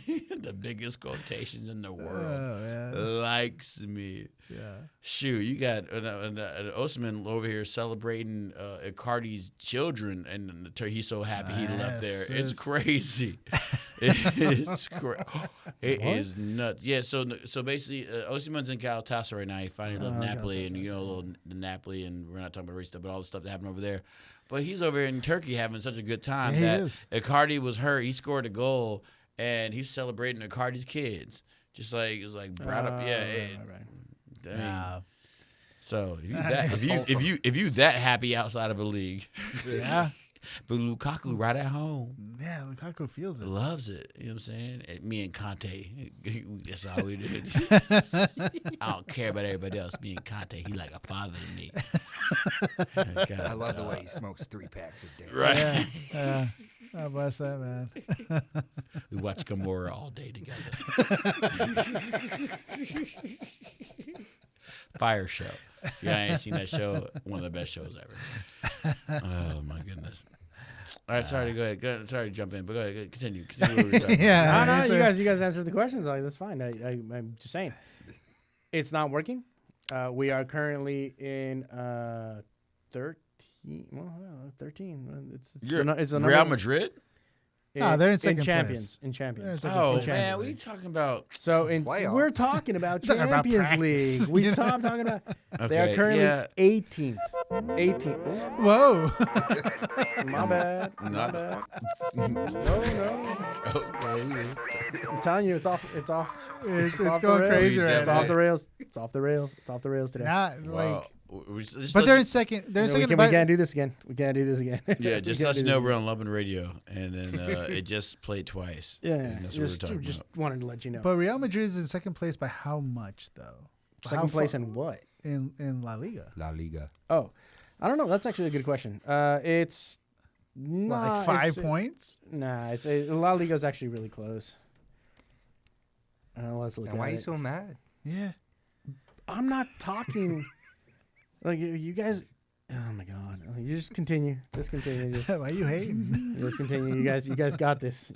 The biggest quotations in the world. Likes me. Yeah. Shoot, you got Osman over here celebrating Icardi's children, and he's so happy he left there. It's crazy. It's crazy. It is nuts. Yeah. So basically, Osman's in Galatasaray right now. He finally left Napoli, and the Napoli, and we're not talking about race stuff, but all the stuff that happened over there. But he's over in Turkey having such a good time that Icardi was hurt. He scored a goal, and he's celebrating Icardi's kids. Just like it was like brought up, right. So if you that happy outside of a league, yeah. But Lukaku right at home, yeah, Lukaku feels it, loves it. You know what I'm saying? Me and Conte, that's all we do. I don't care about everybody else. Me and Conte, he like a father to me. I love the way he smokes 3 packs a day. Right? Yeah. God bless that man. We watch Gamora all day together. Fire show. Yeah, I ain't seen that show. One of the best shows ever. Oh my goodness. All right, sorry to go ahead. Sorry to jump in, but go ahead. Continue. What we were talking yeah. No, you guys answered the questions. Like that's fine. I'm just saying, it's not working. We are currently in 13. Well, 13. It's Real Madrid. No, they're in second Champions. place. In Champions. Oh man, what are you talking about? So we're talking about Champions League. We talking about. Okay, they are currently 18th. 18th. Whoa. My bad. No. No. Okay. I'm telling you, it's off. It's off going the rails. crazy right It's now. off the rails. It's off the rails. It's off the rails today. Not Wow. like. But they're in second. We can't do this again. Yeah, just let you know we're on Lumpen Radio, and then it just played twice. Yeah, and that's what we're talking just about. wanted to let you know. But Real Madrid is in second place by how much though? Second place in what? In La Liga. La Liga. Oh, I don't know. That's actually a good question. It's not like 5 points. Nah, La Liga is actually really close. Let's look. And why are you so mad? Yeah, I'm not talking. Like you guys, oh my God! You just continue. Just continue. Why are you hating? Just continue. You guys got this.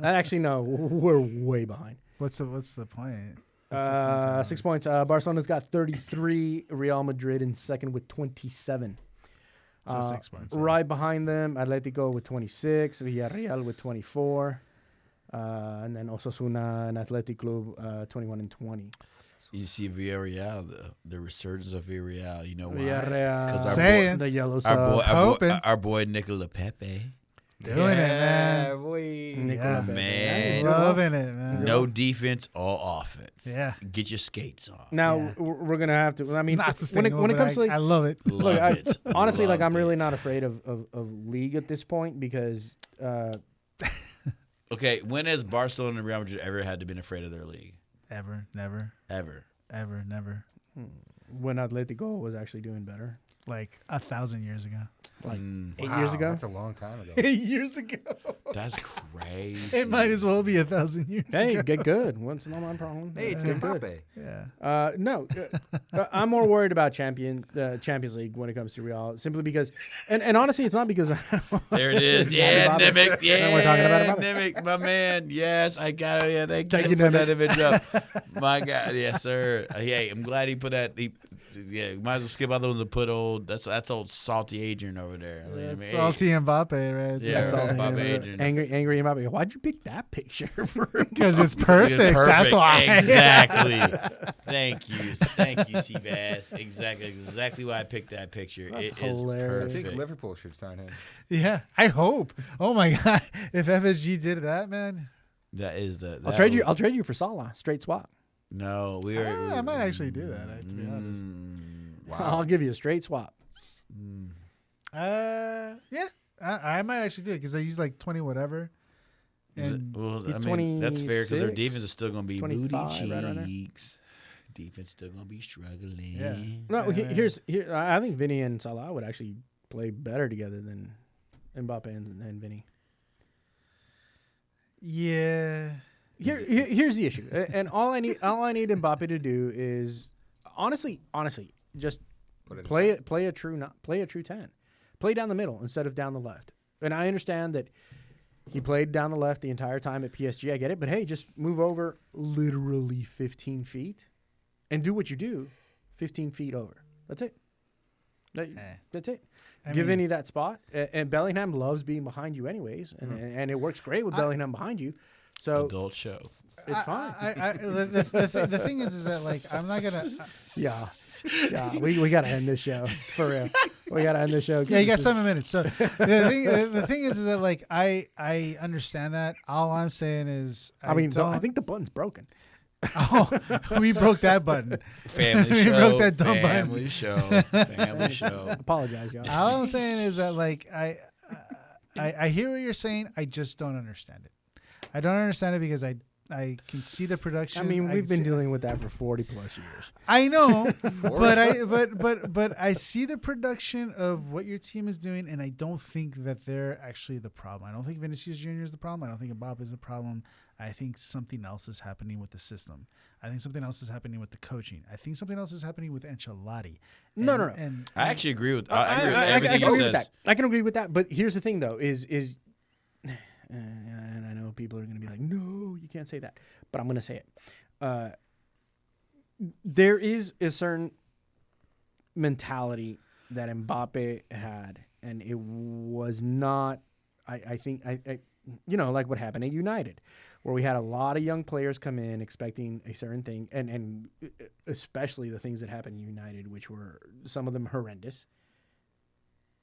Actually, no, we're way behind. What's the point? 6 points. Barcelona's got 33. Real Madrid in second with 27. So 6 points. Right behind them, Atletico with 26. Villarreal with 24. And then Osasuna and Athletic Club 21 and 20. You see Villarreal, the resurgence of Villarreal. You know why? Villarreal, the yellow sub. Our boy Nicola Pepe. Doing it, man. Boy. Nicola Pepe. Man. Loving it, man. No defense, all offense. Yeah. Get your skates on. Now we're gonna have to. I mean, Not when it comes to like, I love it. look, honestly, Love I'm really it. not afraid of league at this point because Okay, when has Barcelona and Real Madrid ever had to been afraid of their league? Ever, never, Ever. never. when Atletico was actually doing better, Like 1,000 years ago. like 8 Wow, years ago. That's a long time ago. 8 years ago. That's crazy. It might as well be 1,000 years Hey, ago. get good. What's not my problem? Hey, it's Get good. Mbappe. Yeah. No, I'm more worried about Champions League when it comes to Real, simply because, and honestly, it's not because. There it is. Yeah, Nimic. And we're talking about Yeah, Mbappe. Nimic, my man. Yes, I got it. Yeah, thank Thank you you, for that Nimic. image up. My God. Yes, sir. Hey, I'm glad he put that. Yeah, might as well skip other ones and put old. That's old salty Adrian over there. I mean, Salty Mbappe right Yeah, there. Salty Mbappe Mbappe. Adrian. Angry Mbappe. Why'd you pick that picture for? Because it's perfect. That's why. Exactly. Thank you, Seabass. Exactly why I picked that picture. That's It hilarious. I is think perfect. Liverpool should sign him. Yeah, I hope. Oh my God, if FSG did that, man. That is the. I'll trade you. I'll trade you for Salah. Straight swap. No, we are. I might actually do that. To be honest. I'll give you a straight swap. Yeah, I might actually do it because he's like 20 whatever. And Well, he's I mean, that's fair because their 26, defense is still going to be booty 25, right around there. cheeks. Defense still going to be struggling. Yeah. No, here. I think Vinny and Salah would actually play better together than Mbappe and Vinny. yeah, Here's the issue, and all I need Mbappe to do is honestly, just play a true 10, play down the middle instead of down the left. And I understand that he played down the left the entire time at PSG. I get it, but hey, just move over literally 15 feet and do what you do, 15 feet over. That's it. That's it. Give Vinny that spot, and Bellingham loves being behind you anyways, and it works great with Bellingham behind you. So Adult show. it's fine. the thing is that like I'm not gonna. Yeah, we gotta end this show for real. We gotta end this show. Yeah, you got 7 minutes. So the thing is that like I understand that. All I'm saying is I think the button's broken. Oh, we broke that button. Family We show. broke that dumb button. Family show. Family show. Apologize, y'all. All I'm saying is that like I hear what you're saying. I just don't understand it. I don't understand it because I can see the production. I mean, we've can been see- dealing with that for 40 plus years. I know, but I see the production of what your team is doing, and I don't think that they're actually the problem. I don't think Vinicius Jr. is the problem. I don't think Mbappe is the problem. I think something else is happening with the system. I think something else is happening with the coaching. I think something else is happening with Ancelotti. No. And I actually agree with. I everything can he agree with says. that. I can agree with that. But here's the thing, though, is and I know people are going to be like, no, you can't say that. But I'm going to say it. There is a certain mentality that Mbappe had, and it was not, I think, like what happened at United, where we had a lot of young players come in expecting a certain thing, and especially the things that happened in United, which were some of them horrendous,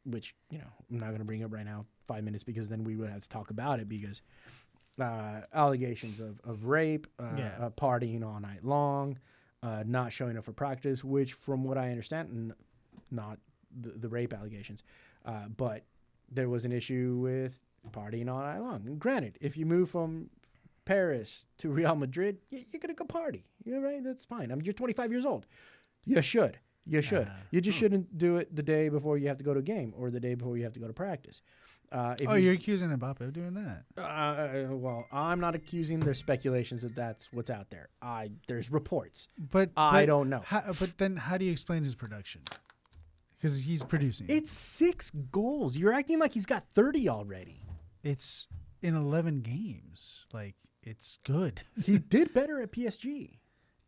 which, I'm not going to bring up right now, 5 minutes, because then we would have to talk about it, because allegations of rape, partying all night long, not showing up for practice, which from what I understand, not the rape allegations, but there was an issue with partying all night long. And granted, if you move from Paris to Real Madrid, you're going to go party. You're right. That's fine. I mean, you're 25 years old. You should. You just shouldn't do it the day before you have to go to a game or the day before you have to go to practice. You're accusing Mbappe of doing that? Well, I'm not accusing. There's speculations that that's what's out there. There's reports. But I don't know. But then how do you explain his production? Because he's producing. It's 6 goals. You're acting like he's got 30 already. It's in 11 games. Like, it's good. He did better at PSG.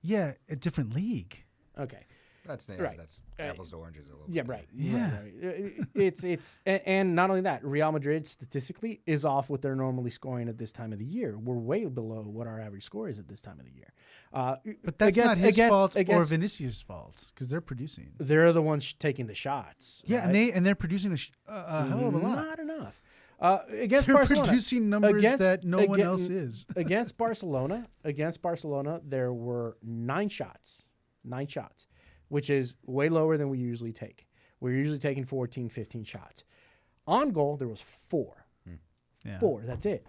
Yeah, a different league. Okay. That's Right. That's apples to oranges a little Yeah, bit. right. Yeah. Right. It's and not only that, Real Madrid statistically is off what they're normally scoring at this time of the year. We're way below what our average score is at this time of the year. But that's not his fault or Vinicius' fault because they're producing. They're the ones taking the shots. Yeah, right? and they're producing a hell of a lot. Not enough. Against They're Barcelona, producing numbers that no one else is. Against Barcelona, there were 9 shots. 9 shots, which is way lower than we usually take. We're usually taking 14, 15 shots. On goal, there was 4. Yeah. 4. That's it.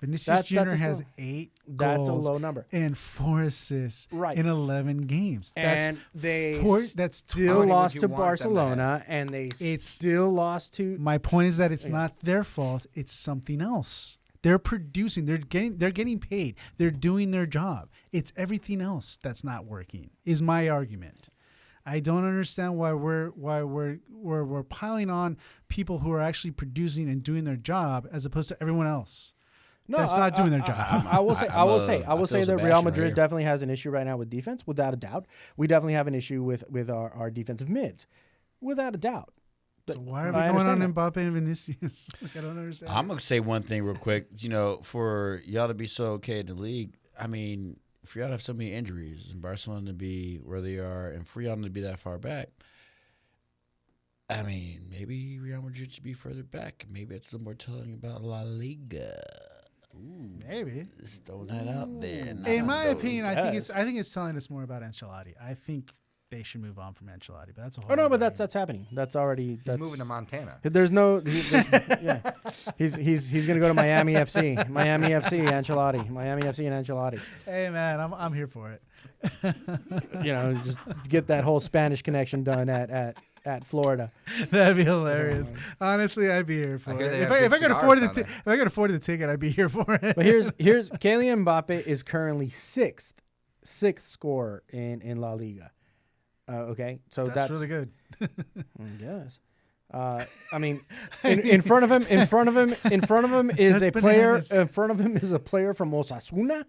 Vinicius Jr. has 8 goals. That's a low number. And 4 assists in 11 games. And they that's still lost to Barcelona, and they still lost to... My point is that it's not their fault. It's something else. They're producing. They're getting paid. They're doing their job. It's everything else that's not working, is my argument. I don't understand why we're piling on people who are actually producing and doing their job as opposed to everyone else. No, that's not doing their job. I will say that Real Madrid right definitely has an issue right now with defense, without a doubt. We definitely have an issue with our defensive mids, without a doubt. So why are we going on Mbappe and Vinicius? Like, I don't understand. I'm gonna say one thing real quick. For y'all to be so okay in the league, I mean, for y'all to have so many injuries and Barcelona to be where they are, and for y'all to be that far back, I mean, maybe Real Madrid should be further back. Maybe it's a little more telling about La Liga. Ooh, maybe. Just throwing that out there. In my opinion, I think it's telling us more about Ancelotti. I think they should move on from Ancelotti, but that's a whole. Oh no, but that's happening. That's already. He's moving to Montana. There's no. Yeah, he's gonna go to Miami FC. Miami FC Ancelotti. Miami FC and Ancelotti. Hey man, I'm here for it. Just get that whole Spanish connection done at Florida. That'd be hilarious. Honestly, I'd be here for it. If I could afford the ticket, I'd be here for it. But here's Kylian Mbappe is currently sixth scorer in La Liga. Okay, so that's really good. I guess. I mean, in front of him is a player. In front of him is a player from Osasuna,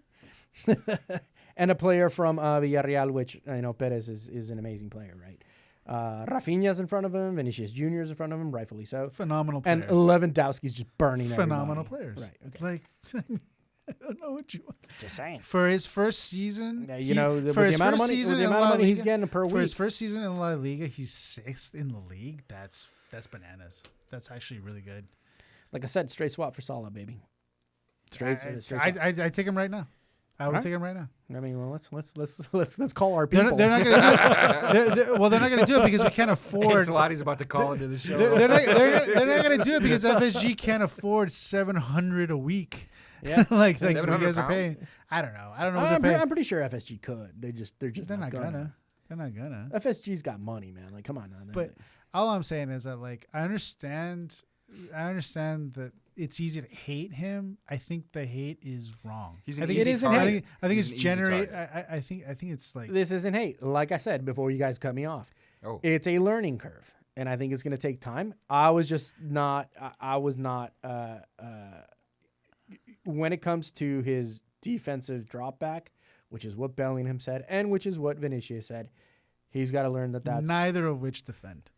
and a player from Villarreal, which Perez is an amazing player, right? Rafinha's in front of him, Vinicius Jr. is in front of him, rightfully so. Phenomenal players. And Lewandowski's just burning phenomenal everybody. Players. Right. Okay. Like, I don't know what you want. Just saying. For his first season, the amount of money he's getting per week. For his first season in La Liga, he's 6th in the league. That's bananas. That's actually really good. Like I said, straight swap for Salah, baby. Straight I take him right now. I would take him right now. I mean, well, let's call our people. They're not going to do it. They're not going to do it because we can't afford. Ancelotti's about to call into the show. They're not going to do it because FSG can't afford $700 a week. Yeah, like you guys are paying. I don't know what they're paying. I'm pretty sure FSG could. They're not gonna. They're not gonna. FSG's got money, man. Like, come on now. But all I'm saying is that, like, I understand that it's easy to hate him. I think the hate is wrong. I think it's generated. I think it's like, this isn't hate. Like I said before, you guys cut me off. It's a learning curve, and I think it's going to take time. I was not. When it comes to his defensive drop back, which is what Bellingham said, and which is what Vinicius said, he's got to learn that's neither of which defend,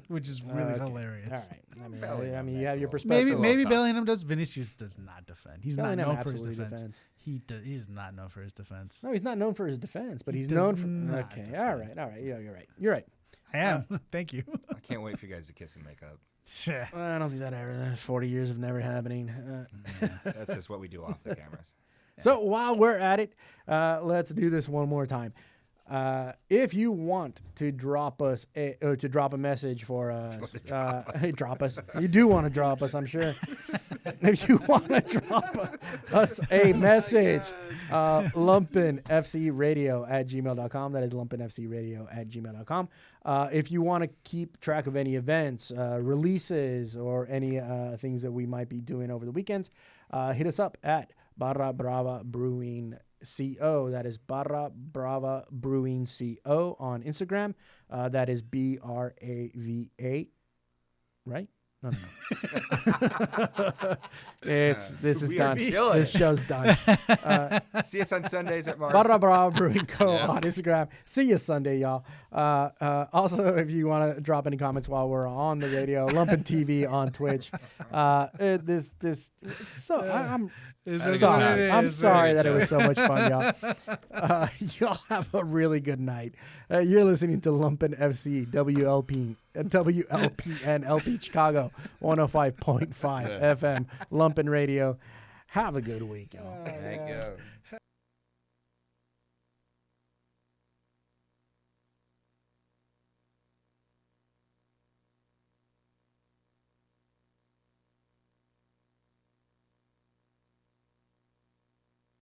which is really hilarious. All right. I mean, you have your perspective. Maybe Bellingham does. Vinicius does not defend. He's Bellingham not known for his defense. He is not known for his defense. No, he's not known for his defense, but he's known for. Okay, defend. All right. Yeah, you're right. I am. Thank you. I can't wait for you guys to kiss and make up. I don't think that ever. 40 years of never happening. That's just what we do off the cameras. Yeah. So while we're at it, let's do this one more time. If you want to drop us a message for us, drop us. You do want to drop us, I'm sure. If you want to drop us a message, lumpenfcradio@gmail.com. That is lumpenfcradio@gmail.com. If you want to keep track of any events, releases, or any things that we might be doing over the weekends, hit us up at Barra Brava Brewing CO. That is Barra Brava Brewing CO on Instagram. That is BRAVA, right? No. This is We are done. killing This it. show's done. See us on Sundays at Mars. Blah, blah, Brewing Co. on Instagram. See you Sunday, y'all. Also, if you want to drop any comments while we're on the radio, Lumpen TV on Twitch. I'm sorry that it was so much fun, y'all. Y'all have a really good night. You're listening to Lumpen FC, WLPN LP Chicago, 105.5 FM, Lumpen Radio. Have a good week, y'all. Thank you.